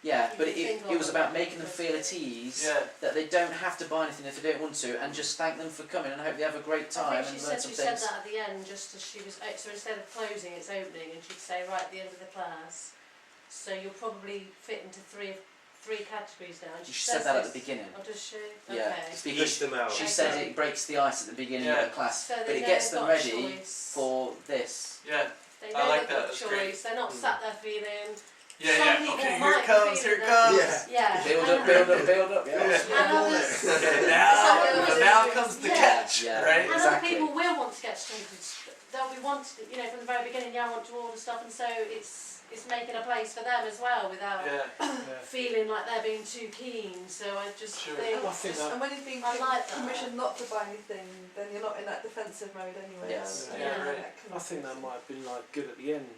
Yeah,
you
but
can think
it was
of
about
that
making them feel at
interested.
ease,
Yeah.
that they don't have to buy anything if they don't want to, and just thank them for coming and hope they have a great time
I
and
think
learn
she
some
said
things.
that at the end, just as she was. So instead of closing, it's opening, and she'd say right at the end of the class. So you'll probably fit into three categories now. And
She said that at the
this-
beginning.
Oh, does she?
Yeah,
Okay.
it's
Ease
because
them out.
she
Okay.
says it breaks the ice at the beginning of
Yeah.
the class,
So
but
they
it
know
gets
they've
them
got
ready
choice.
for this.
Yeah.
They
I
know
like
they've
that,
got
that's
choice.
great.
They're not sat there feeling.
Yeah.
Some
Yeah.
people
Okay, here
might
it
be
comes. Here it
feeling
comes.
Yeah.
Yeah.
Build
and
up, build up, build up.
Yeah.
And others.
Okay,
It's
now
like
comes the
yeah.
catch,
Yeah.
right?
And
Exactly.
other people will want to get straight. They'll be wanting, from the very beginning. Yeah, I want to order stuff, and so it's making a place for them as well without
Yeah.
feeling like they're being too keen. So I just
Sure.
think.
I think that
And when you've been
I like that.
permission not to buy anything, then you're not in that defensive mode anyway.
Yes.
And
Yeah,
that
right.
can
I think that might have been like good at the end,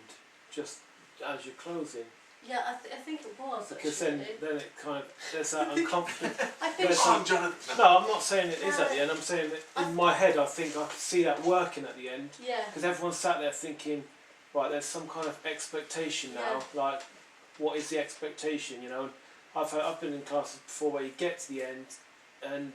just as you're closing,
Yeah, I think it was.
because
actually.
then it kind of there's that uncomfortable.
I think.
there's
Oh,
some-
Jonathan.
No, I'm not saying it is at the end. I'm saying that in my head, I think I could see that working at the end,
Yeah.
because everyone sat there thinking, right, there's some kind of expectation now. Like, what is the expectation? I've been in classes before where you get to the end, and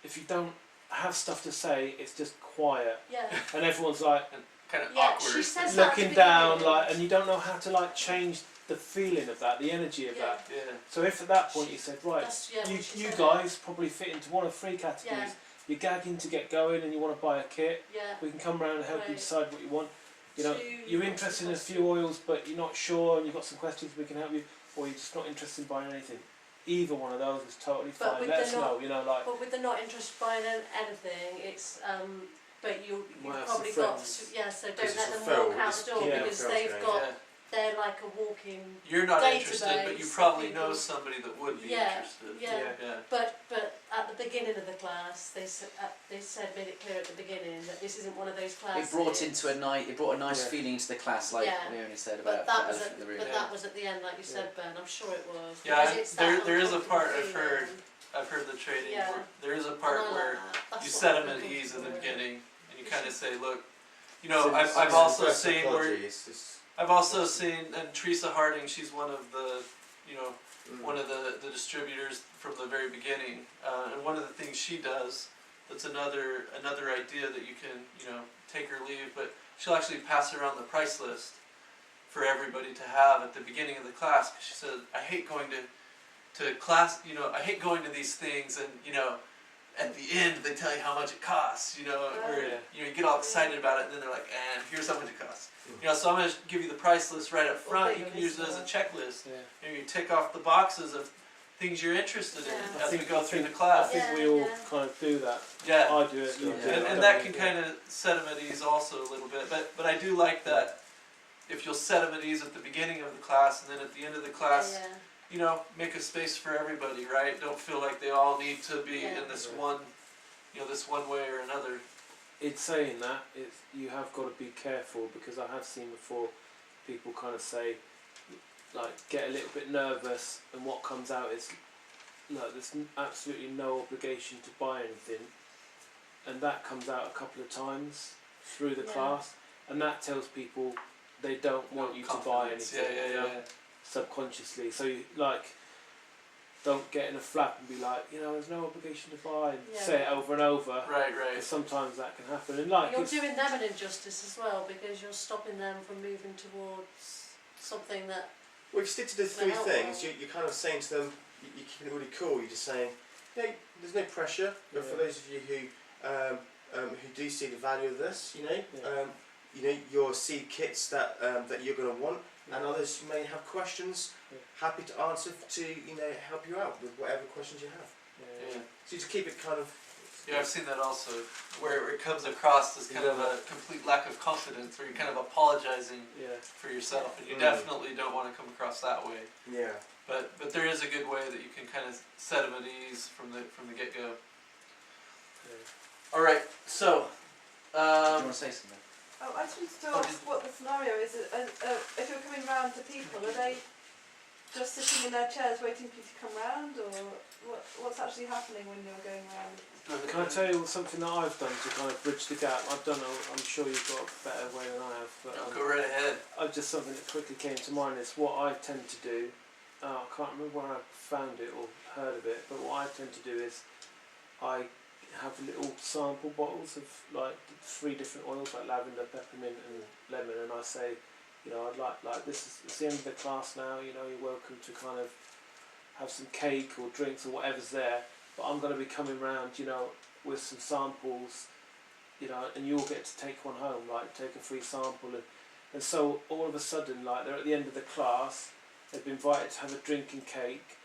if you don't have stuff to say, it's just quiet,
Yeah.
and everyone's like
Kind of
Yeah.
awkward.
She says that at the
looking down,
beginning.
like, and you don't know how to like change the feeling of that, the energy of
Yeah.
that.
Yeah.
So if at that point you said, right,
That's, yeah,
you
what she
you
said.
guys probably fit into one of 3 categories.
Yeah.
You're gagging to get going and you want to buy a kit.
Yeah.
We can come around and help you
Right.
decide what you want.
Two,
You're interested in a few oils, but you're not sure, and you've got some questions. We can help you, or you're just not interested in buying anything. Either one of those is totally
But
fine.
with
Let
the
us
not-
know. Like
But with the not interested buying anything, it's but you've
Might have
probably
some
got
friends.
So don't
Because
let
it's
them
referral,
walk out
it's-
the door
yeah.
because
referrals
they've
going,
got
Yeah.
they're like a walking.
You're not
Database
interested, but you
of
probably
people.
know somebody that would be
Yeah.
interested.
Yeah.
Yeah.
But at the beginning of the class, they made it clear at the beginning that this isn't one of those classes.
It brought a nice
Yeah.
feeling into the class, like
Yeah.
Leonie said
But
about
that
the
was
elephant in the room.
but that was at the end, like you said, Ben. I'm sure it was.
Yeah,
because it's
there-
that
there is a
uncomfortable
part I've
feeling.
heard. I've heard the training.
Yeah.
Where there is a
And
part
I like
where
that. That's
you
what
set
I'm
them at
looking
ease in the
for.
beginning, and you kind of say, look,
So
I've
it's
also
reverse
seen where
psychology, it's just-
I've also seen, and Teresa Harding, she's one of the,
Mm.
one of the distributors from the very beginning, and one of the things she does, that's another idea that you can, take or leave, but she'll actually pass around the price list for everybody to have at the beginning of the class, because she said, I hate going to class, I hate going to these things, and, at the end they tell you how much it costs, or,
Yeah.
you get all excited about it, and then they're like, and here's how much it costs. So I'm going to give you the price list right up front. You can use it as a checklist.
yeah.
You tick off the boxes of things you're interested in
Yeah.
as we go through the
I
class.
think
Yeah,
we all
yeah.
kind of do that.
Yeah.
I do it. You
Yeah.
do it.
And,
I
and that
don't
can
do it.
kind of set them at ease also a little bit. But I do like that if you'll set them at ease at the beginning of the class and then at the end of the class,
Yeah.
you know, make a space for everybody, right? Don't feel like they all need to be
Yeah.
in this
Yeah.
one, you know, this one way or another.
In saying that, you have got to be careful, because I have seen before people kind of say, like, get a little bit nervous, and what comes out is, like, there's absolutely no obligation to buy anything, and that comes out a couple of times through the
Yeah.
class, and that tells people they don't want you to buy
Confidence.
anything,
Yeah,
you
yeah,
know,
yeah.
subconsciously. So you, like, don't get in a flap and be like, you know, there's no obligation to buy, and
Yeah.
say it over and over.
Right,
Because
right.
sometimes that can happen, and like
You're
it's,
doing them an injustice as well, because you're stopping them from moving towards something that.
Well, if you stick to the
Well,
three
how
things,
well-
you're kind of saying to them, you're keeping it really cool. You're just saying, you know, there's no pressure. But for
Yeah.
those of you who do see the value of this,
Yeah.
your seed kits that you're going to want, and
Yeah.
others may have questions.
Yeah.
Happy to answer to help you out with whatever questions you have.
yeah.
Yeah.
So just keep it kind of.
Yeah, I've seen that also, where it comes across as kind of a complete lack of confidence, where you're kind of apologizing
Yeah.
for yourself, and you
Mm.
definitely don't want to come across that way.
Yeah.
But there is a good way that you can kind of set them at ease from the get go.
Yeah.
All right, so
Do you want to say something?
Oh, I just wanted to
Oh,
ask what the scenario is. If you're coming round to people, are they just sitting in their chairs waiting for you to come round, or what's actually happening when you're going round?
Can I tell you something that I've done to kind of bridge the gap? I've done. I'm sure you've got a better way than I have, but
Go right ahead.
I've just something that quickly came to mind is what I tend to do. I can't remember where I found it or heard of it, but what I tend to do is I have little sample bottles of like 3 different oils, like lavender, peppermint, and lemon, and I say, you know, I'd like this is it's the end of the class now. You know, you're welcome to kind of have some cake or drinks or whatever's there, but I'm going to be coming round, you know, with some samples, you know, and you'll get to take one home, like take a free sample, and so all of a sudden, like they're at the end of the class, they've been invited to have a drink and cake,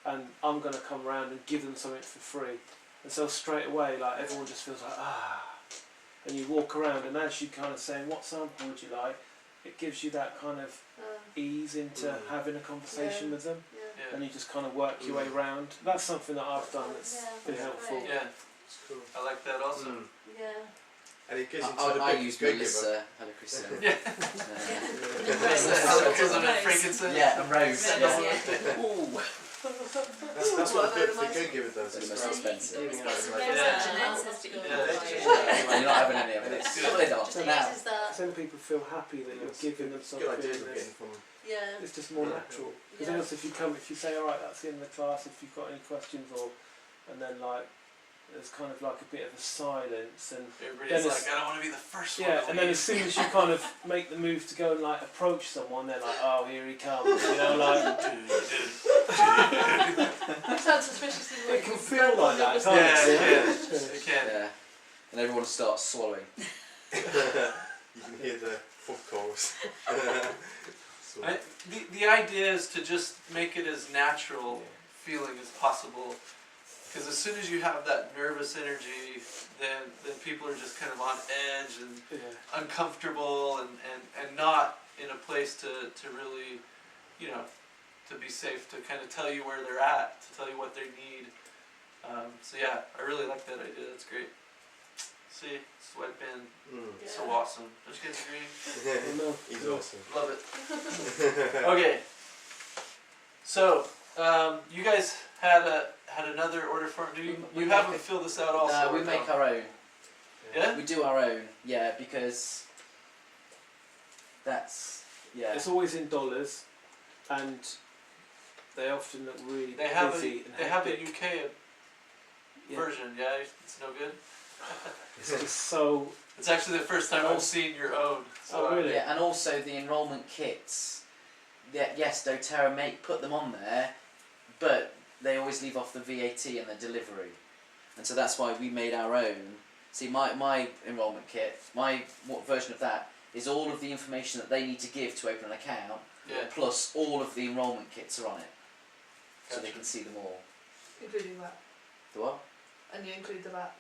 and I'm going to come round and give them something for free, and so straight away, like everyone just feels like and you walk around, and as you kind of saying, what sample would you like, it gives you that kind of ease into
Mm.
having a conversation
Yeah.
with them,
Yeah.
Yeah,
and you just kind of work your way round. That's something that I've done that's
Yeah,
been
that's
helpful.
great.
yeah,
It's cool.
I like that also.
Mm.
Yeah.
And it goes into
I
the big
use
go-giver.
Melissa. Hello, Christina.
Yeah.
Uh,
and frankincense.
yeah, and Rose.
Yeah.
Ooh.
That's what the go-giver does.
They're the
It's
most
like
expensive.
giving out
Get some
like-
rose
Yeah.
and then says that you
Yeah.
can buy
Yeah.
And you're not having any of it.
It's
Put it on.
Just
Now.
uses that.
Then people feel happy that you're
It's
giving them
Good
something.
ideas of
that's-
getting from.
Yeah.
It's just more natural. Because
Yeah.
else if you say, alright, that's the end of the class, if you've got any questions, and then like, there's kind of like a bit of a silence, and
Everybody's
Then
like,
it's-
I don't want to be the first one
yeah,
to
and then
leave.
as soon as you kind of make the move to go and like approach someone, they're like, oh, here he comes, you know, like,
You sound suspiciously
it
rude.
can feel like that, can't
Yeah,
it?
yeah, it can.
Yeah. And everyone starts swallowing.
You can hear the fourth chorus. So-
The idea is to just make it as natural feeling as possible, because as soon as you have that nervous energy, then people are just kind of on edge and
Yeah.
uncomfortable and not in a place to really, you know, to be safe, to kind of tell you where they're at, to tell you what they need. So yeah, I really like that idea. That's great. See, RyanBen,
Mm.
so awesome. Don't you guys agree?
I know.
He's awesome.
Love it. Okay. So, you guys had another order form. Do you
We
have
make
them
it-
fill this out also?
No,
or
we make our own.
Yeah.
We do our own. Yeah, because that's
It's always in dollars, and they often look really
They have
busy and
they have a
hectic.
UK
Yeah.
version. Yeah, it's no good.
It's just so.
It's actually the first time I've seen your own. So
Oh, really?
Yeah, and also the enrolment kits. Yeah, yes, doTERRA put them on there, but they always leave off the VAT and the delivery, and so that's why we made our own. See, my enrolment kit, what version of that is all of the information that they need to give to open an account,
Yeah.
plus all of the enrolment kits are on it. so they can see them all.
Including that.
The what?
And you include the VAT.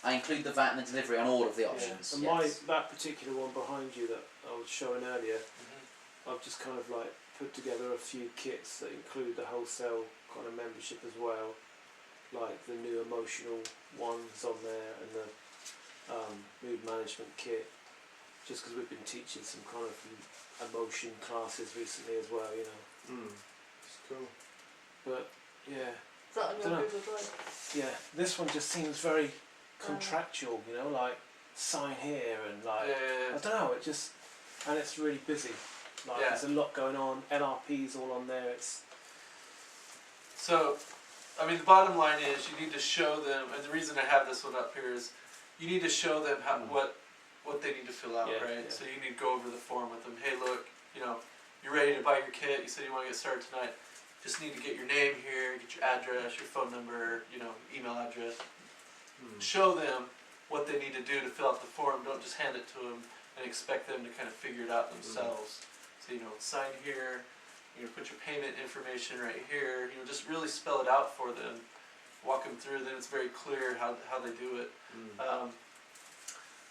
I include the VAT and the delivery on all of the options.
And
Yes.
that particular one behind you that I was showing earlier,
Mm-hmm.
I've just kind of like put together a few kits that include the wholesale kind of membership as well, like the new emotional ones on there and the mood management kit, just because we've been teaching some kind of emotion classes recently as well, you know.
It's cool.
But yeah,
Is that on your
Dunno.
Google Drive?
yeah, this one just seems very contractual, you know, like sign here and like I don't know, it just, and it's really busy. Like
Yeah.
there's a lot going on. NRP's all on there. It's
So, I mean, the bottom line is you need to show them, and the reason I have this one up here is you need to show them how, what they need to fill out,
Yeah,
right?
yeah.
So you need to go over the form with them. Hey, look, you know, you're ready to buy your kit. You said you want to get started tonight. Just need to get your name here, get your address, your phone number, you know, email address. Show them what they need to do to fill out the form. Don't just hand it to them and expect them to kind of figure it out themselves. So, you know, sign here. You know, put your payment information right here. You know, just really spell it out for them. Walk them through. Then it's very clear how they do it.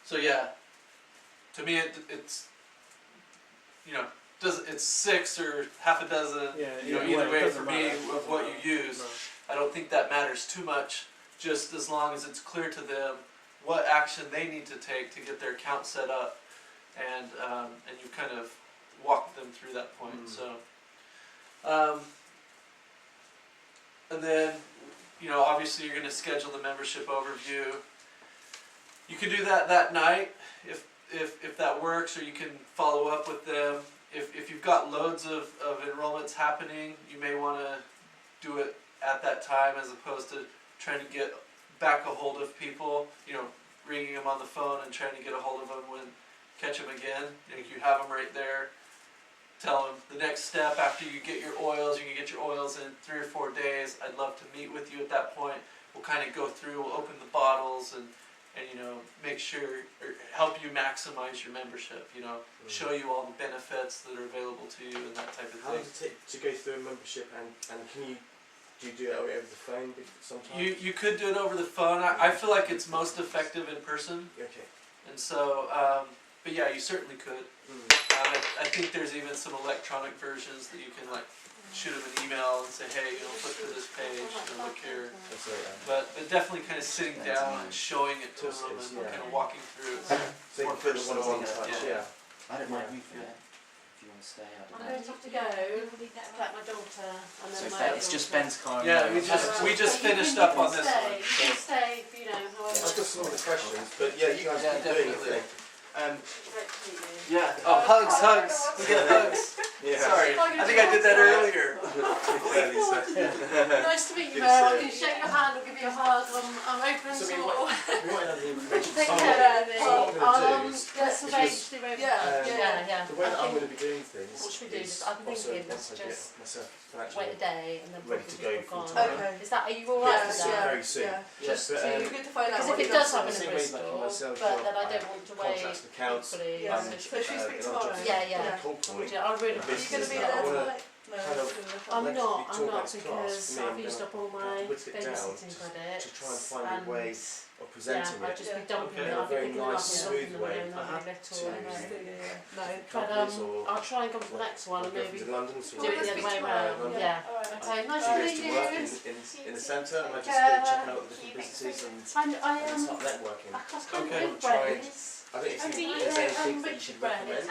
So yeah, to me it's you know it's 6 or half a dozen. You know, either way for me of what you use.
No.
I don't think that matters too much. Just as long as it's clear to them what action they need to take to get their account set up, and you kind of walk them through that point. So. And then, you know, obviously you're going to schedule the membership overview. You can do that night if that works, or you can follow up with them. If you've got loads of enrollments happening, you may want to do it at that time as opposed to trying to get back a hold of people, you know, ringing them on the phone and trying to get a hold of them catch them again. You have them right there. Tell them the next step after you get your oils, you can get your oils in 3 or 4 days. I'd love to meet with you at that point. We'll kind of go through, we'll open the bottles and you know, make sure, or help you maximize your membership, you know, show you all the benefits that are available to you and that type of
How
thing.
does it take to go through a membership and do you do it over the phone sometimes?
You could do it over the phone. I feel like it's most effective in person,
Okay.
and so, but yeah, you certainly could. I think there's even some electronic versions that you can like shoot them an email and say, hey, you know, click to this page, you know, look here.
That's right.
But definitely kind of sitting down and showing it to
Of course
them
it is,
and
yeah.
kind of walking through it.
So you
More
can feel the one-on-one
personal,
touch,
yeah.
yeah.
I don't mind
Yeah.
you if you want to stay. I
I'm
don't
going
know.
to have to go collect my daughter and then
So
my
fair,
other
it's just
daughter.
Ben's car.
Yeah, we just
So you
finished
can-
up
you
on
can
this
stay,
one.
You can stay, you know, however.
I've got some other questions, but yeah, you guys
Yeah,
keep doing your
definitely.
thing.
Great to meet you.
Yeah. Oh, hugs. We get hugs.
Yeah.
Sorry, I think I did that earlier.
Nice to meet you,
Good to
Mel. I
see
can shake your hand or give you a hug. I'm open
So
to
we
all.
We might have the information.
Take
So
care of me.
so what I'm
I'll
going to do is,
get some
because,
age to do over.
Yeah.
the way that I'm
I
going to be doing things
What should we do?
is
I've been
also
thinking,
once
let's
I get
just
myself
wait
financially
a day and then
ready to go
book on.
full time.
Okay.
Is that? Are you all right
Yeah,
with
so
that?
very soon.
Yeah.
Just
But,
to.
It'd be good to find out
Because
what
if it
he
does
does.
happen
the
in
same way like
Bristol,
myself,
but
you're-
then I
I
don't want to wait
contracts and accounts,
equally.
Yeah.
and,
So should we speak
and
tomorrow?
I'll just
Yeah, yeah.
cold calling.
I really.
The
Are you going to be
business
there
that I wanna
tonight? No.
kind of-
I'm
Like,
not.
we
I'm
talk
not
about this class,
because
for me, I'm
I've used
gonna
up all my
whittle it down
babysitting credits.
to try and find a way
and
of
yeah,
presenting
I'll
it.
just be dumping
Okay.
them. I'll be
Very
picking them up
nice,
and
smooth
dumping them
way
in
to-
a little.
No.
But
companies or
I'll try and come to the next one and
go
maybe
to
do
London, so
it the other way around.
Yeah.
Yeah.
Alright.
Okay, nice
She
to
goes
meet
to work
you.
in the centre, and I just
Take
go check
care.
out the different businesses and
I
start networking.
I can't
Okay.
do
Try and-
brains.
I don't know if
And do
you-
you
there's
know,
anything that you
Richard
should
Brand?
recommend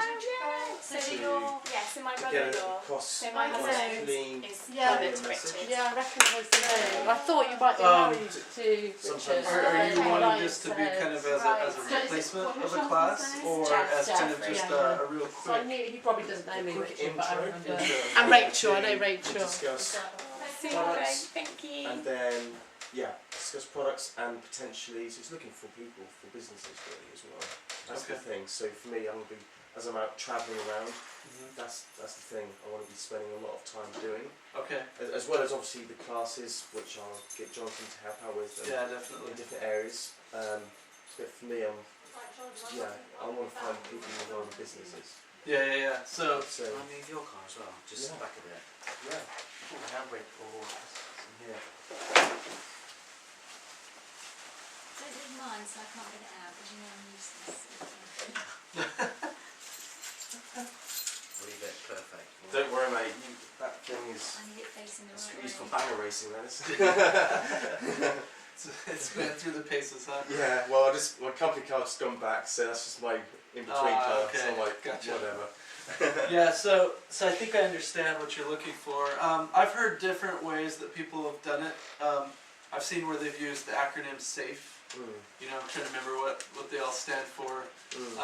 So
to
your so my
to get it
brother-in-law.
across
So my
nice,
husband
clean,
is
Yeah.
married to
clear message.
Richard.
Yeah, I recognise the name. I thought you might be married to Richard.
sometimes-
Are you
Okay,
wanting
right,
this to be
so-
kind of
Right.
as a
So is it-
replacement
what
of
was
a
your
class,
husband's
or
name?
as kind of
Jeff,
just
yeah.
a real
So I
quick?
knew he probably doesn't know me,
quick
Richard, but I
intro
remember.
into
And Rachel, I know
to
Rachel.
discuss
Super
Products.
great, thank you.
and then discuss products and potentially so it's looking for people for businesses really as well. That's the thing. So for me, I'm gonna be as I'm out travelling around. That's the thing I want to be spending a lot of time doing,
Okay.
as well as obviously the classes which I'll get Jonathan to help out with
Yeah,
in
definitely.
different areas. But for me, I want to find people who run businesses.
Yeah. So
So
Can I move your car as well? Just
Yeah.
back a bit.
yeah.
The handbrake or
Yeah.
Don't leave mine, so I can't get it out, because you know I'm useless.
leave it perfect.
Don't worry, mate. That thing is.
I need it facing the
That's
right
used for
way.
banger racing, that is.
it's been through the paces, huh?
Yeah, well, my company car's gone back, so that's just my in-between car.
Okay,
So I'm like,
gotcha.
whatever.
Yeah, so I think I understand what you're looking for. I've heard different ways that people have done it. I've seen where they've used the acronym SAFE.
Mm,
You know, I'm trying to remember what they all stand for.
mm,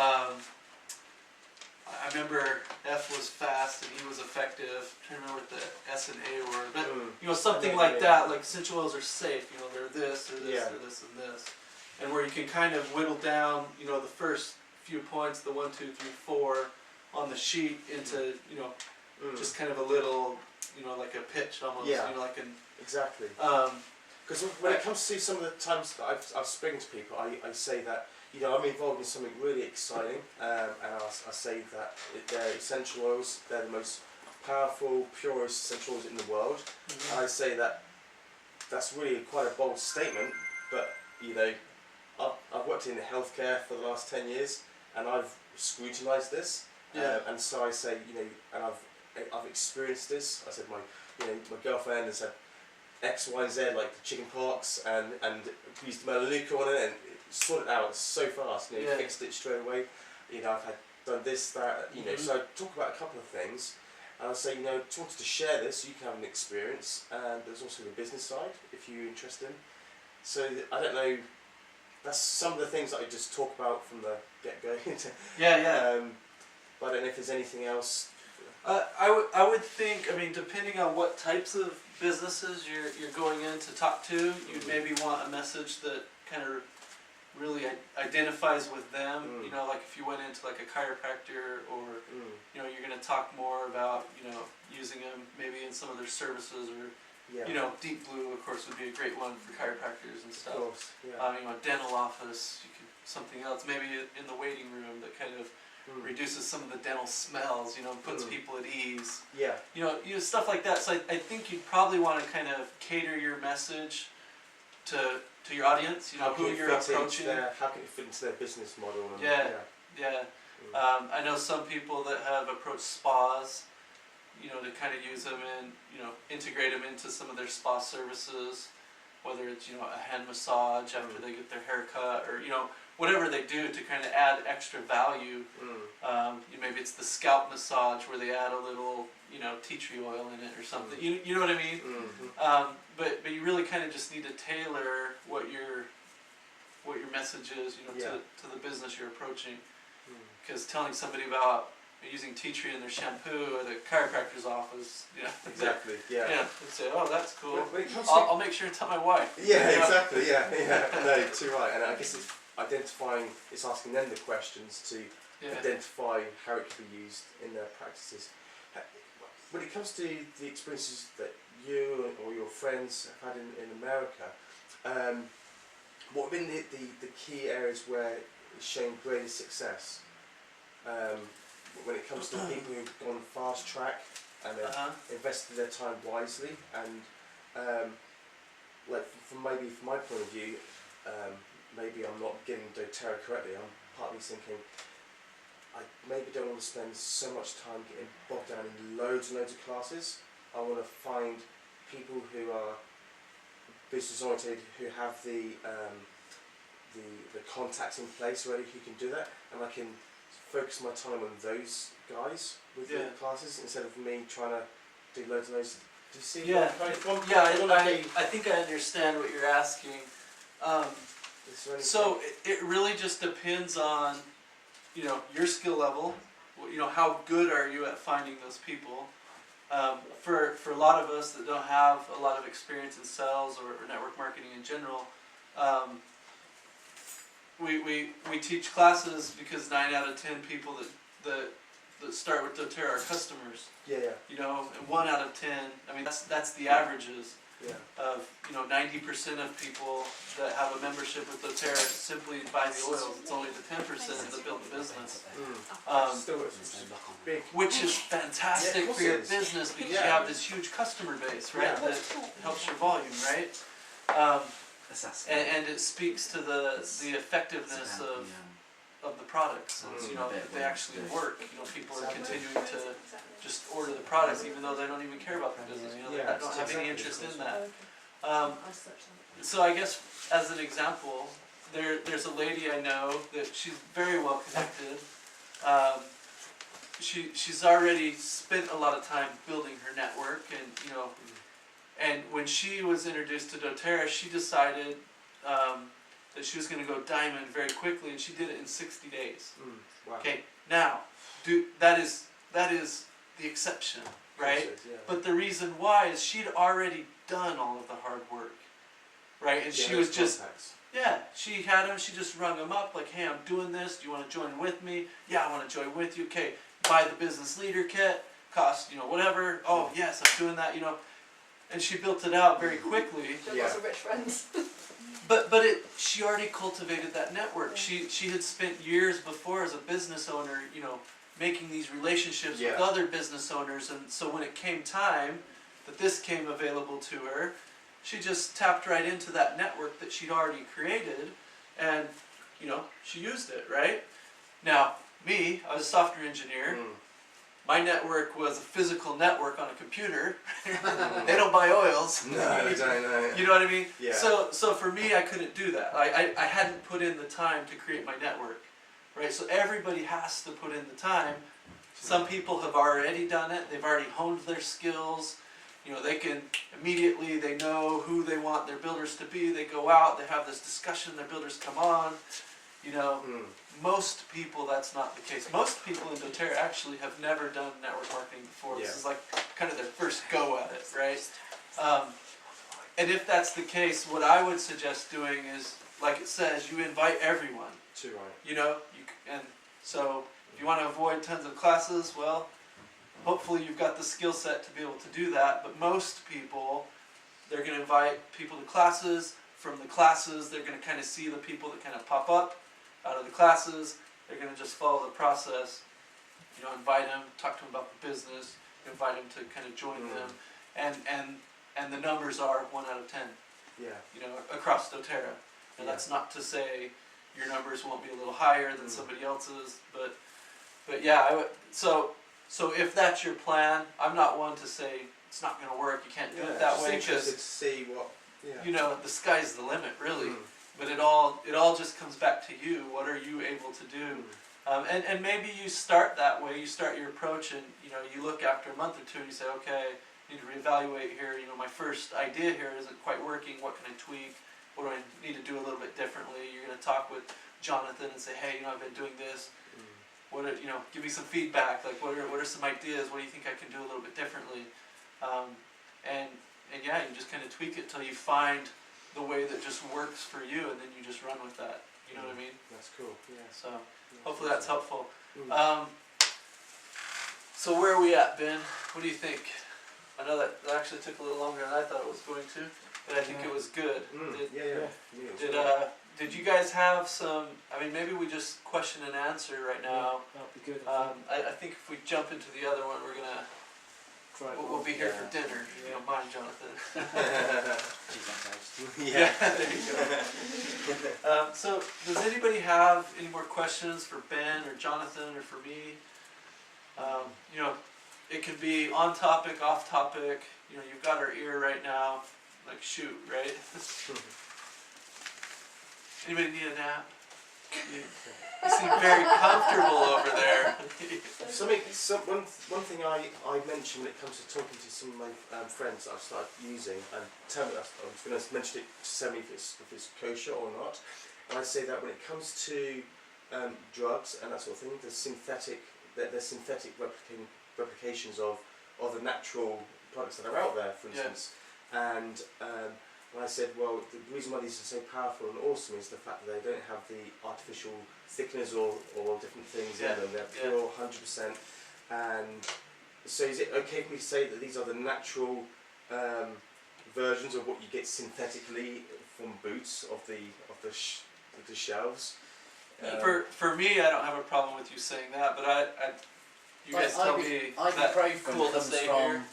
I remember F was fast and E was effective. I'm trying to remember what the S and A were, but
mm.
you know, something
Yeah,
like
yeah.
that. Like essential oils are safe. You know, they're this or this
Yeah.
or this and this, and where you can kind of whittle down, you know, the first few points, the 1, 2, 3, 4, on the sheet into, you know,
Mm.
just kind of a little, you know, like a pitch almost.
Yeah.
You know, like an
Exactly.
um,
Because when it comes to some of the times that I've spoken to people, I say that, you know, I'm involved in something really exciting, and I say that they're essential oils, they're the most powerful, purest essential oils in the world. And I say that that's really quite a bold statement, but, you know, I've worked in healthcare for the last 10 years, and I've scrutinised this,
Yeah.
and so I say, you know, and I've experienced this. I said my girlfriend has had X, Y, and Z, like the chicken pox, and we used Melaleuca on it, and it sorted out so fast. You know,
Yeah.
fixed it straight away. You know, I've done this, that. You know,
Mhm.
so I talk about a couple of things, and I say, you know, I wanted to share this so you can have an experience, and there's also the business side if you're interested. So I don't know. That's some of the things that I just talk about from the get-go.
yeah.
But I don't know if there's anything else.
I would think, I mean, depending on what types of businesses you're going in to talk to, you'd maybe want a message that kind of really identifies with them.
Mm.
You know, like if you went into like a chiropractor, or
Mm,
you know, you're going to talk more about, you know, using them maybe in some of their services, or
yeah.
you know, Deep Blue of course would be a great one for chiropractors and
Of
stuff.
course. Yeah.
You know, dental office, you could something else maybe in the waiting room that kind of
Mm,
reduces some of the dental smells, you know, puts
Mm.
people at ease.
yeah.
You know, stuff like that. So I think you'd probably want to kind of cater your message to your audience. You know,
How can
who
it
you're
fit into
approaching.
how can it fit into their business model? And,
Yeah. Yeah.
Mm.
I know some people that have approached spas, you know, to kind of use them and, you know, integrate them into some of their spa services, whether it's, you know, a hand massage after
Mm.
they get their hair cut, or, you know, whatever they do to kind of add extra value.
Mm.
Maybe it's the scalp massage where they add a little, you know, tea tree oil in it or something. You know what I mean?
Mm.
But you really kind of just need to tailor what your message is, you know,
Yeah.
to the business you're approaching.
Mm.
Because telling somebody about using tea tree in their shampoo at a chiropractor's office, you know,
Exactly. Yeah.
yeah, they say, oh, that's cool.
When it comes to
I'll make sure to tell my wife.
yeah,
You know?
exactly. Yeah. No, too right. And I guess it's identifying. It's asking them the questions to
Yeah.
identify how it can be used in their practices. When it comes to the experiences that you or your friends have had in America, what have been the key areas where it's shown greatest success? When it comes to people who've gone fast track and invested their time wisely, and like from my point of view, maybe I'm not getting doTERRA correctly. I'm partly thinking I maybe don't want to spend so much time getting bogged down in loads and loads of classes. I want to find people who are business oriented, who have the contacts in place already, who can do that, and I can focus my time on those guys with the classes instead of me trying to do loads and loads. Do you see where I'm coming from?
I think I understand what you're asking.
Is there anything-
So it really just depends on, you know, your skill level. You know, how good are you at finding those people? For a lot of us that don't have a lot of experience in sales or network marketing in general, we teach classes because 9 out of 10 people that start with doTERRA are customers.
Yeah.
You know, and 1 out of 10. I mean, that's the averages.
Yeah.
of 90% of people that have a membership with doTERRA simply buy the oils. It's only the 10% that build the business.
Still, it's big.
Which is fantastic
Yeah, of course
for your
it is.
business because you
Yeah.
have this huge customer base, right?
Yeah.
That helps your volume, right? And it speaks to the effectiveness of the products, and that they actually work. People are continuing to just order the products even though they don't even care about the business. They
Yeah,
don't have any
exactly.
interest in that.
Okay. I searched on it.
So I guess as an example, there's a lady I know that she's very well connected. She's already spent a lot of time building her network, and when she was introduced to doTERRA, she decided that she was going to go diamond very quickly, and she did it in 60 days.
Wow.
Okay, now, that is the exception, right?
Yeah.
But the reason why is she'd already done all of the hard work, right? And she was just, she had him, she just rung him up like, hey, I'm doing this, do you want to join with me? Yeah, I want to join with you. Okay, buy the business leader kit, cost, whatever. Oh, yes, I'm doing that, And she built it out very quickly.
She had lots of rich friends.
But she already cultivated that network. She had spent years before as a business owner, making these relationships with other business owners, and so when it came time that this came available to her, she just tapped right into that network that she'd already created, and she used it, right? Now, me, I was a software engineer. My network was a physical network on a computer. They don't buy oils.
No, they don't know.
You know what I mean?
Yeah.
So for me, I couldn't do that. I hadn't put in the time to create my network, right? So everybody has to put in the time. Some people have already done it. They've already honed their skills. They can immediately, they know who they want their builders to be. They go out, they have this discussion, their builders come on. Most people, that's not the case. Most people in doTERRA actually have never done network marketing before. This is like kind of their first go at it, right? And if that's the case, what I would suggest doing is, like it says, you invite everyone. And so if you want to avoid tons of classes, well, hopefully you've got the skill set to be able to do that. But most people, they're going to invite people to classes. From the classes, they're going to kind of see the people that kind of pop up out of the classes. They're going to just follow the process. Invite them, talk to them about the business, invite them to kind of join them, and the numbers are 1 out of 10. Across doTERRA. And that's not to say your numbers won't be a little higher than somebody else's, but yeah, I would, so if that's your plan, I'm not one to say it's not going to work. You can't do it that way because
to see what.
the sky's the limit, really. But it all just comes back to you. What are you able to do? And maybe you start that way. You start your approach, and you look after a month or two, and you say, okay, I need to reevaluate here. My first idea here isn't quite working. What can I tweak? What do I need to do a little bit differently? You're going to talk with Jonathan and say, hey, I've been doing this. What are, give me some feedback. Like, what are some ideas? What do you think I can do a little bit differently? And yeah, you just kind of tweak it till you find the way that just works for you, and then you just run with that. You know what I mean?
That's cool. Yeah.
So hopefully that's helpful. So where are we at, Ben? What do you think? I know that actually took a little longer than I thought it was going to, but I think it was good. Did you guys have some? I mean, maybe we just question and answer right now.
That'd be good.
I think if we jump into the other one, we're gonna. We'll be here for dinner, if you don't mind, Jonathan.
Yeah.
There you go. So, does anybody have any more questions for Ben or Jonathan or for me? It can be on topic, off topic. You've got our ear right now. Like, shoot, right? Anybody need a nap? You seem very comfortable over there.
One thing I mentioned when it comes to talking to some of my friends that I've started using, and tell me, I was going to mention it to tell me if it's kosher or not. And I say that when it comes to drugs and that sort of thing, there's synthetic replications of the natural products that are out there, for instance. And and I said, well, the reason why these are so powerful and awesome is the fact that they don't have the artificial thickeners or different things in them. They're pure, 100%. And so is it okay for me to say that these are the natural versions of what you get synthetically from Boots of the shelves.
For me, I don't have a problem with you saying that, but you guys tell me that cool to stay here.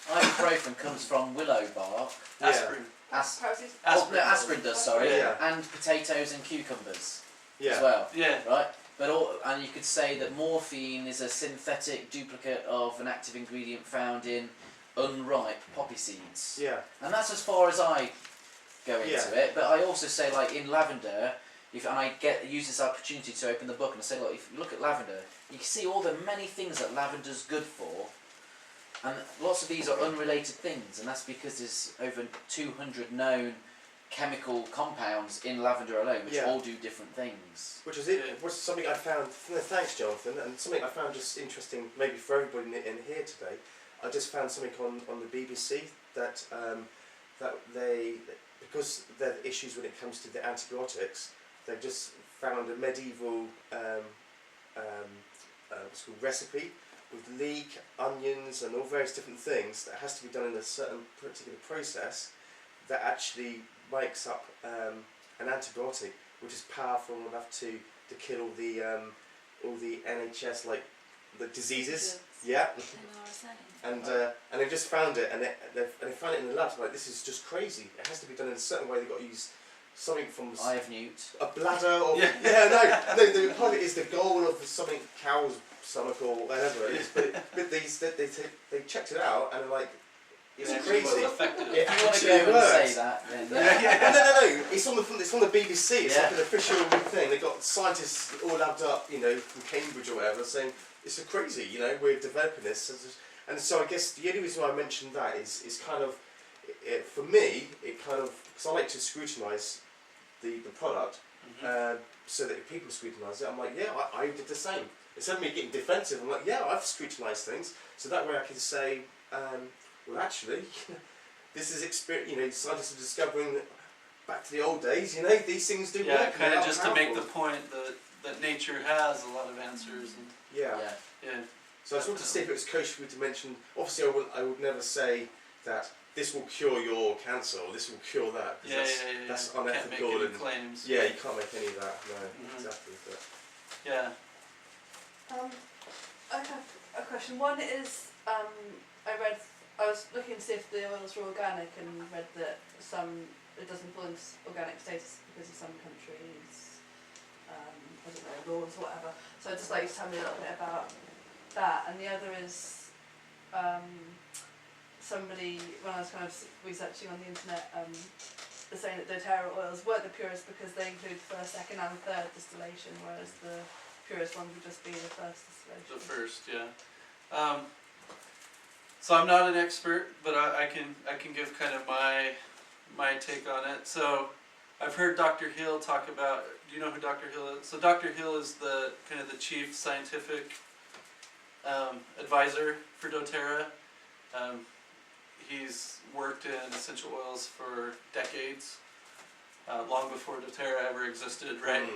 Ibuprofen comes from willow bark.
Aspirin.
Aspirin does, sorry.
Yeah.
And potatoes and cucumbers
Yeah.
as well.
Yeah.
Right? And you could say that morphine is a synthetic duplicate of an active ingredient found in unripe poppy seeds.
Yeah.
And that's as far as I go into
Yeah.
it. But I also say, like, in lavender, and I use this opportunity to open the book and I say, look, if you look at lavender, you can see all the many things that lavender's good for. And lots of these are unrelated things, and that's because there's over 200 known chemical compounds in lavender alone, which all do different things.
Which was something I found. No, thanks, Jonathan. And something I found just interesting, maybe for everybody in here today. I just found something on the BBC that they, because there are issues when it comes to the antibiotics, they've just found a medieval what's called recipe with leek, onions, and all various different things that has to be done in a certain particular process that actually makes up an antibiotic which is powerful enough to kill all the NHS like the diseases. Yeah. And they've just found it, and they found it in the labs. Like, this is just crazy. It has to be done in a certain way. They've got to use something from
Eye of newt.
a bladder, or the part of it is the goal of something cow's stomach or whatever it is. But they checked it out and they're like, it's crazy.
If you want to go and say that, then
no. It's on the BBC. It's like an official thing. They've got scientists all labbed up, from Cambridge or whatever, saying it's crazy. We're developing this, and so I guess the only reason why I mentioned that is kind of, for me, it kind of, because I like to scrutinise the product, so that if people scrutinise it, I'm like, yeah, I did the same. Instead of me getting defensive, I'm like, yeah, I've scrutinised things, so that way I can say, well, actually, this is experience. Scientists are discovering that back to the old days. These things do work.
Yeah, kind of just to make the point that nature has a lot of answers. And
yeah. So I just wanted to see if it was kosher for me to mention. Obviously, I would never say that this will cure your cancer or this will cure that. That's unethical.
Can't make any claims.
Yeah, you can't make any of that. No, exactly. But.
Yeah.
I have a question. One is, I was looking to see if the oils were organic and read that it doesn't fall into organic status because of some countries, I don't know, laws or whatever. So I'd just like you to tell me a little bit about that. And the other is, somebody, when I was kind of researching on the internet, they're saying that doTERRA oils weren't the purest because they include first, second and third distillation, whereas the purest ones would just be the first distillation.
The first, yeah. So I'm not an expert, but I can give kind of my take on it. So I've heard Dr. Hill talk about. Do you know who Dr. Hill is? So Dr. Hill is the kind of the chief scientific advisor for doTERRA. He's worked in essential oils for decades, long before doTERRA ever existed, right?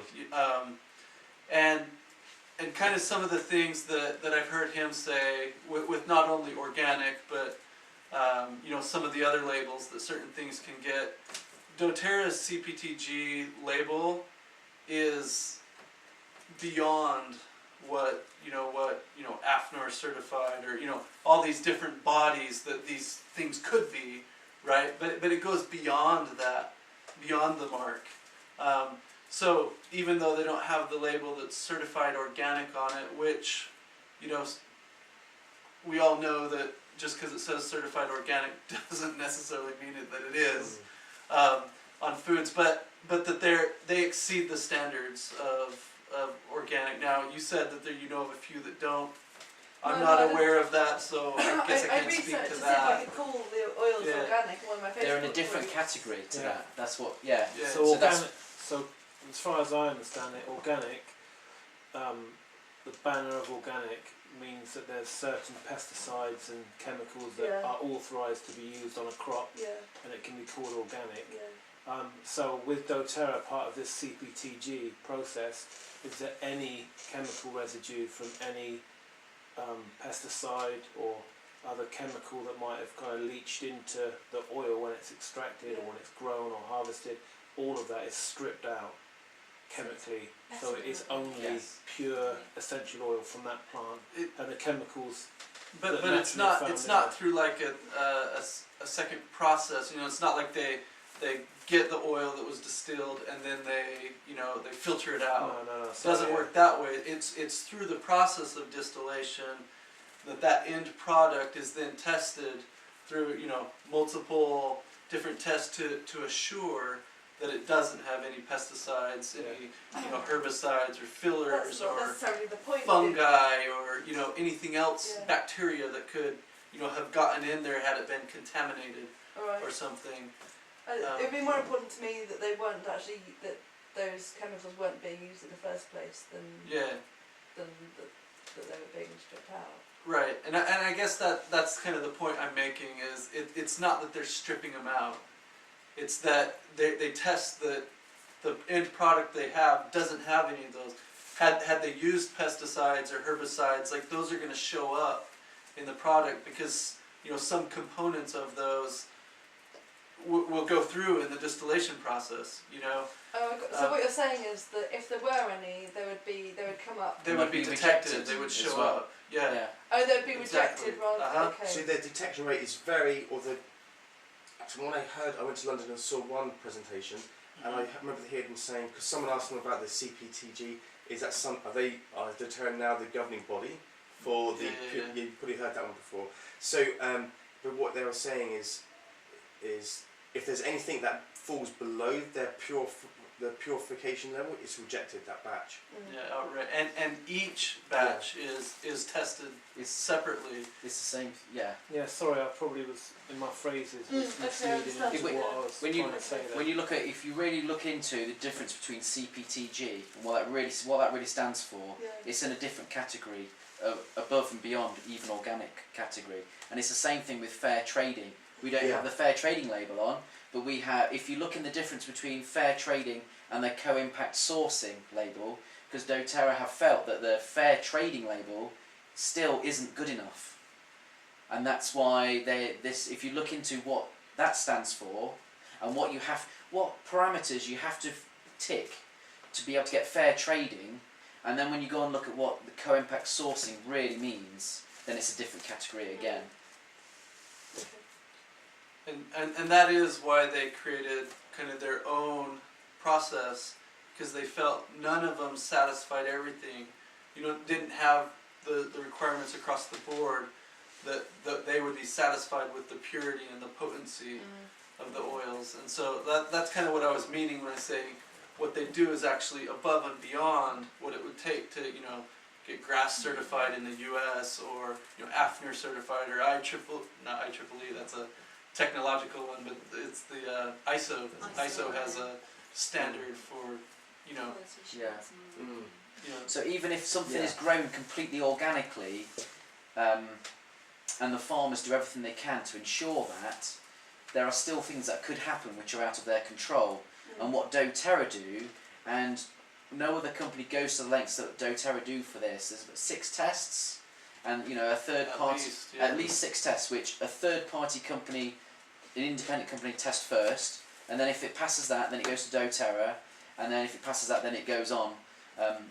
And kind of some of the things that I've heard him say with not only organic, but some of the other labels that certain things can get. doTERRA's CPTG label is beyond what AFNOR certified, or all these different bodies that these things could be, right? But it goes beyond that, beyond the mark. So even though they don't have the label that's certified organic on it, which, we all know that just because it says certified organic doesn't necessarily mean that it is on foods, but that they exceed the standards of organic. Now, you said that there of a few that don't. I'm not aware of that, so I guess I can't speak to that.
I researched to see if I could call the oils organic. One of my
they're in a
Facebook
different
groups.
category to that. That's what.
So organic. So as far as I understand it, organic. The banner of organic means that there's certain pesticides and chemicals that are authorised to be used on a crop, and it can be called organic. So with doTERRA, part of this CPTG process is that any chemical residue from any pesticide or other chemical that might have kind of leached into the oil when it's extracted or when it's grown or harvested. All of that is stripped out chemically, so it is only
Yes.
pure essential oil from that plant, and the chemicals.
But
that
it's
naturally
not
found
it's
in
not
there.
through like a second process. You know, it's not like they get the oil that was distilled and then they filter it out.
No.
It doesn't work that way. It's through the process of distillation that end product is then tested through multiple different tests to assure that it doesn't have any pesticides, any herbicides or fillers
That's not
or
necessarily the point.
fungi or anything else,
Yeah.
bacteria that could have gotten in there had it been contaminated
Alright.
or something.
It would be more important to me that they weren't actually, that those chemicals weren't being used in the first place than
Yeah,
that they were being stripped out.
right. And I guess that's kind of the point I'm making is it's not that they're stripping them out. It's that they test that the end product they have doesn't have any of those. Had they used pesticides or herbicides, like those are going to show up in the product because some components of those will go through in the distillation process.
So what you're saying is that if there were any, they would come up.
They would be detected. They would show
as well.
up. Yeah.
Oh, they'd be
Exactly.
rejected rather.
Uh-huh.
Okay.
So their detection rate is very, actually when I went to London and saw one presentation, and I remember hearing them saying, because someone asked them about the CPTG, is that are doTERRA now the governing body for the,
Yeah.
you've probably heard that one before. So, but what they were saying is if there's anything that falls below their purification level, it's rejected, that batch.
Yeah, outright. And each batch is tested separately.
It's the same. Yeah.
Yeah, sorry, I probably was in my phrases was
Okay, I
misleading
understand.
into what I was
When you-
trying to say there.
When you look at, if you really look into the difference between CPTG and what that really stands for,
Yeah.
it's in a different category, above and beyond even organic category. And it's the same thing with fair trading. We don't have the fair trading label on, but we have. If you look in the difference between fair trading and the co-impact sourcing label, because doTERRA have felt that the fair trading label still isn't good enough, and that's why if you look into what that stands for and what parameters you have to tick to be able to get fair trading, and then when you go and look at what the co-impact sourcing really means, then it's a different category again.
And that is why they created kind of their own process, because they felt none of them satisfied everything. Didn't have the requirements across the board that they would be satisfied with the purity and the potency of the oils. And so that's kind of what I was meaning when I say what they do is actually above and beyond what it would take to get GRAS certified in the U.S. or AFNIR certified or not IEEE, that's a technological one, but it's the ISO. ISO has a standard for
Yeah.
Mm.
So even if something is grown completely organically, and the farmers do everything they can to ensure that, there are still things that could happen which are out of their control. And what doTERRA do, and no other company goes to the lengths that doTERRA do for this, there's 6 tests, and a third party, at least 6 tests, which a third party company, an independent company, test first, and then if it passes that, then it goes to doTERRA, and then if it passes that, then it goes on.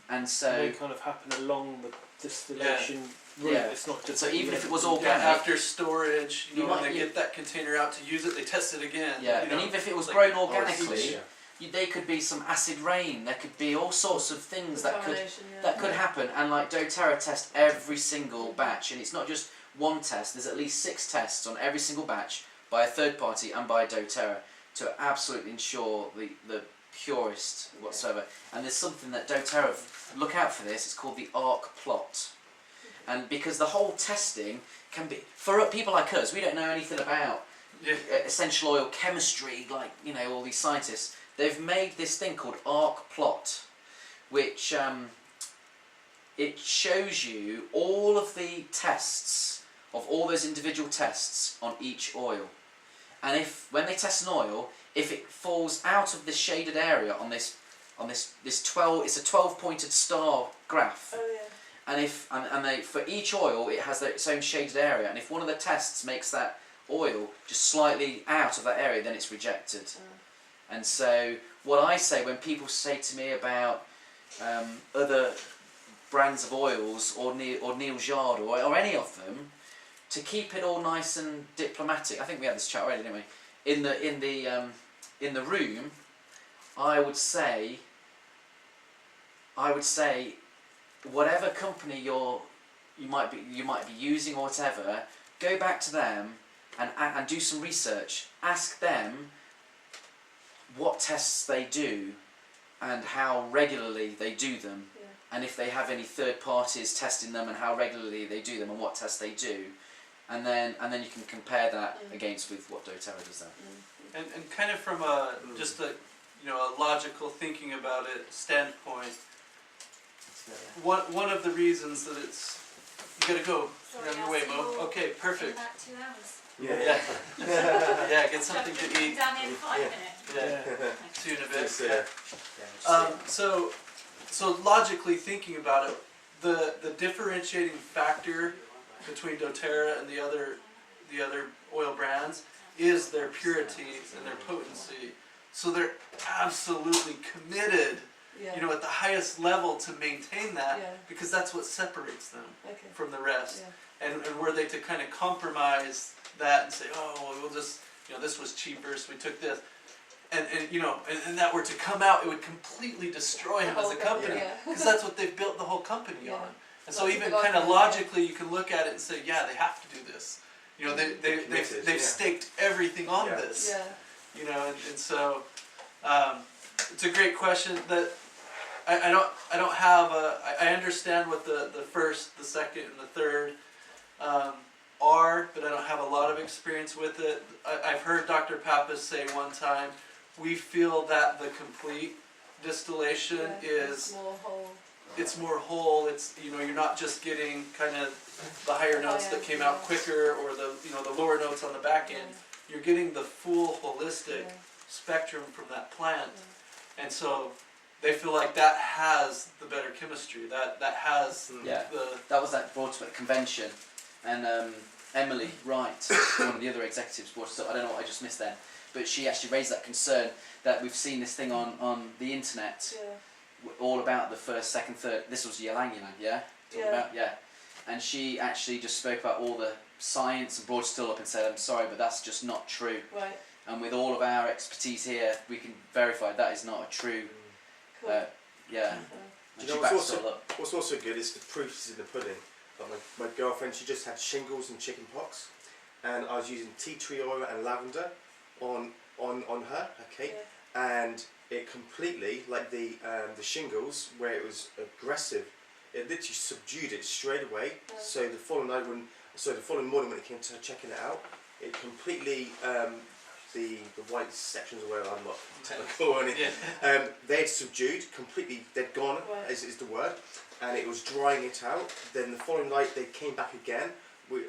And so
they kind of happen along the distillation route.
Yeah.
It's not just
So even if it was
Yeah,
organic,
after storage,
You
when
might-
they get that container out to use it, they test it again.
and even if it was
It's
grown
like-
organically,
Yeah.
there could be some acid rain. There could be all sorts of things that could
Contamination,
happen. And like doTERRA test every single batch, and it's not just one test. There's at least 6 tests on every single batch by a third party and by doTERRA to absolutely ensure the purest whatsoever. And there's something that doTERRA look out for this. It's called the ARC plot. And because the whole testing can be, for people like us, we don't know anything about essential oil chemistry, like all these scientists. They've made this thing called ARC plot, which it shows you all of the tests of all those individual tests on each oil. And when they test an oil, if it falls out of the shaded area on this 12, it's a 12-pointed star graph.
Oh
and they for each oil it has its own shaded area, and if one of the tests makes that oil just slightly out of that area, then it's rejected. And so what I say when people say to me about other brands of oils or Neil's Yard or any of them, to keep it all nice and diplomatic, I think we had this chat already, didn't we? In the room, I would say whatever company you might be using or whatever, go back to them and do some research. Ask them what tests they do and how regularly they do them, and if they have any third parties testing them and how regularly they do them and what tests they do, and then you can compare that against with what doTERRA does then.
And kind of from a just a logical thinking about it standpoint, one of the reasons that it's you gotta go.
Sorry,
You're on your
I'll
way,
see
Mo.
you
Okay,
in
perfect.
about 2 hours.
Yeah.
Yeah, get something to eat.
Down in 5 minutes.
Yeah, 2 in a bit.
Yes,
So logically thinking about it, the differentiating factor between doTERRA and the other oil brands is their purity and their potency. So they're absolutely committed,
Yeah.
at the highest level to maintain that,
Yeah.
because that's what separates them
Okay.
from the rest.
Yeah.
And were they to kind of compromise that and say, oh, well, we'll just, this was cheaper, so we took this, and that were to come out, it would completely destroy him as a company,
Yeah.
because that's what they've built the whole company
Yeah.
on. And so
That's a
even
good
kind of
argument,
logically, you can look at it and say, yeah, they have to do this. They've staked everything on this.
Yeah.
And so it's a great question that I don't have I understand what the first, the second, and the third are, but I don't have a lot of experience with it. I've heard Dr. Pappas say one time, we feel that the complete distillation is
more whole.
it's more whole. It's you're not just getting kind of the higher notes that came out quicker, or the the lower notes on the back end. You're getting the full holistic spectrum from that plant, and so they feel like that has the better chemistry. That has
That was that brought up at the convention, and Emily Wright, one of the other executives, brought it up. I don't know what I just missed then, but she actually raised that concern that we've seen this thing on the internet, all about the first, second, third. This was Ylang Ylang, and she actually just spoke about all the science and brought it still up and said, I'm sorry, but that's just not true.
Right.
And with all of our expertise here, we can verify that is not a true.
Cool.
And
Do you
she
know
backs it all up.
what's also good is the proof is in the pudding. Like my girlfriend, she just had shingles and chicken pox, and I was using tea tree oil and lavender on her cake, and it completely, like the shingles, where it was aggressive, it literally subdued it straight away. So the following morning when it came to checking it out, it completely the white sections where I'm not technical or anything, they had subdued completely. They'd gone, is the word, and it was drying it out. Then the following night they came back again. We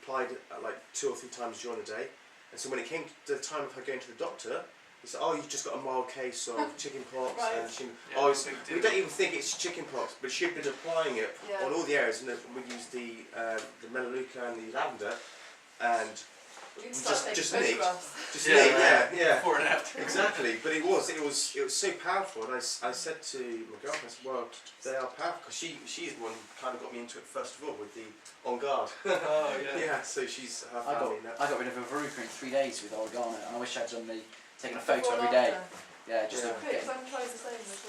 applied it like 2 or 3 times during the day, and so when it came to the time of her going to the doctor, he said, "Oh, you've just got a mild case of chicken pox." And she, we don't even think it's chicken pox, but she'd been applying it on all the areas, and we used the melaleuca and the lavender, and just me,
before and after.
Exactly, but it was so powerful, and I said to my girlfriend, I said, well, they are powerful, because she's the one who kind of got me into it first of all with the On Guard.
Oh yeah.
So she's her
I
family now.
got rid of a verruca in 3 days with oregano, and I wish I'd done taken a photo every day. Yeah, just
Okay, because I'm trying the same as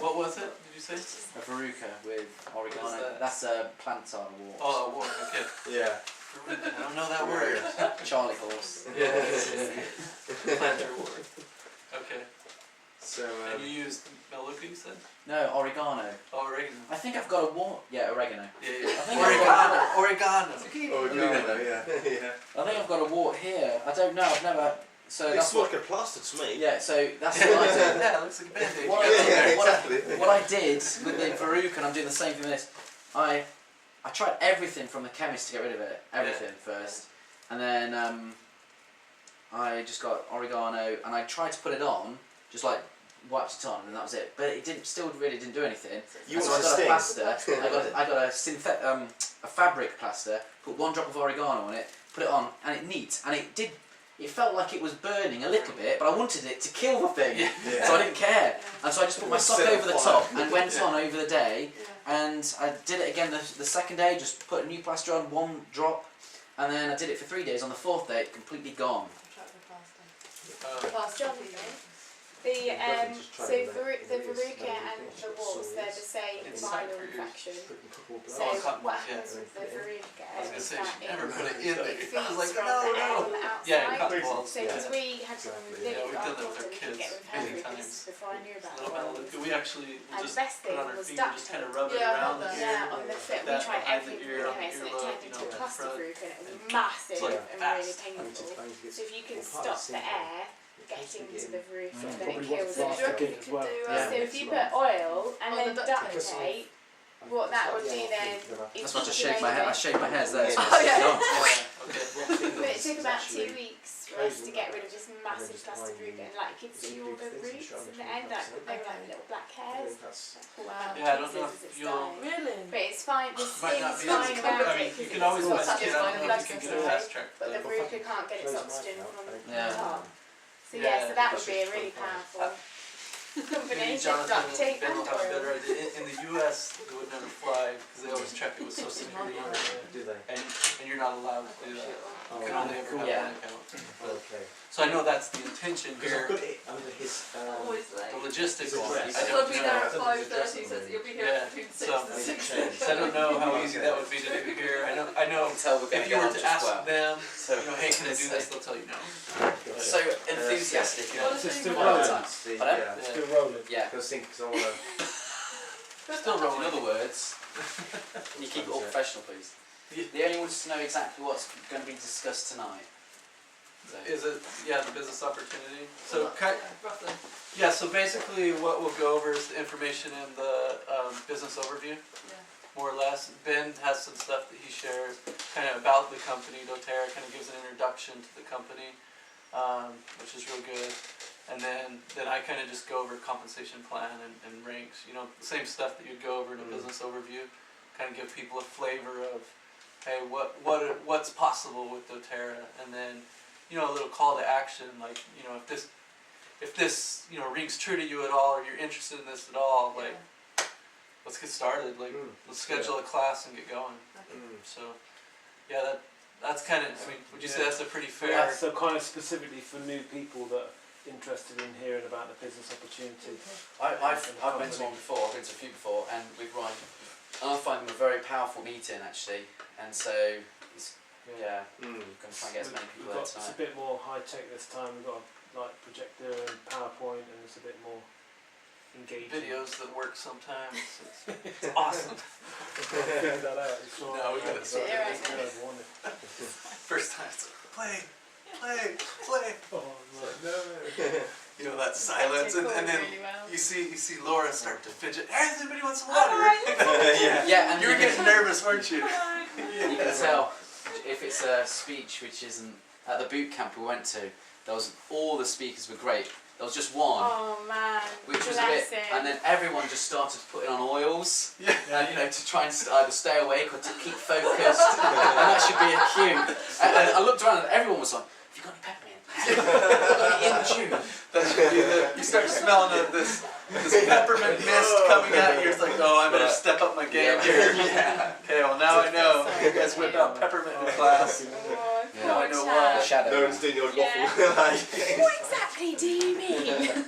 well.
What was it? Did you say?
a verruca with oregano.
What is that?
That's a plantar wart.
Oh, war. Okay.
Yeah.
I don't know that word.
Charlie horse.
Planter war. Okay.
So
And you used Melaleuca, you said?
No, oregano.
Oh, oregano.
I think I've got a wart. Yeah, oregano.
Yeah.
I think
Oregano.
oregano, yeah.
I think I've got a wart here. I don't know. I've never. So
It's
that's
more
what.
like a plaster to me.
Yeah. So that's what I did.
Yeah, it looks like a band-aid.
What I did with the verruca, and I'm doing the same thing with this. I tried everything from the chemist to get rid of it. Everything first, and then I just got oregano, and I tried to put it on, just like wiped it on, and that was it. But it still really didn't do anything.
You
And so
want
I
to
got a
sting?
plaster. I got a fabric plaster. Put 1 drop of oregano on it. Put it on, and it neat. And it did. It felt like it was burning a little bit, but I wanted it to kill the thing,
Yeah.
so I didn't care. And so I just put my sock
Set
over the
fire.
top and went on over the day.
Yeah.
And I did it again the second day. Just put a new plaster on, 1 drop, and then I did it for 3 days. On the 4th day, it completely gone.
John, the so the verruca and the walls, they're the same
It's
viral
like
infection. So
Oh, cotton,
what
yeah.
happens with the verruca
I was gonna
is
say,
that
she never
it
put it in there.
feeds
I was like,
from
no,
the air
no.
from the outside.
Yeah, cotton balls.
So because we had someone with
Yeah,
really
we've done that with our kids
get with
many
verrucas
times.
before I knew about
Little
it.
metal. We actually
And the
just
best
put
thing
it on our
was
feet and
duct
just kind of
tape.
rub it
Yeah, I
around
had
the
that.
ear.
Yeah, on the foot. We
that
tried
behind the
everything.
ear, on the
Okay, so it
earlobe,
turned
you
into
know,
a cluster
front.
verruca and it was massive
like
and really
fast.
painful. So if you can
Well, part of
stop the
the
air getting to the verruca, then it
Probably
kills
what's
it.
last again as well.
Yeah.
So if you put oil and
On
then
the duct
duct
tape.
tape, what that would do then
That's
is
why I just
keep
shaved my head. I
it
shaved my hairs there. So
Oh, yeah.
done.
Okay.
But it took about 2 weeks for us to get rid of this massive cluster verruca, and like you could see all the roots in the end, like they were like little black hairs.
Wow.
Yeah, I don't know
Jesus,
if
it's
you'll-
dying.
Really?
But it's fine. The
Might not
skin's
be as
fine
common.
around
I mean,
it
you
because
can always
it's
watch
got
it. I
such
don't know
blood
if you can get a
supply,
fast track.
but the verruca can't get its oxygen from
Yeah.
the top. So
Yeah,
yeah, so that would
it's
be a
just
really
fun.
powerful
Maybe
combination of
Jonathan
duct tape
Ben
and
will have a
oil.
better idea. In the US, it would never fly because they always check it with social security number.
Do they?
And you're not allowed to do that. You can only ever have
Yeah.
one account.
Okay.
So I know that's the intention
Because I've
here.
got it under his.
Always late.
The logistics.
His address.
I
I'll
don't
be
know.
there at 5:30, so you'll be here
Yeah,
between 6
so-
and 6.
So I don't know how easy that would be to do here. I know.
Tell we're gonna
If you
get
were
on
to
just
ask
well.
them,
So,
you know, hey, can I do this? They'll tell you no.
so enthusiastic.
Yeah.
Is it still
Well
rolling?
done.
See,
Pardon?
yeah.
Yeah.
Still rolling.
Yeah.
Because I want to.
Still
In
rolling.
other words, can you keep it all professional, please? The only wants to know exactly what's going to be discussed tonight. So,
Is it, yeah, the business opportunity? So,
Roughly.
yeah, so basically what we'll go over is the information in the business overview,
Yeah.
more or less. Ben has some stuff that he shares kind of about the company. doTERRA kind of gives an introduction to the company, which is real good. And then I kind of just go over compensation plan and ranks, you know, the same stuff that you'd go over in a business overview. Kind of give people a flavor of, hey, what's possible with doTERRA, and then, you know, a little call to action, like, you know, if this you know rings true to you at all, or you're interested in this at all, like, let's get started, like, let's schedule a class and get going. So, yeah, that's kind of, I mean, would you say that's a pretty fair?
Yeah, so kind of specifically for new people that are interested in hearing about the business opportunity.
I've been to one before, I've been to a few before, and with Ryan, I find them a very powerful meeting actually, and so it's, yeah, I'm going to try and get as many people there
It's a
tonight.
bit more high tech this time. We've got a like projector and PowerPoint, and it's a bit more engaging.
Videos that work sometimes. It's awesome.
Figure that out. It's all
No, we
right.
gotta
It's
sort it
all
out.
right. I want it.
First time it's like, play.
Oh no.
You know, that silence, and then
really well.
you see Laura start to fidget. Hey, does anybody want some water?
Yeah, and
You were
you
getting
can,
nervous, weren't you?
you can tell if it's a speech which isn't at the boot camp we went to. All the speakers were great. There was just one.
Oh man,
Which was a bit,
bless him.
and then everyone just started putting on oils,
Yeah.
and, you know, to try and either stay awake or to keep focused, and that should be a cue. And I looked around and everyone was like, "Have you got any peppermint? Have you got any in tune?"
That should be you start smelling this peppermint mist coming at you. It's like, oh, I better step up my game here.
Yeah.
Okay, well now I know. You guys whip out peppermint in class.
Oh,
Yeah.
Now I
poor
know
chap.
The shadow.
No one's doing your
Yeah.
waffle. Like,
What exactly do you mean?